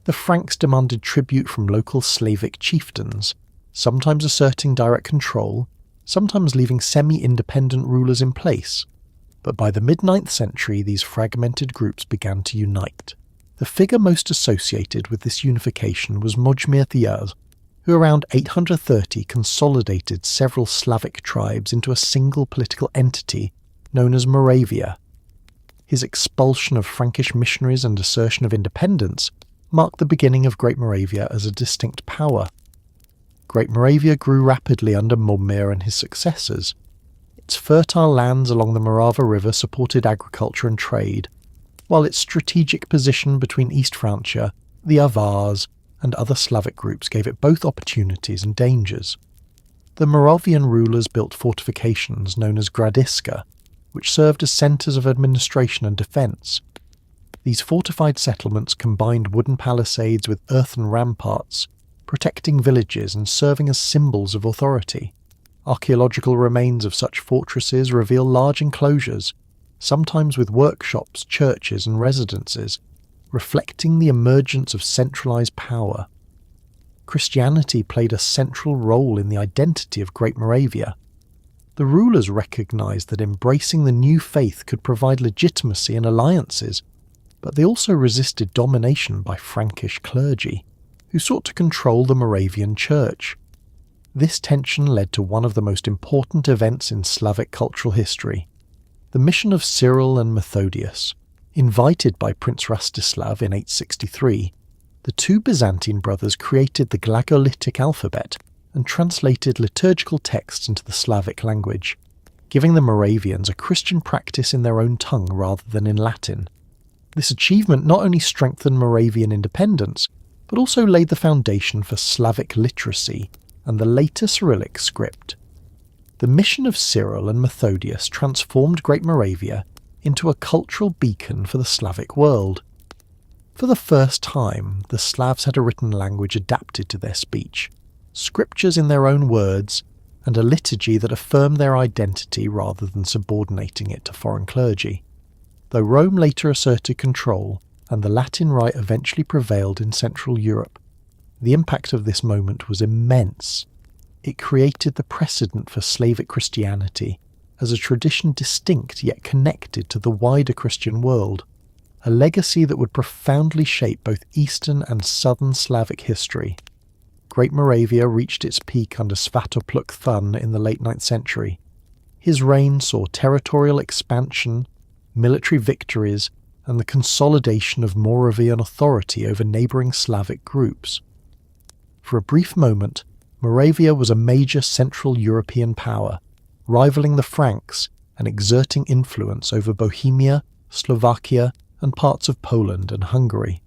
S1: The Franks demanded tribute from local Slavic chieftains, sometimes asserting direct control, sometimes leaving semi-independent rulers in place. But by the mid-9th century, these fragmented groups began to unite. The figure most associated with this unification was Mojmir Thiaz, who around 830 consolidated several Slavic tribes into a single political entity known as Moravia. His expulsion of Frankish missionaries and assertion of independence marked the beginning of Great Moravia as a distinct power. Great Moravia grew rapidly under Mojmir and his successors. Its fertile lands along the Morava River supported agriculture and trade, while its strategic position between East Francia, the Avars, and other Slavic groups gave it both opportunities and dangers. The Moravian rulers built fortifications known as gradiska, which served as centres of administration and defence. These fortified settlements combined wooden palisades with earthen ramparts, protecting villages and serving as symbols of authority. Archaeological remains of such fortresses reveal large enclosures, sometimes with workshops, churches, and residences, reflecting the emergence of centralised power. Christianity played a central role in the identity of Great Moravia. The rulers recognised that embracing the new faith could provide legitimacy and alliances, but they also resisted domination by Frankish clergy, who sought to control the Moravian church. This tension led to one of the most important events in Slavic cultural history, the mission of Cyril and Methodius. Invited by Prince Rastislav in 863, the two Byzantine brothers created the Glagolitic alphabet and translated liturgical texts into the Slavic language, giving the Moravians a Christian practice in their own tongue rather than in Latin. This achievement not only strengthened Moravian independence, but also laid the foundation for Slavic literacy and the later Cyrillic script. The mission of Cyril and Methodius transformed Great Moravia into a cultural beacon for the Slavic world. For the first time, the Slavs had a written language adapted to their speech, scriptures in their own words, and a liturgy that affirmed their identity rather than subordinating it to foreign clergy. Though Rome later asserted control, and the Latin Rite eventually prevailed in Central Europe, the impact of this moment was immense. It created the precedent for Slavic Christianity as a tradition distinct yet connected to the wider Christian world, a legacy that would profoundly shape both Eastern and Southern Slavic history. Great Moravia reached its peak under Svatopluk Thun in the late 9th century. His reign saw territorial expansion, military victories, and the consolidation of Moravian authority over neighbouring Slavic groups. For a brief moment, Moravia was a major Central European power, rivaling the Franks and exerting influence over Bohemia, Slovakia, and parts of Poland and Hungary.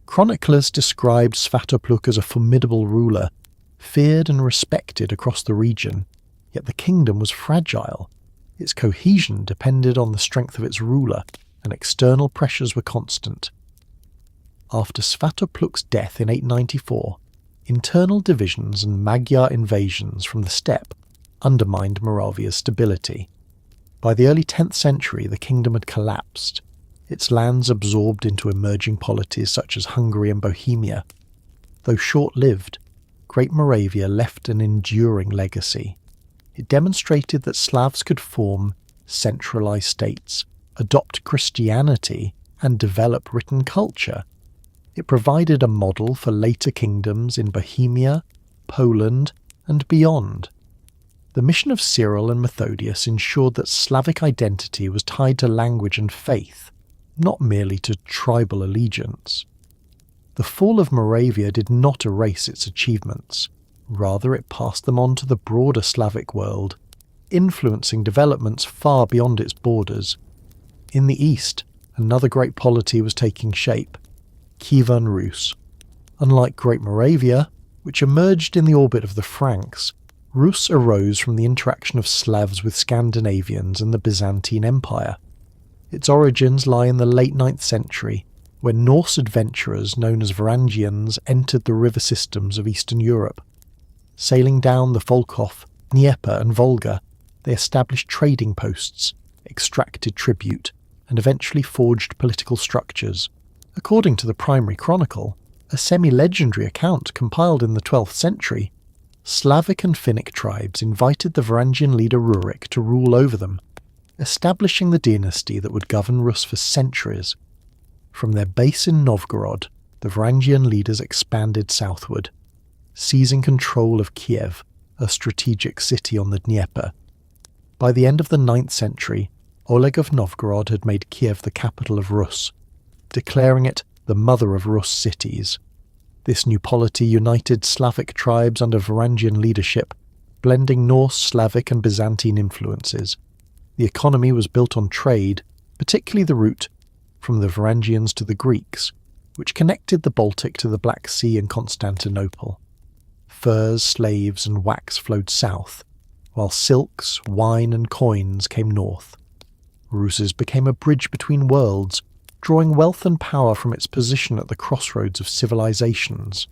S1: Chroniclers described Svatopluk as a formidable ruler, feared and respected across the region, yet the kingdom was fragile. Its cohesion depended on the strength of its ruler, and external pressures were constant. After Svatopluk's death in 894, internal divisions and Magyar invasions from the steppe undermined Moravia's stability. By the early 10th century, the kingdom had collapsed, its lands absorbed into emerging polities such as Hungary and Bohemia. Though short-lived, Great Moravia left an enduring legacy. It demonstrated that Slavs could form centralized states, adopt Christianity, and develop written culture. It provided a model for later kingdoms in Bohemia, Poland, and beyond. The mission of Cyril and Methodius ensured that Slavic identity was tied to language and faith, not merely to tribal allegiance. The fall of Moravia did not erase its achievements. Rather, it passed them on to the broader Slavic world, influencing developments far beyond its borders. In the east, another great polity was taking shape, Kievan Rus. Unlike Great Moravia, which emerged in the orbit of the Franks, Rus arose from the interaction of Slavs with Scandinavians and the Byzantine Empire. Its origins lie in the late 9th century, when Norse adventurers known as Varangians entered the river systems of Eastern Europe. Sailing down the Volkhov, Dnieper and Volga, they established trading posts, extracted tribute, and eventually forged political structures. According to the primary chronicle, a semi-legendary account compiled in the 12th century, Slavic and Finnic tribes invited the Varangian leader Rurik to rule over them, establishing the dynasty that would govern Rus for centuries. From their base in Novgorod, the Varangian leaders expanded southward, seizing control of Kiev, a strategic city on the Dnieper. By the end of the 9th century, Oleg of Novgorod had made Kiev the capital of Rus, declaring it the mother of Rus cities. This new polity united Slavic tribes under Varangian leadership, blending Norse, Slavic and Byzantine influences. The economy was built on trade, particularly the route from the Varangians to the Greeks, which connected the Baltic to the Black Sea and Constantinople. Furs, slaves and wax flowed south, while silks, wine and coins came north. Rus became a bridge between worlds, drawing wealth and power from its position at the crossroads of civilizations.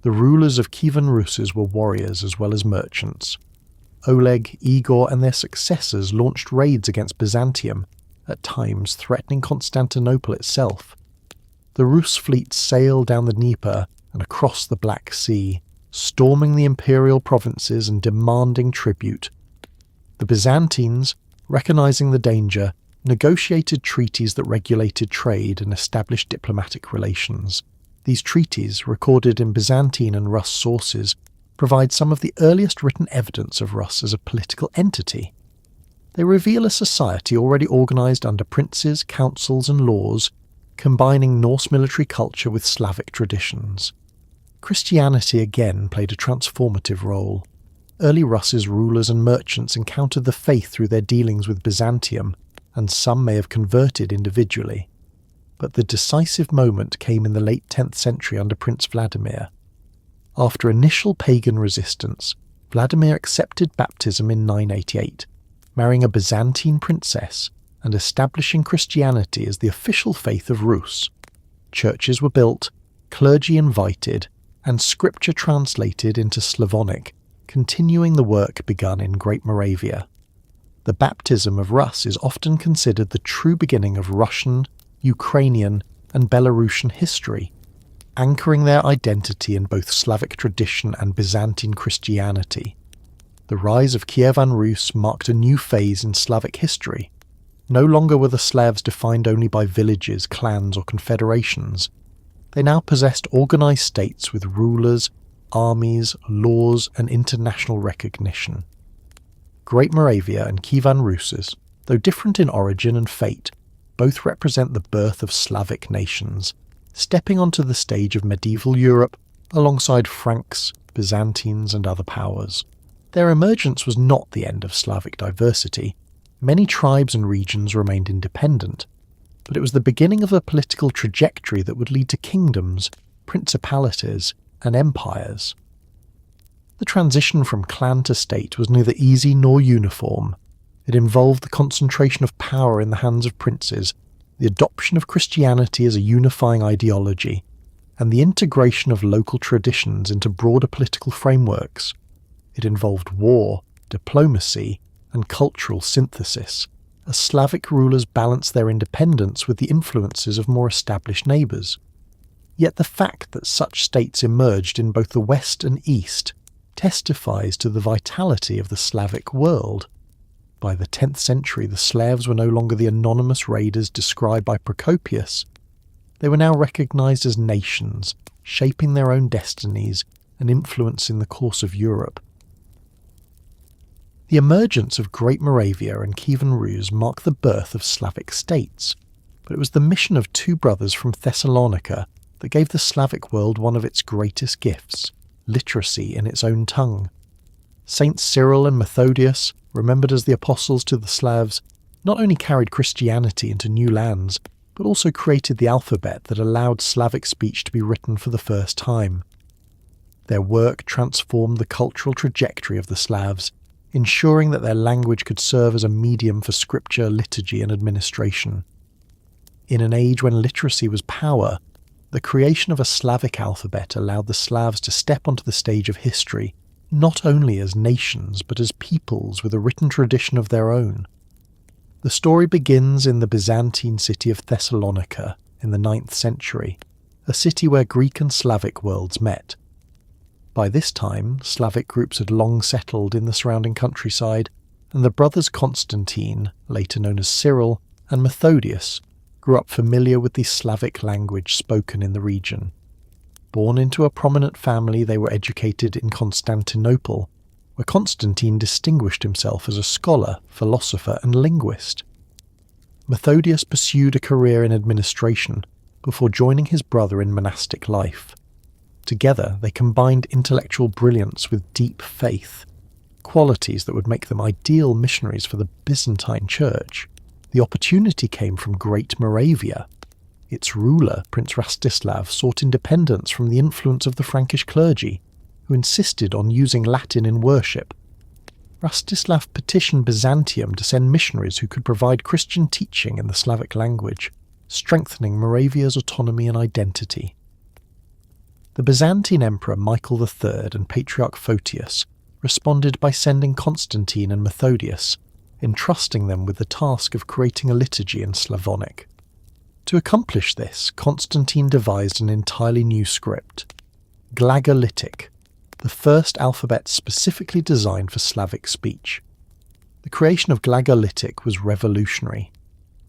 S1: The rulers of Kievan Rus were warriors as well as merchants. Oleg, Igor and their successors launched raids against Byzantium, at times threatening Constantinople itself. The Rus fleet sailed down the Dnieper and across the Black Sea, storming the imperial provinces and demanding tribute. The Byzantines, recognizing the danger, negotiated treaties that regulated trade and established diplomatic relations. These treaties, recorded in Byzantine and Rus sources, provide some of the earliest written evidence of Rus as a political entity. They reveal a society already organised under princes, councils and laws, combining Norse military culture with Slavic traditions. Christianity again played a transformative role. Early Rus's rulers and merchants encountered the faith through their dealings with Byzantium, and some may have converted individually. But the decisive moment came in the late 10th century under Prince Vladimir. After initial pagan resistance, Vladimir accepted baptism in 988, marrying a Byzantine princess and establishing Christianity as the official faith of Rus. Churches were built, clergy invited, and scripture translated into Slavonic, continuing the work begun in Great Moravia. The baptism of Rus is often considered the true beginning of Russian, Ukrainian, and Belarusian history, anchoring their identity in both Slavic tradition and Byzantine Christianity. The rise of Kievan Rus marked a new phase in Slavic history. No longer were the Slavs defined only by villages, clans, or confederations. They now possessed organised states with rulers, armies, laws, and international recognition. Great Moravia and Kievan Rus, though different in origin and fate, both represent the birth of Slavic nations, stepping onto the stage of medieval Europe alongside Franks, Byzantines, and other powers. Their emergence was not the end of Slavic diversity. Many tribes and regions remained independent, but it was the beginning of a political trajectory that would lead to kingdoms, principalities, and empires. The transition from clan to state was neither easy nor uniform. It involved the concentration of power in the hands of princes, the adoption of Christianity as a unifying ideology, and the integration of local traditions into broader political frameworks. It involved war, diplomacy, and cultural synthesis, as Slavic rulers balanced their independence with the influences of more established neighbours. Yet the fact that such states emerged in both the West and East testifies to the vitality of the Slavic world. By the 10th century, the Slavs were no longer the anonymous raiders described by Procopius. They were now recognised as nations, shaping their own destinies and influencing the course of Europe. The emergence of Great Moravia and Kievan Rus marked the birth of Slavic states, but it was the mission of two brothers from Thessalonica that gave the Slavic world one of its greatest gifts, literacy in its own tongue. Saints Cyril and Methodius, remembered as the apostles to the Slavs, not only carried Christianity into new lands, but also created the alphabet that allowed Slavic speech to be written for the first time. Their work transformed the cultural trajectory of the Slavs, ensuring that their language could serve as a medium for scripture, liturgy, and administration. In an age when literacy was power, the creation of a Slavic alphabet allowed the Slavs to step onto the stage of history, not only as nations but as peoples with a written tradition of their own. The story begins in the Byzantine city of Thessalonica in the 9th century, a city where Greek and Slavic worlds met. By this time, Slavic groups had long settled in the surrounding countryside, and the brothers Constantine, later known as Cyril, and Methodius grew up familiar with the Slavic language spoken in the region. Born into a prominent family, they were educated in Constantinople, where Constantine distinguished himself as a scholar, philosopher, and linguist. Methodius pursued a career in administration before joining his brother in monastic life. Together, they combined intellectual brilliance with deep faith, qualities that would make them ideal missionaries for the Byzantine Church. The opportunity came from Great Moravia. Its ruler, Prince Rastislav, sought independence from the influence of the Frankish clergy, who insisted on using Latin in worship. Rastislav petitioned Byzantium to send missionaries who could provide Christian teaching in the Slavic language, strengthening Moravia's autonomy and identity. The Byzantine Emperor Michael III and Patriarch Photius responded by sending Constantine and Methodius, entrusting them with the task of creating a liturgy in Slavonic. To accomplish this, Constantine devised an entirely new script, Glagolitic, the first alphabet specifically designed for Slavic speech. The creation of Glagolitic was revolutionary.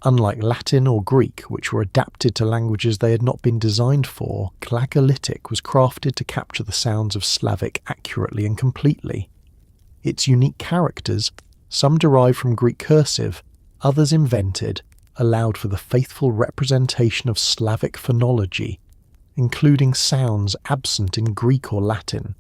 S1: Unlike Latin or Greek, which were adapted to languages they had not been designed for, Glagolitic was crafted to capture the sounds of Slavic accurately and completely. Its unique characters, some derived from Greek cursive, others invented, allowed for the faithful representation of Slavic phonology, including sounds absent in Greek or Latin.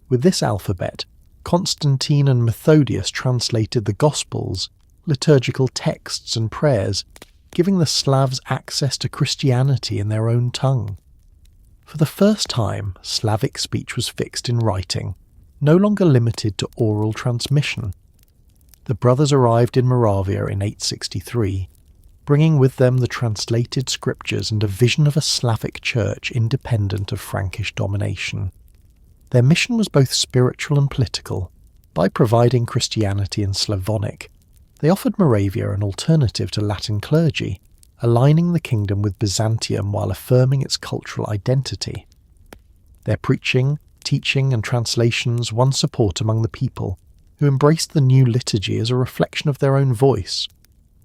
S1: With this alphabet, Constantine and Methodius translated the Gospels, liturgical texts and prayers, giving the Slavs access to Christianity in their own tongue. For the first time, Slavic speech was fixed in writing, no longer limited to oral transmission. The brothers arrived in Moravia in 863, bringing with them the translated scriptures and a vision of a Slavic church independent of Frankish domination. Their mission was both spiritual and political. By providing Christianity in Slavonic, they offered Moravia an alternative to Latin clergy, aligning the kingdom with Byzantium while affirming its cultural identity. Their preaching, teaching and translations won support among the people, who embraced the new liturgy as a reflection of their own voice.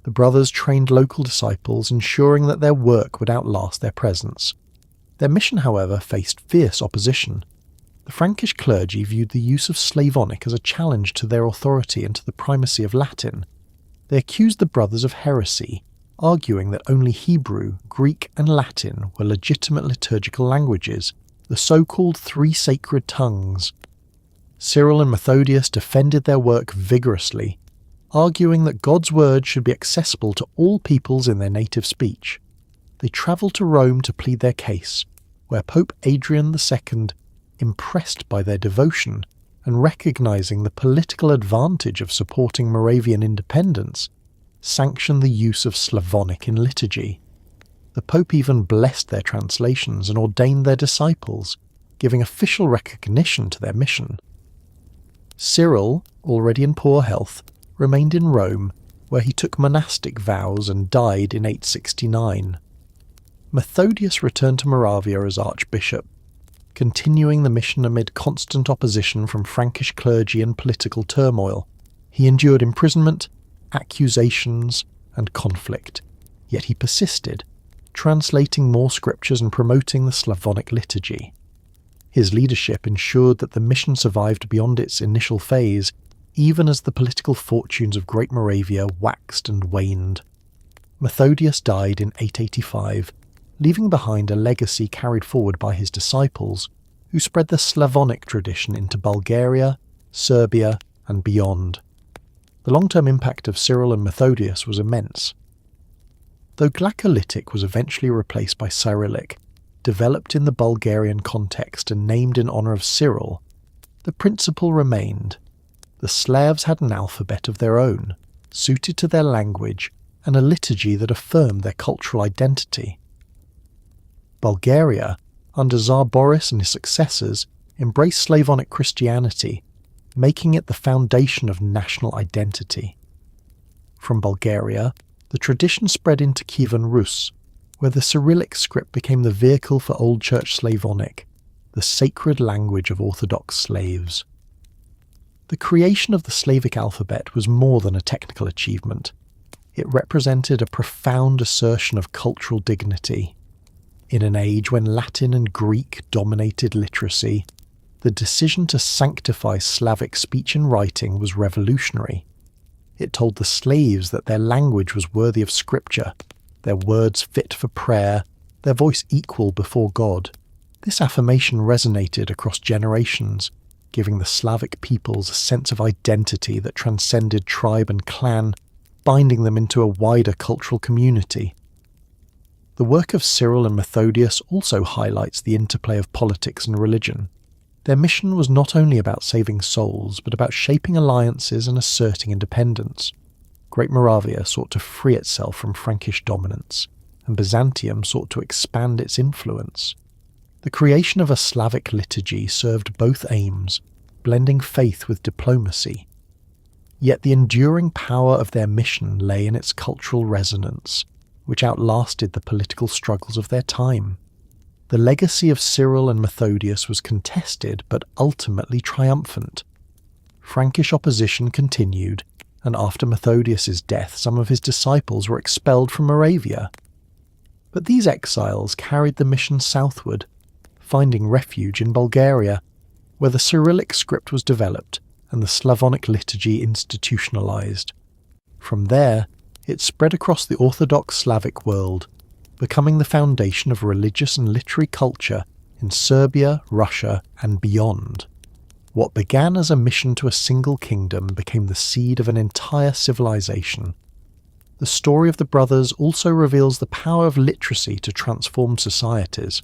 S1: The brothers trained local disciples, ensuring that their work would outlast their presence. Their mission, however, faced fierce opposition. The Frankish clergy viewed the use of Slavonic as a challenge to their authority and to the primacy of Latin. They accused the brothers of heresy, arguing that only Hebrew, Greek and Latin were legitimate liturgical languages, the so-called three sacred tongues. Cyril and Methodius defended their work vigorously, arguing that God's word should be accessible to all peoples in their native speech. They travelled to Rome to plead their case, where Pope Adrian II, impressed by their devotion and recognising the political advantage of supporting Moravian independence, sanctioned the use of Slavonic in liturgy. The Pope even blessed their translations and ordained their disciples, giving official recognition to their mission. Cyril, already in poor health, remained in Rome, where he took monastic vows and died in 869. Methodius returned to Moravia as archbishop, continuing the mission amid constant opposition from Frankish clergy and political turmoil. He endured imprisonment, accusations, and conflict, yet he persisted, translating more scriptures and promoting the Slavonic liturgy. His leadership ensured that the mission survived beyond its initial phase, even as the political fortunes of Great Moravia waxed and waned. Methodius died in 885, leaving behind a legacy carried forward by his disciples, who spread the Slavonic tradition into Bulgaria, Serbia, and beyond. The long-term impact of Cyril and Methodius was immense. Though Glagolitic was eventually replaced by Cyrillic, developed in the Bulgarian context and named in honour of Cyril, the principle remained. The Slavs had an alphabet of their own, suited to their language, and a liturgy that affirmed their cultural identity. Bulgaria, under Tsar Boris and his successors, embraced Slavonic Christianity, making it the foundation of national identity. From Bulgaria, the tradition spread into Kievan Rus, where the Cyrillic script became the vehicle for Old Church Slavonic, the sacred language of Orthodox slaves. The creation of the Slavic alphabet was more than a technical achievement. It represented a profound assertion of cultural dignity. In an age when Latin and Greek dominated literacy, the decision to sanctify Slavic speech and writing was revolutionary. It told the slaves that their language was worthy of scripture, their words fit for prayer, their voice equal before God. This affirmation resonated across generations, giving the Slavic peoples a sense of identity that transcended tribe and clan, binding them into a wider cultural community. The work of Cyril and Methodius also highlights the interplay of politics and religion. Their mission was not only about saving souls, but about shaping alliances and asserting independence. Great Moravia sought to free itself from Frankish dominance, and Byzantium sought to expand its influence. The creation of a Slavic liturgy served both aims, blending faith with diplomacy. Yet the enduring power of their mission lay in its cultural resonance, which outlasted the political struggles of their time. The legacy of Cyril and Methodius was contested but ultimately triumphant. Frankish opposition continued, and after Methodius's death some of his disciples were expelled from Moravia. But these exiles carried the mission southward, finding refuge in Bulgaria, where the Cyrillic script was developed and the Slavonic liturgy institutionalized. From there, it spread across the Orthodox Slavic world, becoming the foundation of religious and literary culture in Serbia, Russia, and beyond. What began as a mission to a single kingdom became the seed of an entire civilization. The story of the brothers also reveals the power of literacy to transform societies.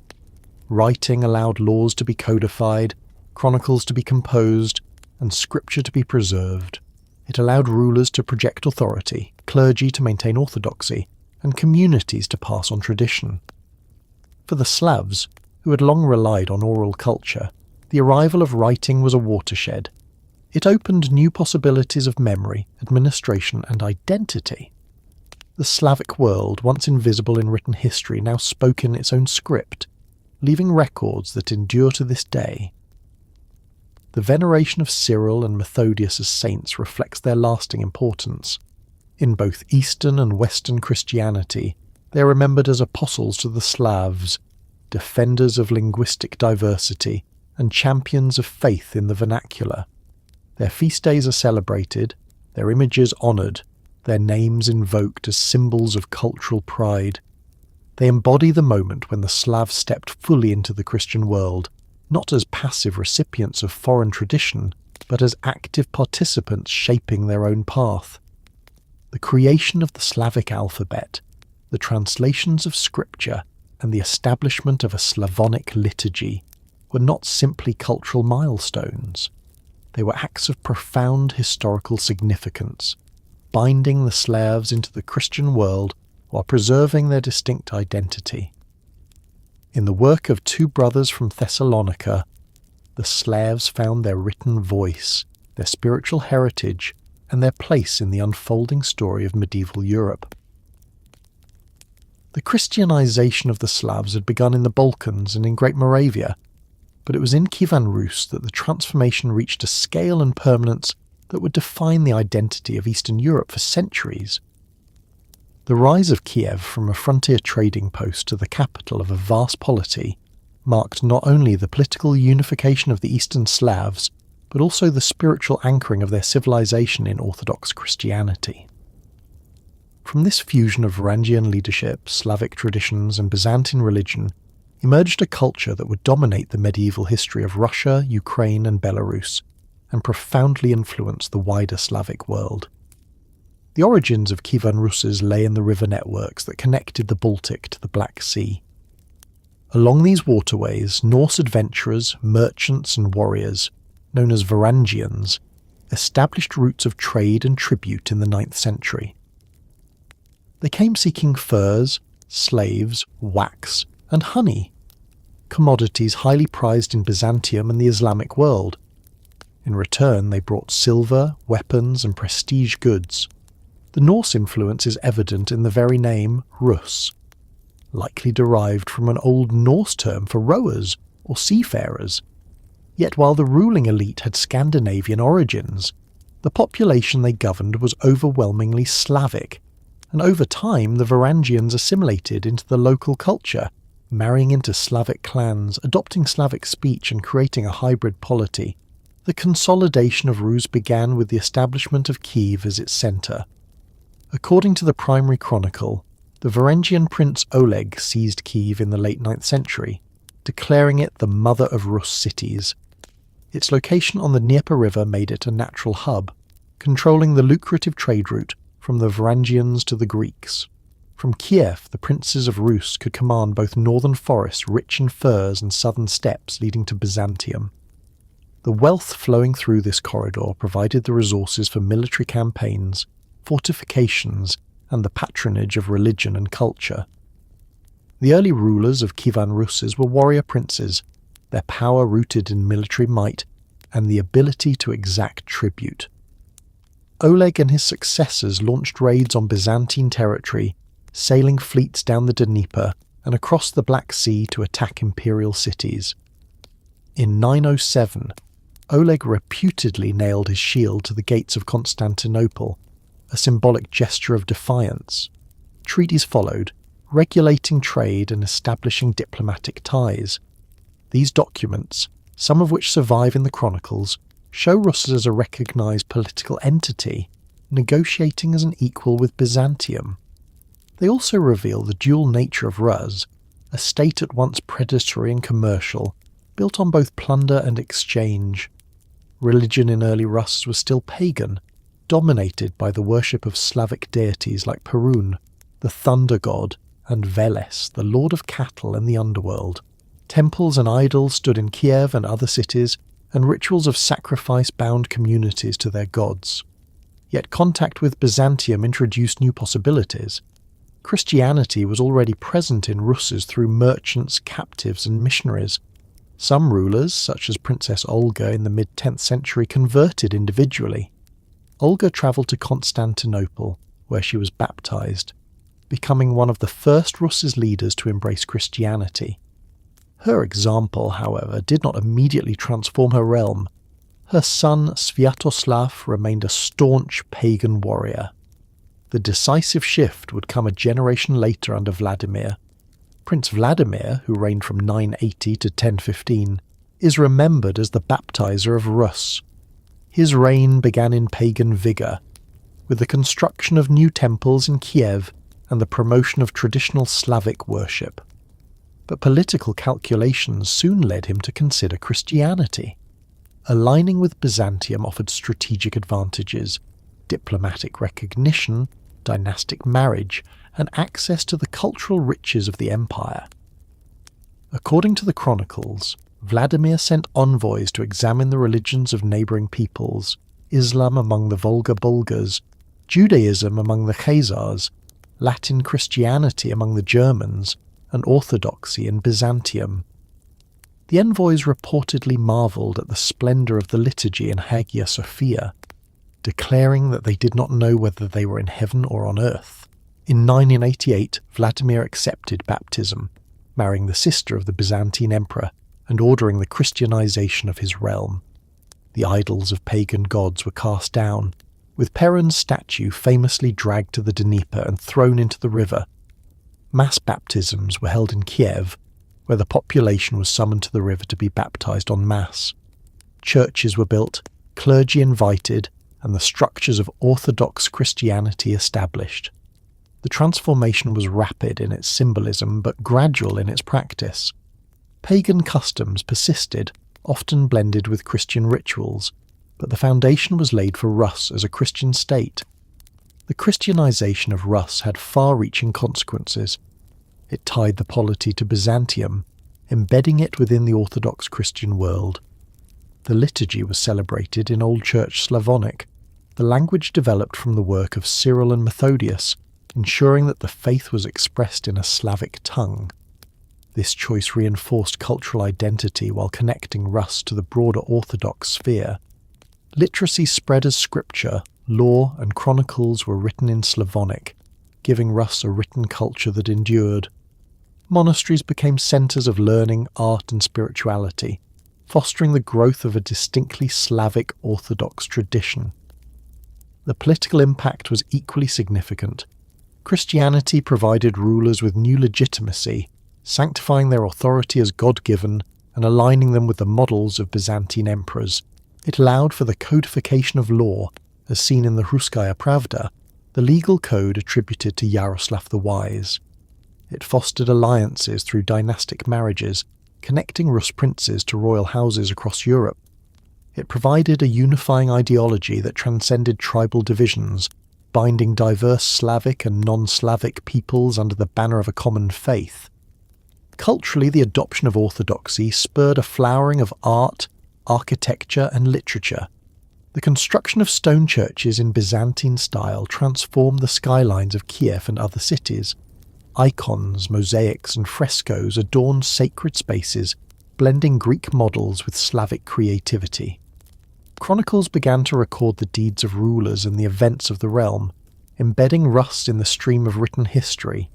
S1: Writing allowed laws to be codified, chronicles to be composed, and scripture to be preserved. It allowed rulers to project authority, clergy to maintain orthodoxy, and communities to pass on tradition. For the Slavs, who had long relied on oral culture, the arrival of writing was a watershed. It opened new possibilities of memory, administration, and identity. The Slavic world, once invisible in written history, now spoke in its own script, leaving records that endure to this day. The veneration of Cyril and Methodius as saints reflects their lasting importance. In both Eastern and Western Christianity, they are remembered as apostles to the Slavs, defenders of linguistic diversity, and champions of faith in the vernacular. Their feast days are celebrated, their images honoured, their names invoked as symbols of cultural pride. They embody the moment when the Slavs stepped fully into the Christian world, not as passive recipients of foreign tradition, but as active participants shaping their own path. The creation of the Slavic alphabet, the translations of scripture, and the establishment of a Slavonic liturgy were not simply cultural milestones. They were acts of profound historical significance, binding the Slavs into the Christian world while preserving their distinct identity. In the work of two brothers from Thessalonica, the Slavs found their written voice, their spiritual heritage, and their place in the unfolding story of medieval Europe. The Christianization of the Slavs had begun in the Balkans and in Great Moravia, but it was in Kievan Rus that the transformation reached a scale and permanence that would define the identity of Eastern Europe for centuries. The rise of Kiev from a frontier trading post to the capital of a vast polity marked not only the political unification of the Eastern Slavs, but also the spiritual anchoring of their civilization in Orthodox Christianity. From this fusion of Varangian leadership, Slavic traditions, and Byzantine religion emerged a culture that would dominate the medieval history of Russia, Ukraine, and Belarus, and profoundly influence the wider Slavic world. The origins of Kievan Rus lay in the river networks that connected the Baltic to the Black Sea. Along these waterways, Norse adventurers, merchants, and warriors, known as Varangians, established routes of trade and tribute in the 9th century. They came seeking furs, slaves, wax, and honey, commodities highly prized in Byzantium and the Islamic world. In return, they brought silver, weapons, and prestige goods. The Norse influence is evident in the very name Rus, likely derived from an Old Norse term for rowers or seafarers. Yet while the ruling elite had Scandinavian origins, the population they governed was overwhelmingly Slavic, and over time the Varangians assimilated into the local culture, marrying into Slavic clans, adopting Slavic speech, and creating a hybrid polity. The consolidation of Rus began with the establishment of Kiev as its centre. According to the primary chronicle, the Varangian prince Oleg seized Kiev in the late 9th century, declaring it the mother of Rus cities. Its location on the Dnieper River made it a natural hub, controlling the lucrative trade route from the Varangians to the Greeks. From Kiev, the princes of Rus could command both northern forests rich in furs and southern steppes leading to Byzantium. The wealth flowing through this corridor provided the resources for military campaigns, fortifications, and the patronage of religion and culture. The early rulers of Kievan Rus were warrior princes, their power rooted in military might and the ability to exact tribute. Oleg and his successors launched raids on Byzantine territory, sailing fleets down the Dnieper and across the Black Sea to attack imperial cities. In 907, Oleg reputedly nailed his shield to the gates of Constantinople, a symbolic gesture of defiance. Treaties followed, regulating trade and establishing diplomatic ties. These documents, some of which survive in the chronicles, show Rus as a recognised political entity, negotiating as an equal with Byzantium. They also reveal the dual nature of Rus, a state at once predatory and commercial, built on both plunder and exchange. Religion in early Rus was still pagan, dominated by the worship of Slavic deities like Perun, the thunder god, and Veles, the lord of cattle and the underworld. Temples and idols stood in Kiev and other cities, and rituals of sacrifice bound communities to their gods. Yet contact with Byzantium introduced new possibilities. Christianity was already present in Rus through merchants, captives, and missionaries. Some rulers, such as Princess Olga in the mid-10th century, converted individually. Olga travelled to Constantinople, where she was baptized, becoming one of the first Rus leaders to embrace Christianity. Her example, however, did not immediately transform her realm. Her son Sviatoslav remained a staunch pagan warrior. The decisive shift would come a generation later under Vladimir. Prince Vladimir, who reigned from 980 to 1015, is remembered as the baptizer of Rus. His reign began in pagan vigour, with the construction of new temples in Kiev and the promotion of traditional Slavic worship. But political calculations soon led him to consider Christianity. Aligning with Byzantium offered strategic advantages: diplomatic recognition, dynastic marriage, and access to the cultural riches of the empire. According to the chronicles, Vladimir sent envoys to examine the religions of neighbouring peoples, Islam among the Volga Bulgars, Judaism among the Khazars, Latin Christianity among the Germans, and Orthodoxy in Byzantium. The envoys reportedly marvelled at the splendour of the liturgy in Hagia Sophia, declaring that they did not know whether they were in heaven or on earth. In 988, Vladimir accepted baptism, marrying the sister of the Byzantine emperor and ordering the Christianization of his realm. The idols of pagan gods were cast down, with Perun's statue famously dragged to the Dnieper and thrown into the river. Mass baptisms were held in Kiev, where the population was summoned to the river to be baptized en masse. Churches were built, clergy invited, and the structures of Orthodox Christianity established. The transformation was rapid in its symbolism but gradual in its practice. Pagan customs persisted, often blended with Christian rituals, but the foundation was laid for Rus as a Christian state. The Christianization of Rus had far-reaching consequences. It tied the polity to Byzantium, embedding it within the Orthodox Christian world. The liturgy was celebrated in Old Church Slavonic. The language developed from the work of Cyril and Methodius, ensuring that the faith was expressed in a Slavic tongue. This choice reinforced cultural identity while connecting Rus to the broader Orthodox sphere. Literacy spread as scripture, law, and chronicles were written in Slavonic, giving Rus a written culture that endured. Monasteries became centres of learning, art, and spirituality, fostering the growth of a distinctly Slavic Orthodox tradition. The political impact was equally significant. Christianity provided rulers with new legitimacy, sanctifying their authority as God-given and aligning them with the models of Byzantine emperors. It allowed for the codification of law, as seen in the Ruskaya Pravda, the legal code attributed to Yaroslav the Wise. It fostered alliances through dynastic marriages, connecting Rus princes to royal houses across Europe. It provided a unifying ideology that transcended tribal divisions, binding diverse Slavic and non-Slavic peoples under the banner of a common faith. Culturally, the adoption of orthodoxy spurred a flowering of art, architecture, and literature. The construction of stone churches in Byzantine style transformed the skylines of Kiev and other cities. Icons, mosaics, and frescoes adorned sacred spaces, blending Greek models with Slavic creativity. Chronicles began to record the deeds of rulers and the events of the realm, embedding Rus in the stream of written history.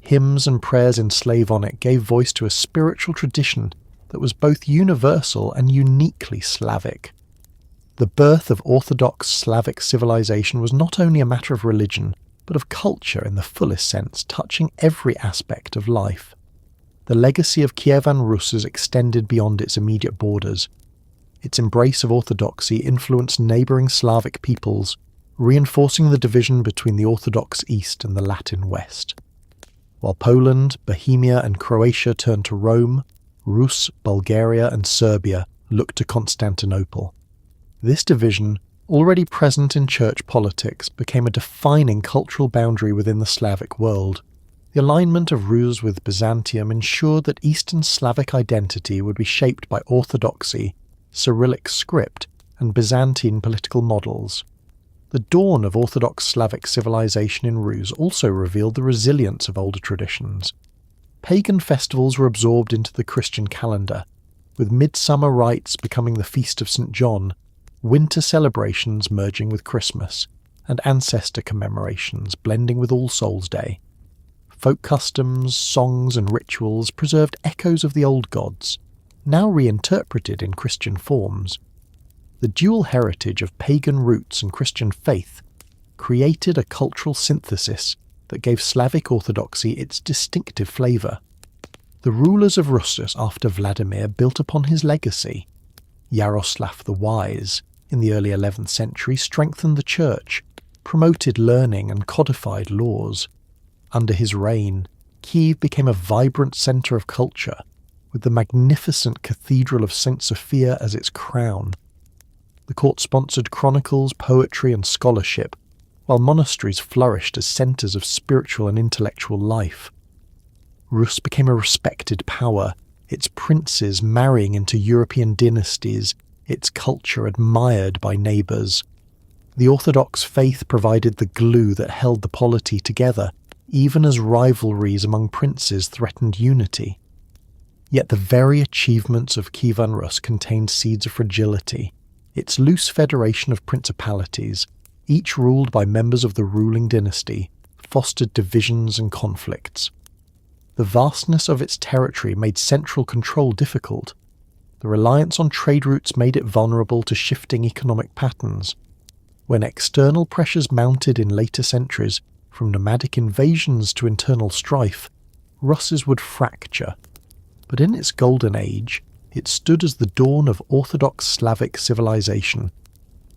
S1: Hymns and prayers in Slavonic gave voice to a spiritual tradition that was both universal and uniquely Slavic. The birth of Orthodox Slavic civilization was not only a matter of religion, but of culture in the fullest sense, touching every aspect of life. The legacy of Kievan Rus is extended beyond its immediate borders. Its embrace of orthodoxy influenced neighbouring Slavic peoples, reinforcing the division between the Orthodox East and the Latin West. While Poland, Bohemia and Croatia turned to Rome, Rus, Bulgaria and Serbia looked to Constantinople. This division, already present in church politics, became a defining cultural boundary within the Slavic world. The alignment of Rus with Byzantium ensured that Eastern Slavic identity would be shaped by orthodoxy, Cyrillic script, and Byzantine political models. The dawn of Orthodox Slavic civilization in Rus also revealed the resilience of older traditions. Pagan festivals were absorbed into the Christian calendar, with midsummer rites becoming the Feast of St. John, winter celebrations merging with Christmas, and ancestor commemorations blending with All Souls' Day. Folk customs, songs and rituals preserved echoes of the old gods, now reinterpreted in Christian forms. The dual heritage of pagan roots and Christian faith created a cultural synthesis that gave Slavic orthodoxy its distinctive flavour. The rulers of Rus after Vladimir built upon his legacy. Yaroslav the Wise, in the early 11th century, strengthened the church, promoted learning and codified laws. Under his reign, Kiev became a vibrant centre of culture, with the magnificent Cathedral of St. Sophia as its crown. The court sponsored chronicles, poetry and scholarship, while monasteries flourished as centres of spiritual and intellectual life. Rus became a respected power, its princes marrying into European dynasties, its culture admired by neighbours. The Orthodox faith provided the glue that held the polity together, even as rivalries among princes threatened unity. Yet the very achievements of Kievan Rus contained seeds of fragility. Its loose federation of principalities, each ruled by members of the ruling dynasty, fostered divisions and conflicts. The vastness of its territory made central control difficult. The reliance on trade routes made it vulnerable to shifting economic patterns. When external pressures mounted in later centuries, from nomadic invasions to internal strife, Rus's would fracture. But in its golden age, it stood as the dawn of Orthodox Slavic civilization,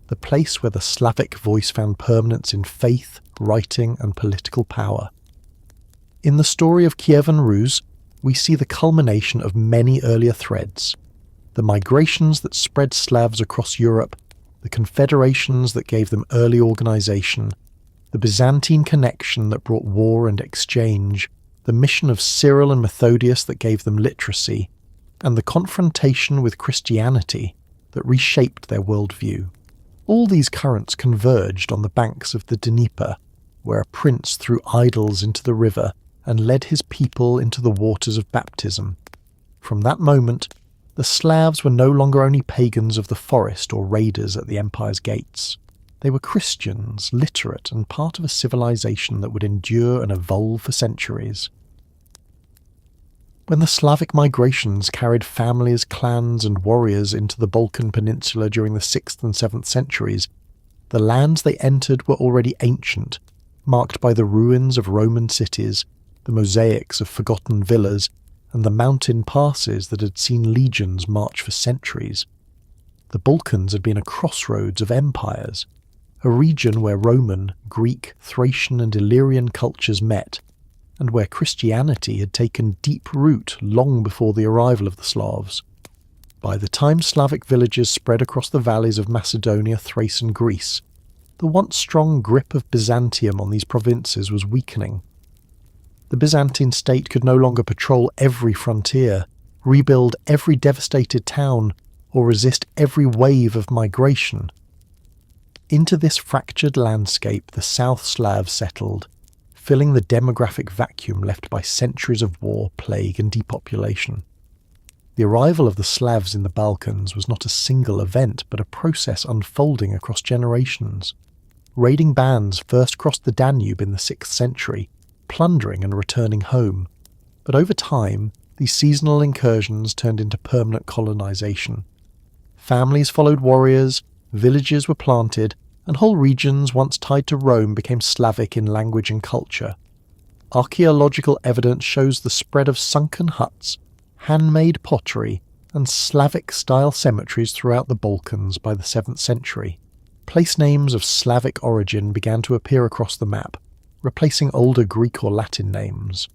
S1: the place where the Slavic voice found permanence in faith, writing, and political power. In the story of Kievan Rus, we see the culmination of many earlier threads: the migrations that spread Slavs across Europe, the confederations that gave them early organization, the Byzantine connection that brought war and exchange, the mission of Cyril and Methodius that gave them literacy, and the confrontation with Christianity that reshaped their worldview. All these currents converged on the banks of the Dnieper, where a prince threw idols into the river and led his people into the waters of baptism. From that moment, the Slavs were no longer only pagans of the forest or raiders at the empire's gates. They were Christians, literate, and part of a civilization that would endure and evolve for centuries. When the Slavic migrations carried families, clans, and warriors into the Balkan peninsula during the 6th and 7th centuries, the lands they entered were already ancient, marked by the ruins of Roman cities, the mosaics of forgotten villas, and the mountain passes that had seen legions march for centuries. The Balkans had been a crossroads of empires, a region where Roman, Greek, Thracian and Illyrian cultures met, and where Christianity had taken deep root long before the arrival of the Slavs. By the time Slavic villages spread across the valleys of Macedonia, Thrace and Greece, the once strong grip of Byzantium on these provinces was weakening. The Byzantine state could no longer patrol every frontier, rebuild every devastated town, or resist every wave of migration. Into this fractured landscape the South Slavs settled, filling the demographic vacuum left by centuries of war, plague and depopulation. The arrival of the Slavs in the Balkans was not a single event, but a process unfolding across generations. Raiding bands first crossed the Danube in the 6th century, plundering and returning home. But over time, these seasonal incursions turned into permanent colonization. Families followed warriors, villages were planted, and whole regions once tied to Rome became Slavic in language and culture. Archaeological evidence shows the spread of sunken huts, handmade pottery, and Slavic-style cemeteries throughout the Balkans by the 7th century. Place names of Slavic origin began to appear across the map, replacing older Greek or Latin names.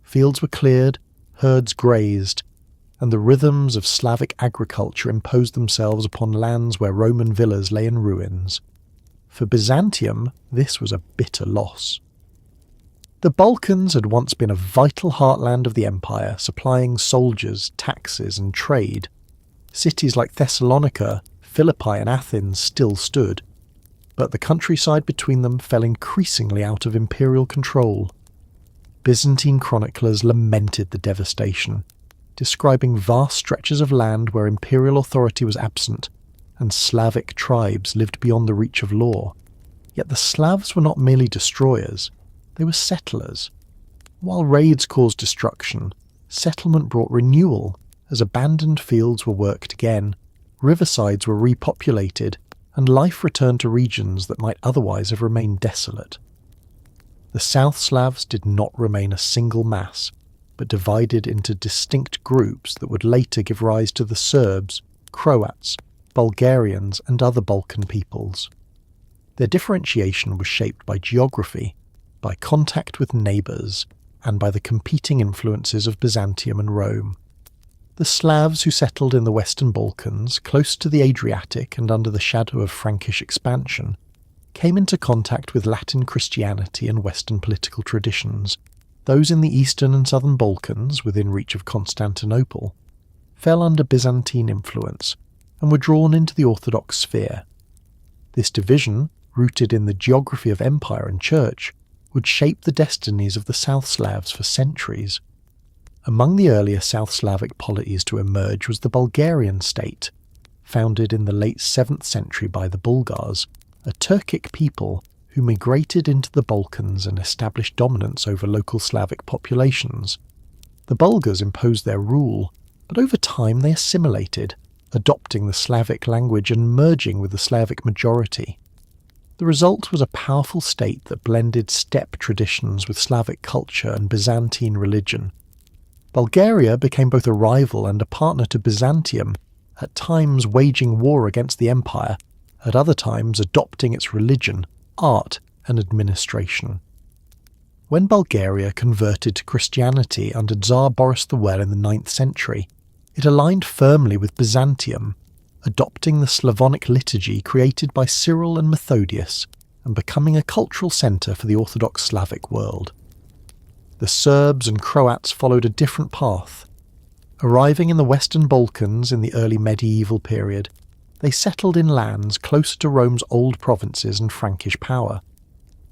S1: Fields were cleared, herds grazed, and the rhythms of Slavic agriculture imposed themselves upon lands where Roman villas lay in ruins. For Byzantium, this was a bitter loss. The Balkans had once been a vital heartland of the empire, supplying soldiers, taxes, and trade. Cities like Thessalonica, Philippi, and Athens still stood, but the countryside between them fell increasingly out of imperial control. Byzantine chroniclers lamented the devastation, describing vast stretches of land where imperial authority was absent, and Slavic tribes lived beyond the reach of law. Yet the Slavs were not merely destroyers, they were settlers. While raids caused destruction, settlement brought renewal, as abandoned fields were worked again, riversides were repopulated, and life returned to regions that might otherwise have remained desolate. The South Slavs did not remain a single mass, but divided into distinct groups that would later give rise to the Serbs, Croats, Bulgarians, and other Balkan peoples. Their differentiation was shaped by geography, by contact with neighbours, and by the competing influences of Byzantium and Rome. The Slavs who settled in the Western Balkans, close to the Adriatic and under the shadow of Frankish expansion, came into contact with Latin Christianity and Western political traditions. Those in the Eastern and Southern Balkans, within reach of Constantinople, fell under Byzantine influence and were drawn into the Orthodox sphere. This division, rooted in the geography of empire and church, would shape the destinies of the South Slavs for centuries. Among the earlier South Slavic polities to emerge was the Bulgarian state, founded in the late 7th century by the Bulgars, a Turkic people who migrated into the Balkans and established dominance over local Slavic populations. The Bulgars imposed their rule, but over time they assimilated, adopting the Slavic language and merging with the Slavic majority. The result was a powerful state that blended steppe traditions with Slavic culture and Byzantine religion. Bulgaria became both a rival and a partner to Byzantium, at times waging war against the empire, at other times adopting its religion, art, and administration. When Bulgaria converted to Christianity under Tsar Boris the Well in the 9th century, it aligned firmly with Byzantium, adopting the Slavonic liturgy created by Cyril and Methodius and becoming a cultural centre for the Orthodox Slavic world. The Serbs and Croats followed a different path. Arriving in the Western Balkans in the early medieval period, they settled in lands closer to Rome's old provinces and Frankish power.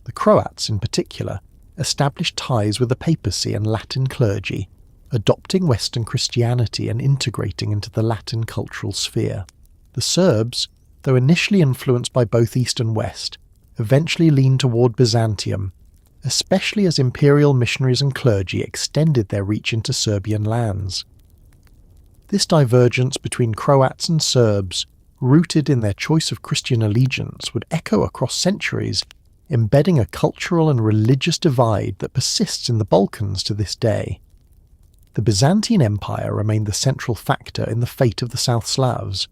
S1: The Croats, in particular, established ties with the papacy and Latin clergy, adopting Western Christianity and integrating into the Latin cultural sphere. The Serbs, though initially influenced by both East and West, eventually leaned toward Byzantium, especially as imperial missionaries and clergy extended their reach into Serbian lands. This divergence between Croats and Serbs, rooted in their choice of Christian allegiance, would echo across centuries, embedding a cultural and religious divide that persists in the Balkans to this day. The Byzantine Empire remained the central factor in the fate of the South Slavs.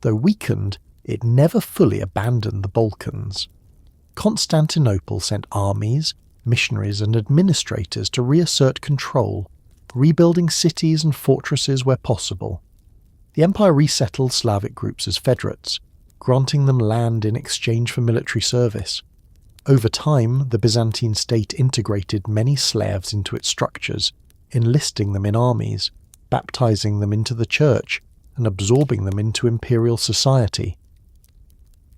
S1: Though weakened, it never fully abandoned the Balkans. Constantinople sent armies, missionaries and administrators to reassert control, rebuilding cities and fortresses where possible. The empire resettled Slavic groups as federates, granting them land in exchange for military service. Over time, the Byzantine state integrated many Slavs into its structures, enlisting them in armies, baptizing them into the church, and absorbing them into imperial society.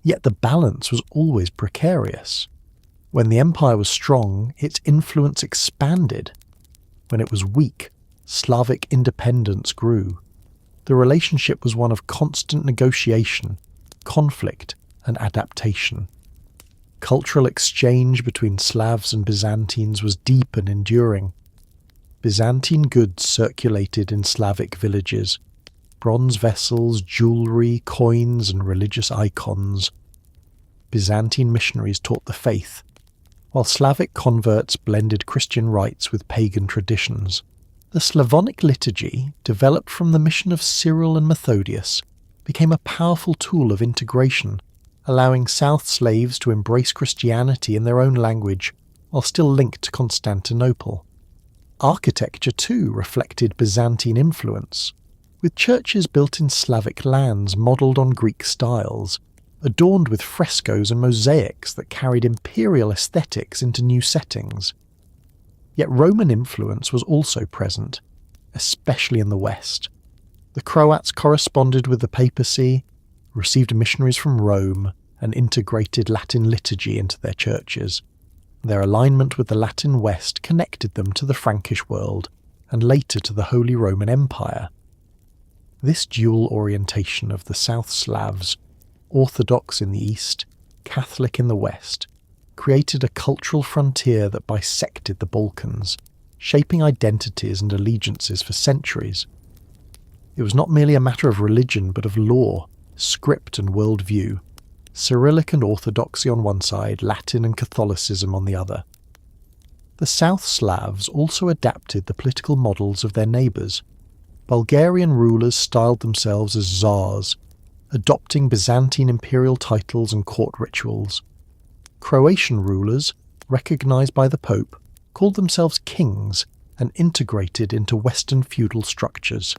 S1: Yet the balance was always precarious. When the empire was strong, its influence expanded. When it was weak, Slavic independence grew. The relationship was one of constant negotiation, conflict, and adaptation. Cultural exchange between Slavs and Byzantines was deep and enduring. Byzantine goods circulated in Slavic villages, bronze vessels, jewellery, coins, and religious icons. Byzantine missionaries taught the faith, while Slavic converts blended Christian rites with pagan traditions. The Slavonic liturgy, developed from the mission of Cyril and Methodius, became a powerful tool of integration, allowing South Slavs to embrace Christianity in their own language while still linked to Constantinople. Architecture, too, reflected Byzantine influence, with churches built in Slavic lands modelled on Greek styles, adorned with frescoes and mosaics that carried imperial aesthetics into new settings. Yet Roman influence was also present, especially in the West. The Croats corresponded with the papacy, received missionaries from Rome, and integrated Latin liturgy into their churches. Their alignment with the Latin West connected them to the Frankish world, and later to the Holy Roman Empire. This dual orientation of the South Slavs, Orthodox in the East, Catholic in the West, created a cultural frontier that bisected the Balkans, shaping identities and allegiances for centuries. It was not merely a matter of religion but of law, script and worldview, Cyrillic and Orthodoxy on one side, Latin and Catholicism on the other. The South Slavs also adapted the political models of their neighbours. Bulgarian rulers styled themselves as czars, adopting Byzantine imperial titles and court rituals. Croatian rulers, recognised by the Pope, called themselves kings and integrated into Western feudal structures.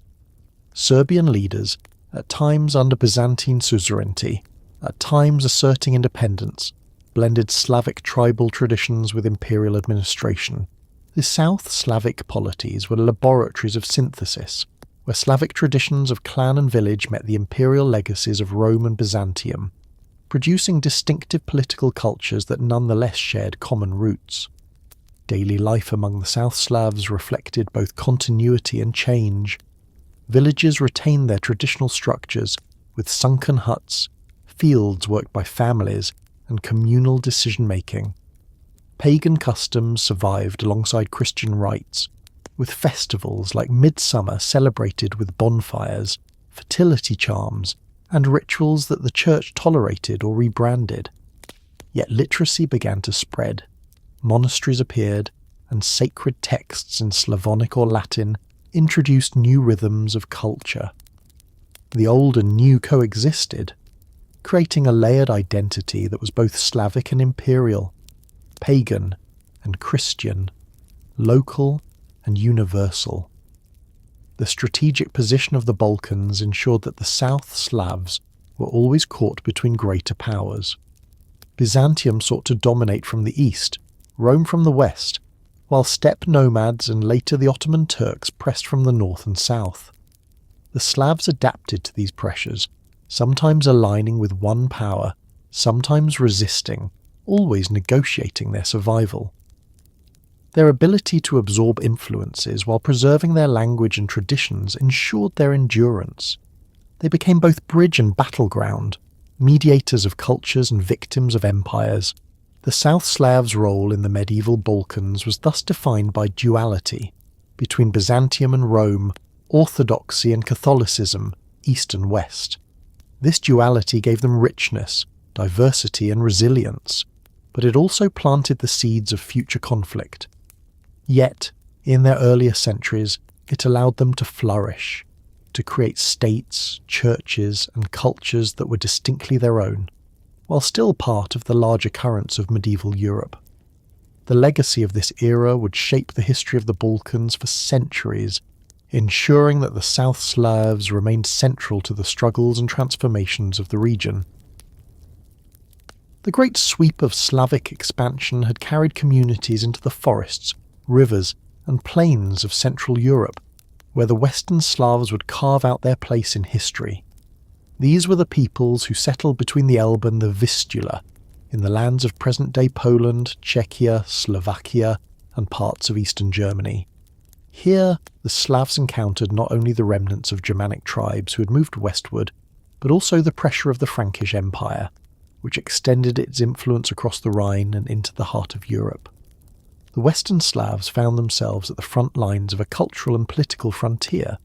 S1: Serbian leaders, at times under Byzantine suzerainty, at times asserting independence, blended Slavic tribal traditions with imperial administration. The South Slavic polities were laboratories of synthesis, where Slavic traditions of clan and village met the imperial legacies of Rome and Byzantium. producing distinctive political cultures that nonetheless shared common roots. Daily life among the South Slavs reflected both continuity and change. Villages retained their traditional structures with sunken huts, fields worked by families, and communal decision-making. Pagan customs survived alongside Christian rites, with festivals like midsummer celebrated with bonfires, fertility charms, and rituals that the church tolerated or rebranded. Yet literacy began to spread. Monasteries appeared, and sacred texts in Slavonic or Latin introduced new rhythms of culture. The old and new coexisted, creating a layered identity that was both Slavic and imperial, pagan and Christian, local and universal. The strategic position of the Balkans ensured that the South Slavs were always caught between greater powers. Byzantium sought to dominate from the east, Rome from the west, while steppe nomads and later the Ottoman Turks pressed from the north and south. The Slavs adapted to these pressures, sometimes aligning with one power, sometimes resisting, always negotiating their survival. Their ability to absorb influences while preserving their language and traditions ensured their endurance. They became both bridge and battleground, mediators of cultures and victims of empires. The South Slavs' role in the medieval Balkans was thus defined by duality between Byzantium and Rome, orthodoxy and Catholicism, east and west. This duality gave them richness, diversity and resilience, but it also planted the seeds of future conflict. Yet, in their earlier centuries, it allowed them to flourish, to create states, churches, and cultures that were distinctly their own, while still part of the larger currents of medieval Europe. The legacy of this era would shape the history of the Balkans for centuries, ensuring that the South Slavs remained central to the struggles and transformations of the region. The great sweep of Slavic expansion had carried communities into the forests, rivers, and plains of Central Europe, where the Western Slavs would carve out their place in history. These were the peoples who settled between the Elbe and the Vistula, in the lands of present-day Poland, Czechia, Slovakia, and parts of eastern Germany. Here, the Slavs encountered not only the remnants of Germanic tribes who had moved westward, but also the pressure of the Frankish Empire, which extended its influence across the Rhine and into the heart of Europe. The Western Slavs found themselves at the front lines of a cultural and political frontier,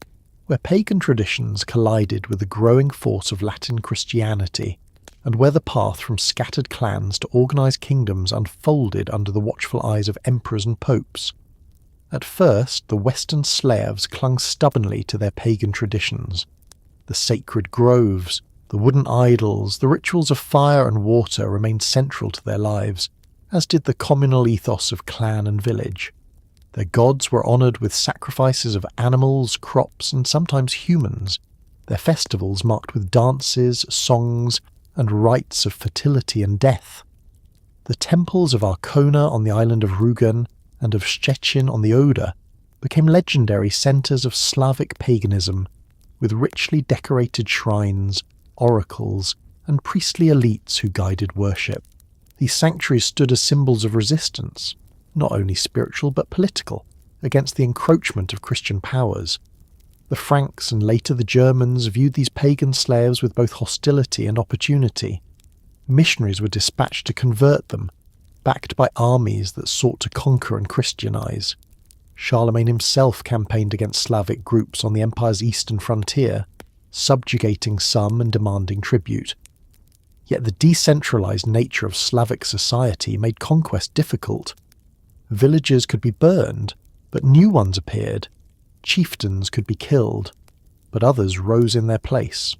S1: where pagan traditions collided with the growing force of Latin Christianity, and where the path from scattered clans to organised kingdoms unfolded under the watchful eyes of emperors and popes. At first, the Western Slavs clung stubbornly to their pagan traditions. The sacred groves, the wooden idols, the rituals of fire and water remained central to their lives, as did the communal ethos of clan and village. Their gods were honoured with sacrifices of animals, crops, and sometimes humans, their festivals marked with dances, songs, and rites of fertility and death. The temples of Arkona on the island of Rügen and of Szczecin on the Oder became legendary centres of Slavic paganism, with richly decorated shrines, oracles, and priestly elites who guided worship. These sanctuaries stood as symbols of resistance, not only spiritual but political, against the encroachment of Christian powers. The Franks and later the Germans viewed these pagan Slavs with both hostility and opportunity. Missionaries were dispatched to convert them, backed by armies that sought to conquer and Christianize. Charlemagne himself campaigned against Slavic groups on the empire's eastern frontier, subjugating some and demanding tribute. Yet the decentralized nature of Slavic society made conquest difficult. Villages could be burned, but new ones appeared. Chieftains could be killed, but others rose in their place.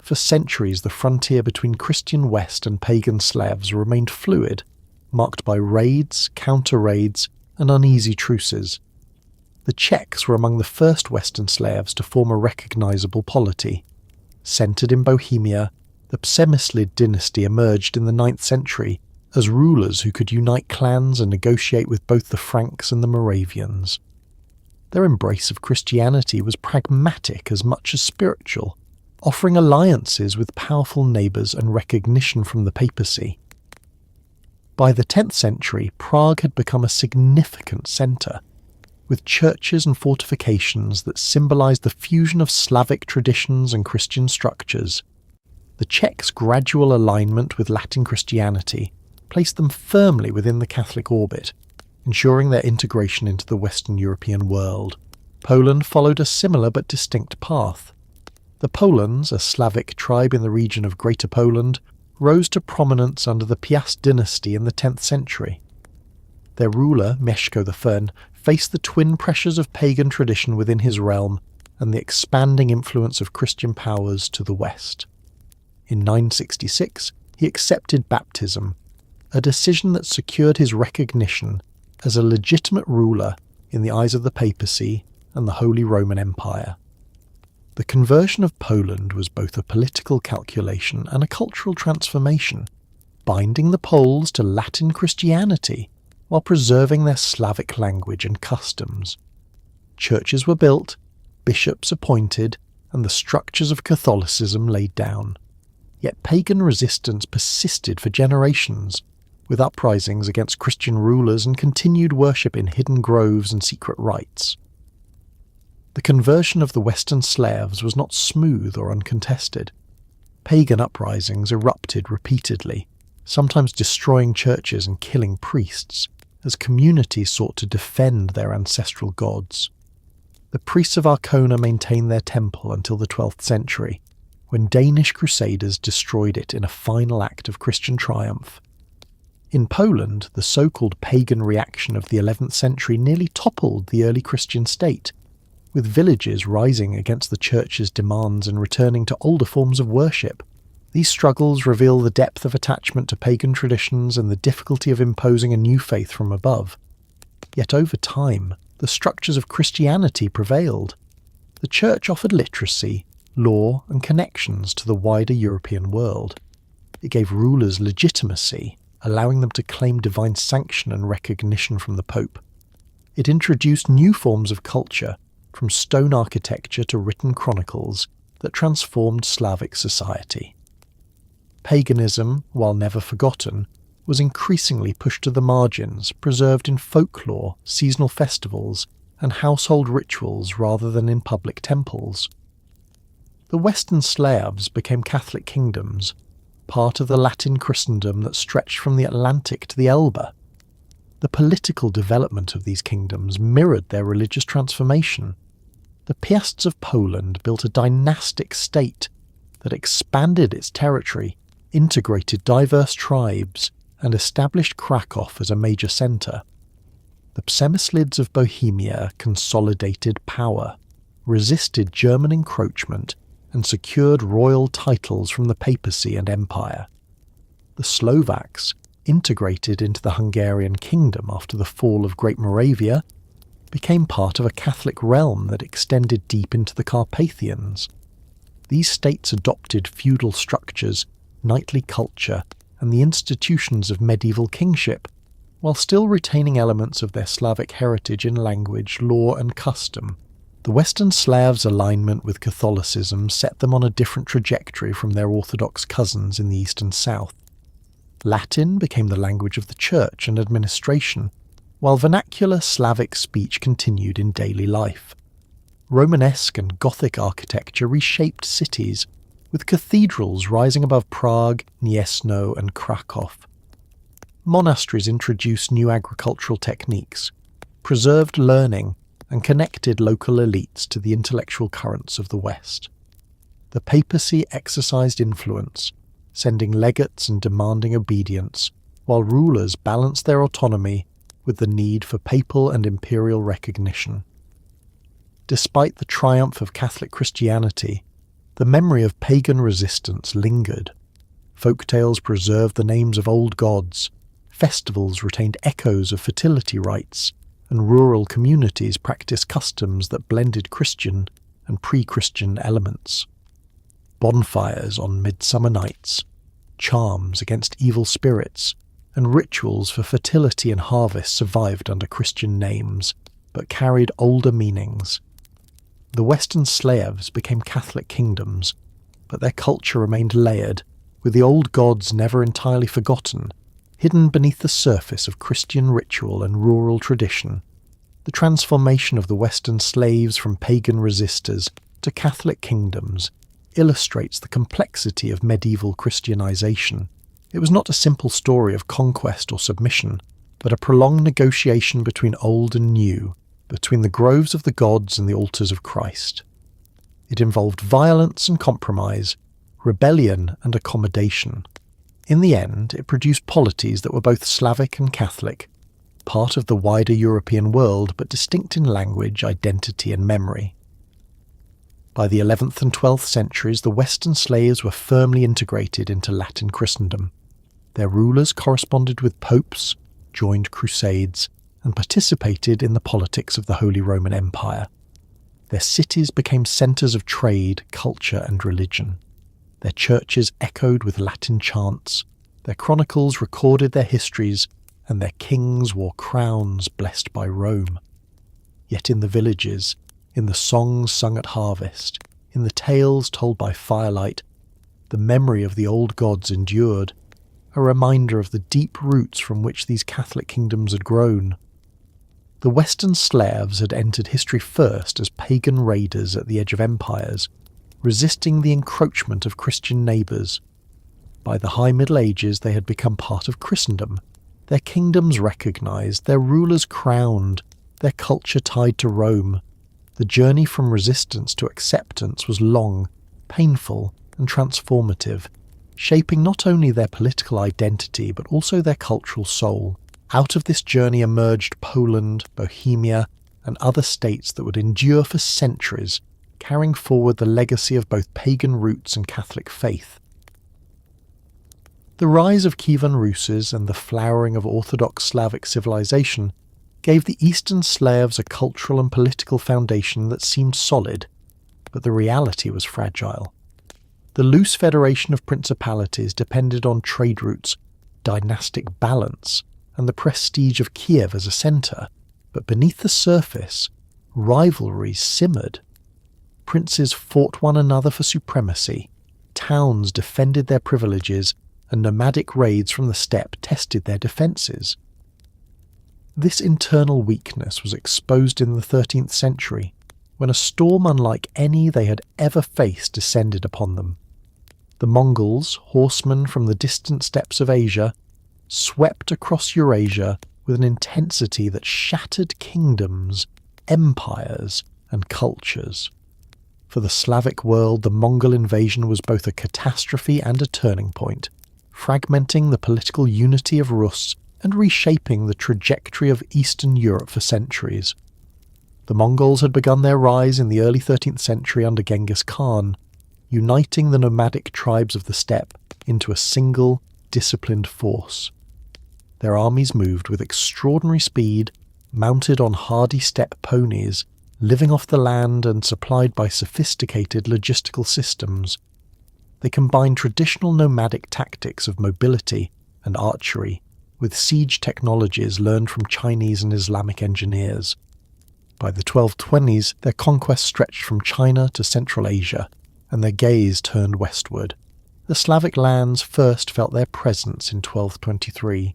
S1: For centuries, the frontier between Christian West and pagan Slavs remained fluid, marked by raids, counter-raids, and uneasy truces. The Czechs were among the first Western Slavs to form a recognizable polity. Centered in Bohemia, the Przemyslid dynasty emerged in the 9th century as rulers who could unite clans and negotiate with both the Franks and the Moravians. Their embrace of Christianity was pragmatic as much as spiritual. offering alliances with powerful neighbours and recognition from the papacy. By the 10th century, Prague had become a significant centre, with churches and fortifications that symbolised the fusion of Slavic traditions and Christian structures. The Czechs' gradual alignment with Latin Christianity placed them firmly within the Catholic orbit, ensuring their integration into the Western European world. Poland followed a similar but distinct path. The Polans, a Slavic tribe in the region of Greater Poland, rose to prominence under the Piast dynasty in the 10th century. Their ruler, Mieszko I, faced the twin pressures of pagan tradition within his realm and the expanding influence of Christian powers to the west. In 966, he accepted baptism, a decision that secured his recognition as a legitimate ruler in the eyes of the papacy and the Holy Roman Empire. The conversion of Poland was both a political calculation and a cultural transformation, binding the Poles to Latin Christianity while preserving their Slavic language and customs. Churches were built, bishops appointed, and the structures of Catholicism laid down. Yet pagan resistance persisted for generations, with uprisings against Christian rulers and continued worship in hidden groves and secret rites. The conversion of the Western Slavs was not smooth or uncontested. Pagan uprisings erupted repeatedly, sometimes destroying churches and killing priests, as communities sought to defend their ancestral gods. The priests of Arkona maintained their temple until the 12th century, when Danish crusaders destroyed it in a final act of Christian triumph. In Poland, the so-called pagan reaction of the 11th century nearly toppled the early Christian state, with villages rising against the church's demands and returning to older forms of worship. These struggles reveal the depth of attachment to pagan traditions and the difficulty of imposing a new faith from above. Yet over time, the structures of Christianity prevailed. The Church offered literacy, law, and connections to the wider European world. It gave rulers legitimacy, allowing them to claim divine sanction and recognition from the Pope. It introduced new forms of culture, from stone architecture to written chronicles, that transformed Slavic society. Paganism, while never forgotten, was increasingly pushed to the margins, preserved in folklore, seasonal festivals, and household rituals rather than in public temples. The Western Slavs became Catholic kingdoms, part of the Latin Christendom that stretched from the Atlantic to the Elbe. The political development of these kingdoms mirrored their religious transformation. The Piasts of Poland built a dynastic state that expanded its territory, integrated diverse tribes, and established Krakow as a major centre. The Przemyslids of Bohemia consolidated power, resisted German encroachment, and secured royal titles from the papacy and empire. The Slovaks, integrated into the Hungarian kingdom after the fall of Great Moravia, became part of a Catholic realm that extended deep into the Carpathians. These states adopted feudal structures, knightly culture, and the institutions of medieval kingship, while still retaining elements of their Slavic heritage in language, law, and custom. The Western Slavs' alignment with Catholicism set them on a different trajectory from their Orthodox cousins in the East and South. Latin became the language of the church and administration, while vernacular Slavic speech continued in daily life. Romanesque and Gothic architecture reshaped cities, with cathedrals rising above Prague, Gniezno, and Krakow. Monasteries introduced new agricultural techniques, preserved learning, and connected local elites to the intellectual currents of the West. The papacy exercised influence, sending legates and demanding obedience, while rulers balanced their autonomy with the need for papal and imperial recognition. Despite the triumph of Catholic Christianity, the memory of pagan resistance lingered. Folktales preserved the names of old gods, festivals retained echoes of fertility rites, and rural communities practiced customs that blended Christian and pre-Christian elements. Bonfires on midsummer nights, charms against evil spirits, and rituals for fertility and harvest survived under Christian names, but carried older meanings. The Western Slavs became Catholic kingdoms, but their culture remained layered, with the old gods never entirely forgotten, hidden beneath the surface of Christian ritual and rural tradition. The transformation of the Western slaves from pagan resistors to Catholic kingdoms illustrates the complexity of medieval Christianization. It was not a simple story of conquest or submission, but a prolonged negotiation between old and new, between the groves of the gods and the altars of Christ. It involved violence and compromise, rebellion and accommodation. In the end, it produced polities that were both Slavic and Catholic, part of the wider European world but distinct in language, identity and memory. By the 11th and 12th centuries, the Western slaves were firmly integrated into Latin Christendom. Their rulers corresponded with popes, joined crusades, and participated in the politics of the Holy Roman Empire. Their cities became centres of trade, culture and religion. Their churches echoed with Latin chants, their chronicles recorded their histories, and their kings wore crowns blessed by Rome. Yet in the villages, in the songs sung at harvest, in the tales told by firelight, the memory of the old gods endured, a reminder of the deep roots from which these Catholic kingdoms had grown. The Western Slavs had entered history first as pagan raiders at the edge of empires, resisting the encroachment of Christian neighbours. By the High Middle Ages they had become part of Christendom, their kingdoms recognised, their rulers crowned, their culture tied to Rome. The journey from resistance to acceptance was long, painful and transformative, shaping not only their political identity but also their cultural soul. Out of this journey emerged Poland, Bohemia, and other states that would endure for centuries, carrying forward the legacy of both pagan roots and Catholic faith. The rise of Kievan Rus and the flowering of Orthodox Slavic civilization gave the Eastern Slavs a cultural and political foundation that seemed solid, but the reality was fragile. The loose federation of principalities depended on trade routes, dynastic balance, and the prestige of Kiev as a centre, but beneath the surface, rivalries simmered. Princes fought one another for supremacy, towns defended their privileges, and nomadic raids from the steppe tested their defences. This internal weakness was exposed in the 13th century, when a storm unlike any they had ever faced descended upon them. The Mongols, horsemen from the distant steppes of Asia, swept across Eurasia with an intensity that shattered kingdoms, empires, and cultures. For the Slavic world, the Mongol invasion was both a catastrophe and a turning point, fragmenting the political unity of Rus and reshaping the trajectory of Eastern Europe for centuries. The Mongols had begun their rise in the early 13th century under Genghis Khan, uniting the nomadic tribes of the steppe into a single, disciplined force. Their armies moved with extraordinary speed, mounted on hardy steppe ponies, living off the land and supplied by sophisticated logistical systems. They combined traditional nomadic tactics of mobility and archery with siege technologies learned from Chinese and Islamic engineers. By the 1220s, their conquest stretched from China to Central Asia, and their gaze turned westward. The Slavic lands first felt their presence in 1223,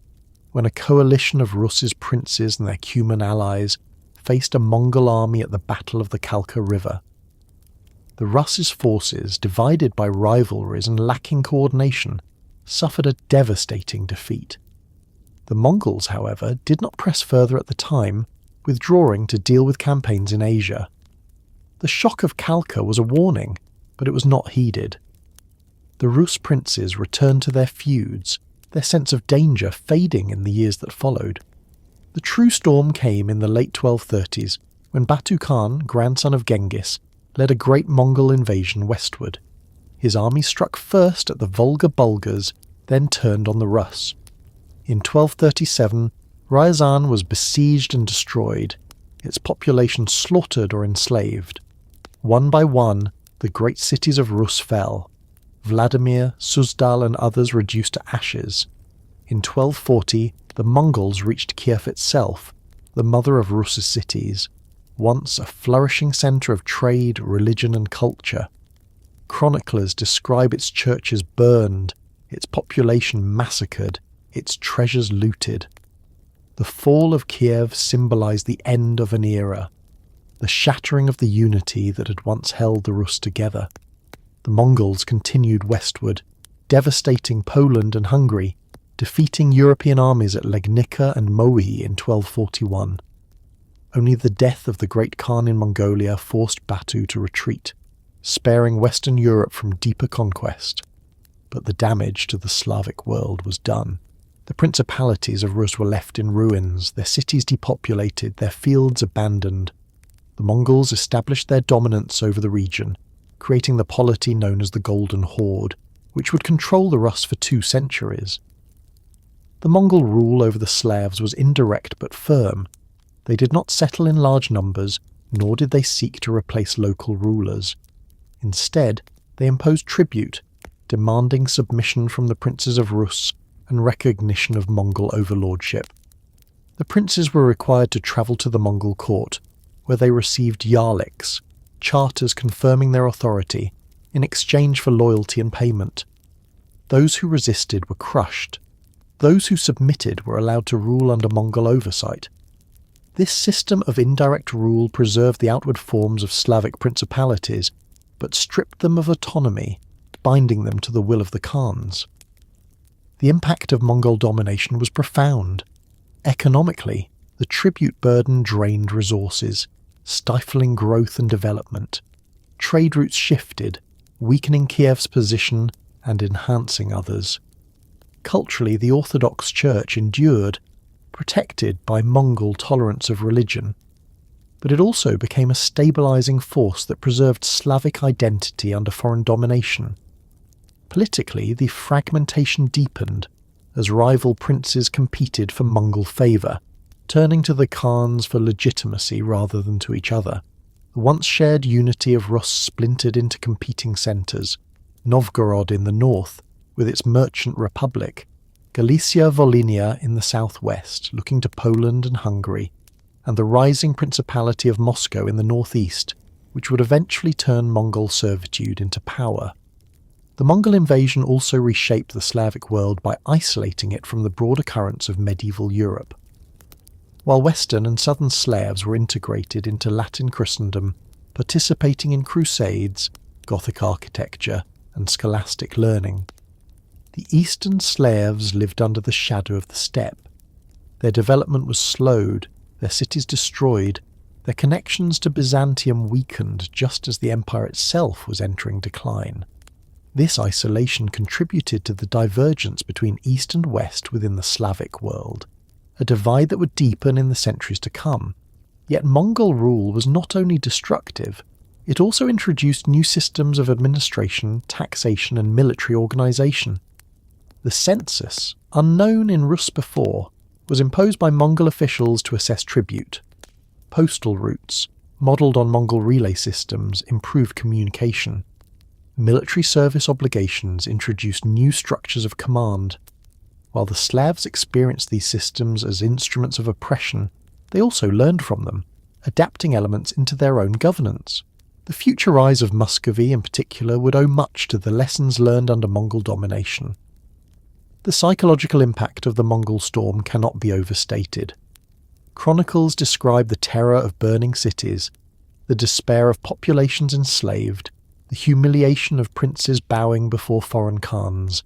S1: when a coalition of Rus's princes and their Cuman allies faced a Mongol army at the Battle of the Kalka River. The Rus's forces, divided by rivalries and lacking coordination, suffered a devastating defeat. The Mongols, however, did not press further at the time, withdrawing to deal with campaigns in Asia. The shock of Kalka was a warning, but it was not heeded. The Rus princes returned to their feuds, their sense of danger fading in the years that followed. The true storm came in the late 1230s, when Batu Khan, grandson of Genghis, led a great Mongol invasion westward. His army struck first at the Volga Bulgars, then turned on the Rus. In 1237, Ryazan was besieged and destroyed, its population slaughtered or enslaved. One by one, the great cities of Rus fell. Vladimir, Suzdal and others reduced to ashes. In 1240, the Mongols reached Kiev itself, the mother of Rus's cities, once a flourishing centre of trade, religion and culture. Chroniclers describe its churches burned, its population massacred, its treasures looted. The fall of Kiev symbolized the end of an era, the shattering of the unity that had once held the Rus together. The Mongols continued westward, devastating Poland and Hungary, defeating European armies at Legnica and Mohi in 1241. Only the death of the Great Khan in Mongolia forced Batu to retreat, sparing Western Europe from deeper conquest. But the damage to the Slavic world was done. The principalities of Rus were left in ruins, their cities depopulated, their fields abandoned. The Mongols established their dominance over the region, creating the polity known as the Golden Horde, which would control the Rus for 2 centuries. The Mongol rule over the Slavs was indirect but firm. They did not settle in large numbers, nor did they seek to replace local rulers. Instead, they imposed tribute, demanding submission from the princes of Rus and recognition of Mongol overlordship. The princes were required to travel to the Mongol court, where they received yarliks, charters confirming their authority, in exchange for loyalty and payment. Those who resisted were crushed. Those who submitted were allowed to rule under Mongol oversight. This system of indirect rule preserved the outward forms of Slavic principalities, but stripped them of autonomy, binding them to the will of the Khans. The impact of Mongol domination was profound. Economically, the tribute burden drained resources, stifling growth and development. Trade routes shifted, weakening Kiev's position and enhancing others. Culturally, the Orthodox Church endured, protected by Mongol tolerance of religion. But it also became a stabilizing force that preserved Slavic identity under foreign domination. Politically, the fragmentation deepened as rival princes competed for Mongol favour, turning to the Khans for legitimacy rather than to each other. The once shared unity of Rus splintered into competing centres: Novgorod in the north, with its merchant republic, Galicia-Volhynia in the southwest, looking to Poland and Hungary, and the rising Principality of Moscow in the northeast, which would eventually turn Mongol servitude into power. The Mongol invasion also reshaped the Slavic world by isolating it from the broader currents of medieval Europe. While Western and Southern Slavs were integrated into Latin Christendom, participating in crusades, Gothic architecture, and scholastic learning, the Eastern Slavs lived under the shadow of the steppe. Their development was slowed, their cities destroyed, their connections to Byzantium weakened just as the empire itself was entering decline. This isolation contributed to the divergence between East and West within the Slavic world, a divide that would deepen in the centuries to come. Yet Mongol rule was not only destructive, it also introduced new systems of administration, taxation, and military organisation. The census, unknown in Rus before, was imposed by Mongol officials to assess tribute. Postal routes, modelled on Mongol relay systems, improved communication. Military service obligations introduced new structures of command. While the Slavs experienced these systems as instruments of oppression, they also learned from them, adapting elements into their own governance. The future rise of Muscovy in particular would owe much to the lessons learned under Mongol domination. The psychological impact of the Mongol storm cannot be overstated. Chronicles describe the terror of burning cities, the despair of populations enslaved, the humiliation of princes bowing before foreign khans.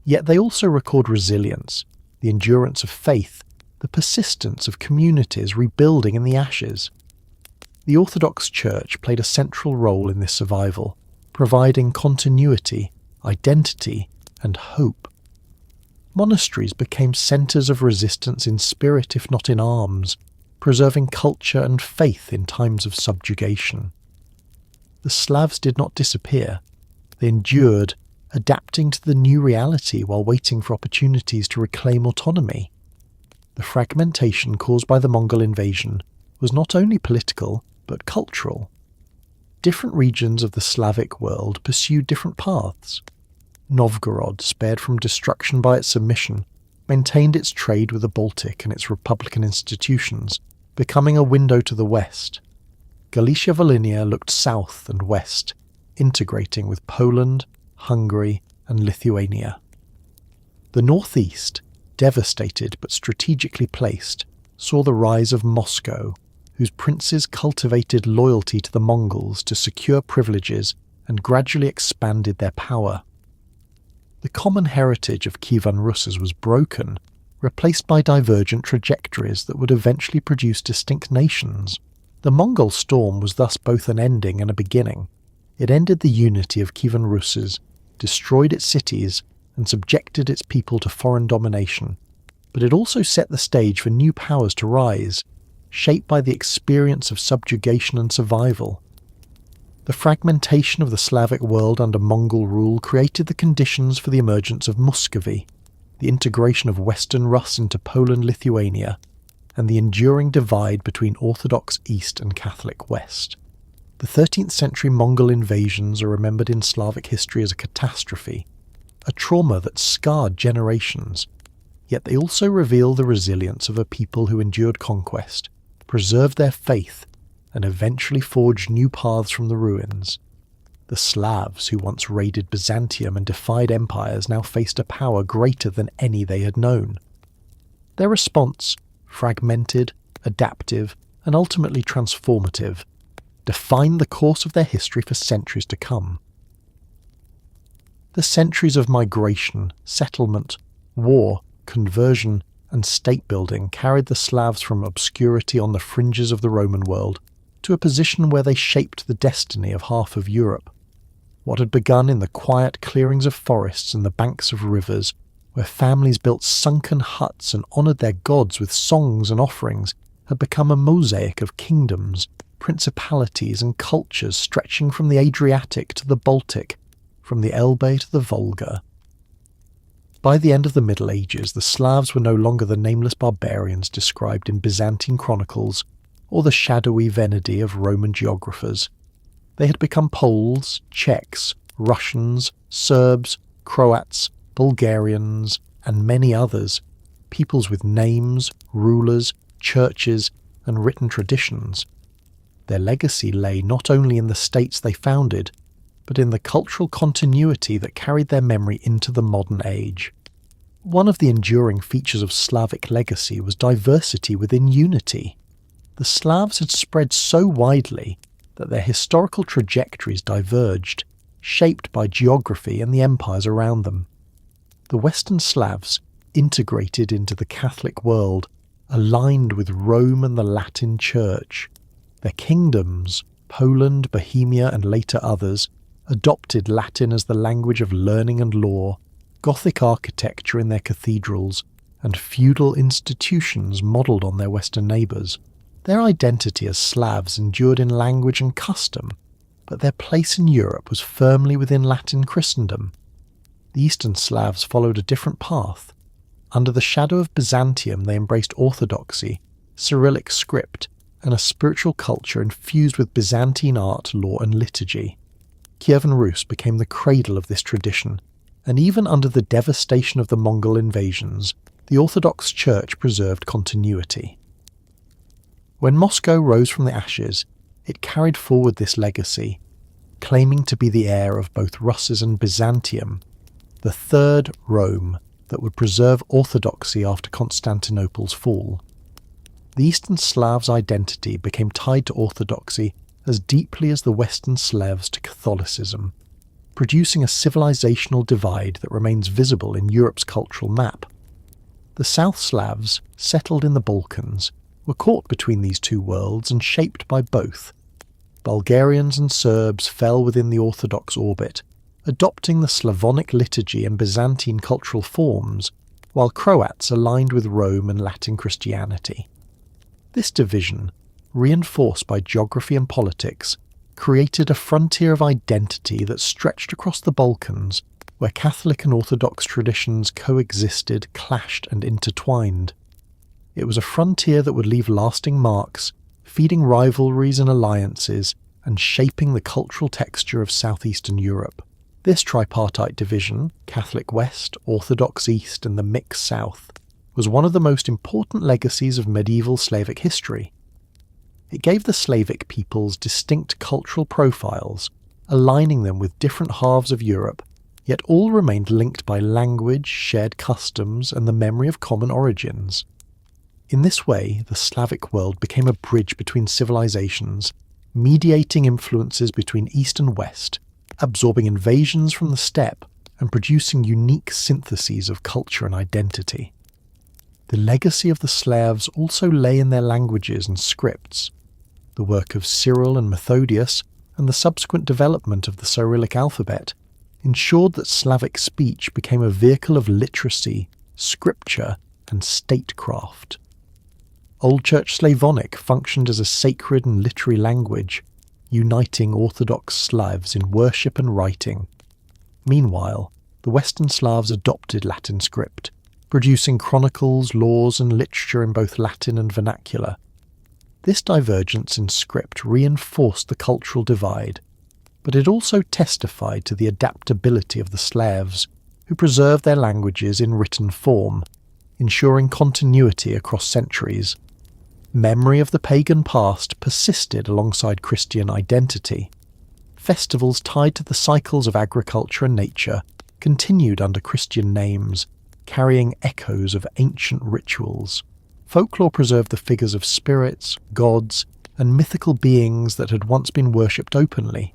S1: Yet they also record resilience, the endurance of faith, the persistence of communities rebuilding in the ashes. The Orthodox Church played a central role in this survival, providing continuity, identity, and hope. Monasteries became centres of resistance in spirit if not in arms, preserving culture and faith in times of subjugation. The Slavs did not disappear. They endured, adapting to the new reality while waiting for opportunities to reclaim autonomy. The fragmentation caused by the Mongol invasion was not only political, but cultural. Different regions of the Slavic world pursued different paths. Novgorod, spared from destruction by its submission, maintained its trade with the Baltic and its republican institutions, becoming a window to the west. Galicia-Volhynia looked south and west, integrating with Poland, Hungary, and Lithuania. The northeast, devastated but strategically placed, saw the rise of Moscow, whose princes cultivated loyalty to the Mongols to secure privileges and gradually expanded their power. The common heritage of Kievan Rus was broken, replaced by divergent trajectories that would eventually produce distinct nations. The Mongol storm was thus both an ending and a beginning. It ended the unity of Kievan Rus, destroyed its cities, and subjected its people to foreign domination. But it also set the stage for new powers to rise, shaped by the experience of subjugation and survival. The fragmentation of the Slavic world under Mongol rule created the conditions for the emergence of Muscovy, the integration of Western Rus into Poland-Lithuania, and the enduring divide between Orthodox East and Catholic West. The 13th century Mongol invasions are remembered in Slavic history as a catastrophe, a trauma that scarred generations, yet they also reveal the resilience of a people who endured conquest, preserved their faith, and eventually forged new paths from the ruins. The Slavs, who once raided Byzantium and defied empires, now faced a power greater than any they had known. Their response, fragmented, adaptive, and ultimately transformative, defined the course of their history for centuries to come. The centuries of migration, settlement, war, conversion, and state-building carried the Slavs from obscurity on the fringes of the Roman world to a position where they shaped the destiny of half of Europe. What had begun in the quiet clearings of forests and the banks of rivers, where families built sunken huts and honoured their gods with songs and offerings, had become a mosaic of kingdoms, principalities and cultures stretching from the Adriatic to the Baltic, from the Elbe to the Volga. By the end of the Middle Ages, the Slavs were no longer the nameless barbarians described in Byzantine chronicles or the shadowy Venedi of Roman geographers. They had become Poles, Czechs, Russians, Serbs, Croats, Bulgarians, and many others, peoples with names, rulers, churches, and written traditions. Their legacy lay not only in the states they founded, but in the cultural continuity that carried their memory into the modern age. One of the enduring features of Slavic legacy was diversity within unity. The Slavs had spread so widely that their historical trajectories diverged, shaped by geography and the empires around them. The Western Slavs, integrated into the Catholic world, aligned with Rome and the Latin Church. Their kingdoms, Poland, Bohemia, and later others, adopted Latin as the language of learning and law, Gothic architecture in their cathedrals, and feudal institutions modelled on their Western neighbours. Their identity as Slavs endured in language and custom, but their place in Europe was firmly within Latin Christendom. The Eastern Slavs followed a different path. Under the shadow of Byzantium, they embraced orthodoxy, Cyrillic script, and a spiritual culture infused with Byzantine art, law, and liturgy. Kievan Rus became the cradle of this tradition, and even under the devastation of the Mongol invasions, the Orthodox Church preserved continuity. When Moscow rose from the ashes, it carried forward this legacy, claiming to be the heir of both Rus and Byzantium, the third Rome that would preserve orthodoxy after Constantinople's fall. The Eastern Slavs' identity became tied to orthodoxy as deeply as the Western Slavs to Catholicism, producing a civilizational divide that remains visible in Europe's cultural map. The South Slavs, settled in the Balkans, were caught between these two worlds and shaped by both. Bulgarians and Serbs fell within the Orthodox orbit, adopting the Slavonic liturgy and Byzantine cultural forms, while Croats aligned with Rome and Latin Christianity. This division, reinforced by geography and politics, created a frontier of identity that stretched across the Balkans, where Catholic and Orthodox traditions coexisted, clashed, and intertwined. It was a frontier that would leave lasting marks, feeding rivalries and alliances, and shaping the cultural texture of southeastern Europe. This tripartite division, Catholic West, Orthodox East, and the mixed South, was one of the most important legacies of medieval Slavic history. It gave the Slavic peoples distinct cultural profiles, aligning them with different halves of Europe, yet all remained linked by language, shared customs, and the memory of common origins. In this way, the Slavic world became a bridge between civilizations, mediating influences between East and West, absorbing invasions from the steppe, and producing unique syntheses of culture and identity. The legacy of the Slavs also lay in their languages and scripts. The work of Cyril and Methodius, and the subsequent development of the Cyrillic alphabet, ensured that Slavic speech became a vehicle of literacy, scripture, and statecraft. Old Church Slavonic functioned as a sacred and literary language, uniting Orthodox Slavs in worship and writing. Meanwhile, the Western Slavs adopted Latin script, producing chronicles, laws, and literature in both Latin and vernacular. This divergence in script reinforced the cultural divide, but it also testified to the adaptability of the Slavs, who preserved their languages in written form, ensuring continuity across centuries. Memory of the pagan past persisted alongside Christian identity. Festivals tied to the cycles of agriculture and nature continued under Christian names, carrying echoes of ancient rituals. Folklore preserved the figures of spirits, gods, and mythical beings that had once been worshipped openly.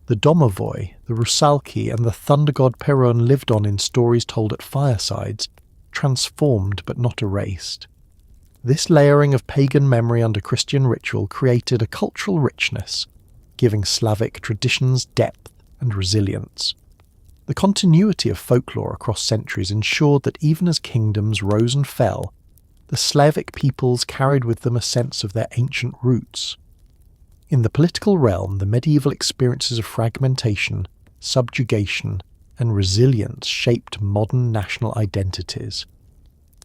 S1: The domovoi, the rusalki, and the thunder god Perun lived on in stories told at firesides, transformed but not erased. This layering of pagan memory under Christian ritual created a cultural richness, giving Slavic traditions depth and resilience. The continuity of folklore across centuries ensured that even as kingdoms rose and fell, the Slavic peoples carried with them a sense of their ancient roots. In the political realm, the medieval experiences of fragmentation, subjugation, and resilience shaped modern national identities.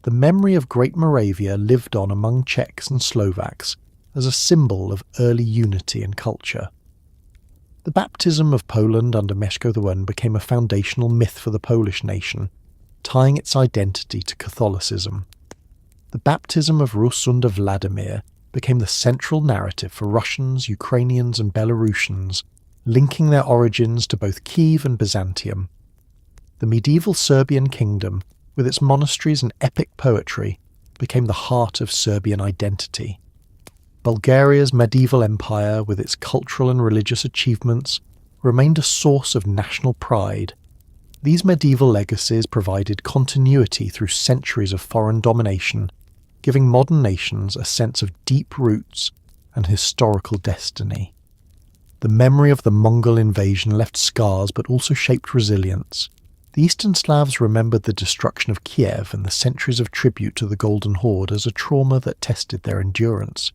S1: The memory of Great Moravia lived on among Czechs and Slovaks as a symbol of early unity and culture. The baptism of Poland under Mieszko I became a foundational myth for the Polish nation, tying its identity to Catholicism. The baptism of Rus under Vladimir became the central narrative for Russians, Ukrainians, and Belarusians, linking their origins to both Kiev and Byzantium. The medieval Serbian kingdom, with its monasteries and epic poetry, became the heart of Serbian identity. Bulgaria's medieval empire, with its cultural and religious achievements, remained a source of national pride. These medieval legacies provided continuity through centuries of foreign domination, giving modern nations a sense of deep roots and historical destiny. The memory of the Mongol invasion left scars but also shaped resilience. The Eastern Slavs remembered the destruction of Kiev and the centuries of tribute to the Golden Horde as a trauma that tested their endurance.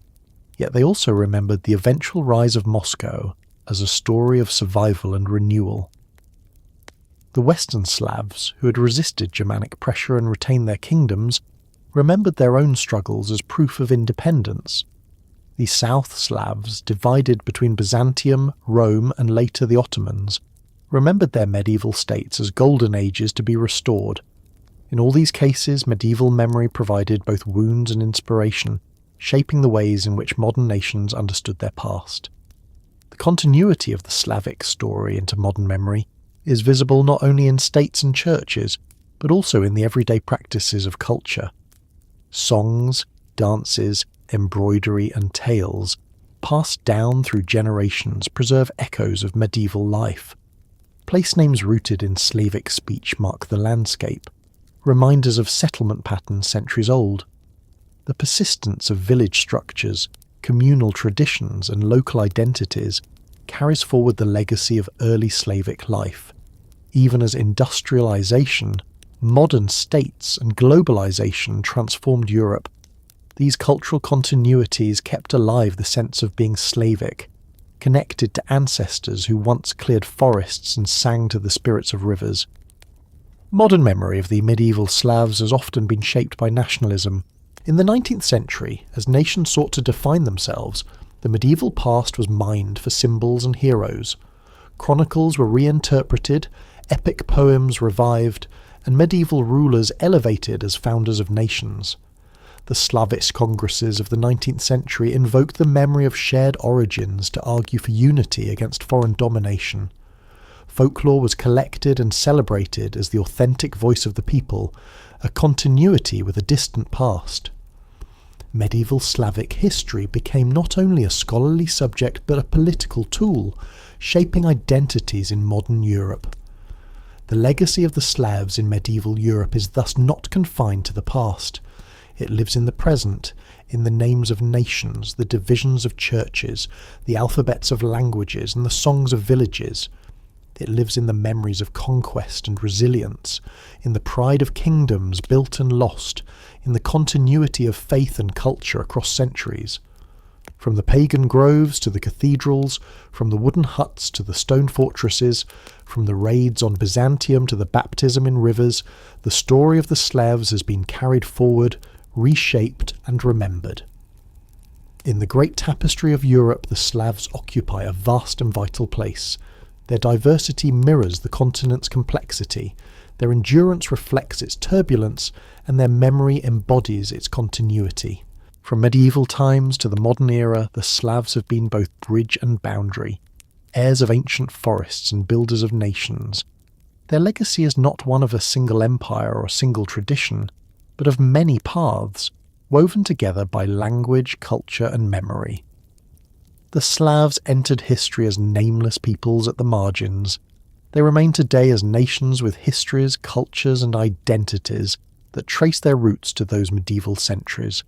S1: Yet they also remembered the eventual rise of Moscow as a story of survival and renewal. The Western Slavs, who had resisted Germanic pressure and retained their kingdoms, remembered their own struggles as proof of independence. The South Slavs, divided between Byzantium, Rome, and later the Ottomans, remembered their medieval states as golden ages to be restored. In all these cases, medieval memory provided both wounds and inspiration, shaping the ways in which modern nations understood their past. The continuity of the Slavic story into modern memory is visible not only in states and churches, but also in the everyday practices of culture. Songs, dances, embroidery, and tales, passed down through generations, preserve echoes of medieval life. Place names rooted in Slavic speech mark the landscape, reminders of settlement patterns centuries old. The persistence of village structures, communal traditions, and local identities carries forward the legacy of early Slavic life. Even as industrialization, modern states, and globalization transformed Europe, these cultural continuities kept alive the sense of being Slavic, connected to ancestors who once cleared forests and sang to the spirits of rivers. Modern memory of the medieval Slavs has often been shaped by nationalism. In the 19th century, as nations sought to define themselves, the medieval past was mined for symbols and heroes. Chronicles were reinterpreted, epic poems revived, and medieval rulers elevated as founders of nations. The Slavist congresses of the 19th century invoked the memory of shared origins to argue for unity against foreign domination. Folklore was collected and celebrated as the authentic voice of the people, a continuity with a distant past. Medieval Slavic history became not only a scholarly subject but a political tool, shaping identities in modern Europe. The legacy of the Slavs in medieval Europe is thus not confined to the past. It lives in the present, in the names of nations, the divisions of churches, the alphabets of languages, and the songs of villages. It lives in the memories of conquest and resilience, in the pride of kingdoms built and lost, in the continuity of faith and culture across centuries. From the pagan groves to the cathedrals, from the wooden huts to the stone fortresses, from the raids on Byzantium to the baptism in rivers, the story of the Slavs has been carried forward, reshaped and remembered. In the great tapestry of Europe, the Slavs occupy a vast and vital place. Their diversity mirrors the continent's complexity, their endurance reflects its turbulence, and their memory embodies its continuity. From medieval times to the modern era, the Slavs have been both bridge and boundary, heirs of ancient forests and builders of nations. Their legacy is not one of a single empire or a single tradition, but of many paths, woven together by language, culture, and memory. The Slavs entered history as nameless peoples at the margins. They remain today as nations with histories, cultures, and identities that trace their roots to those medieval centuries.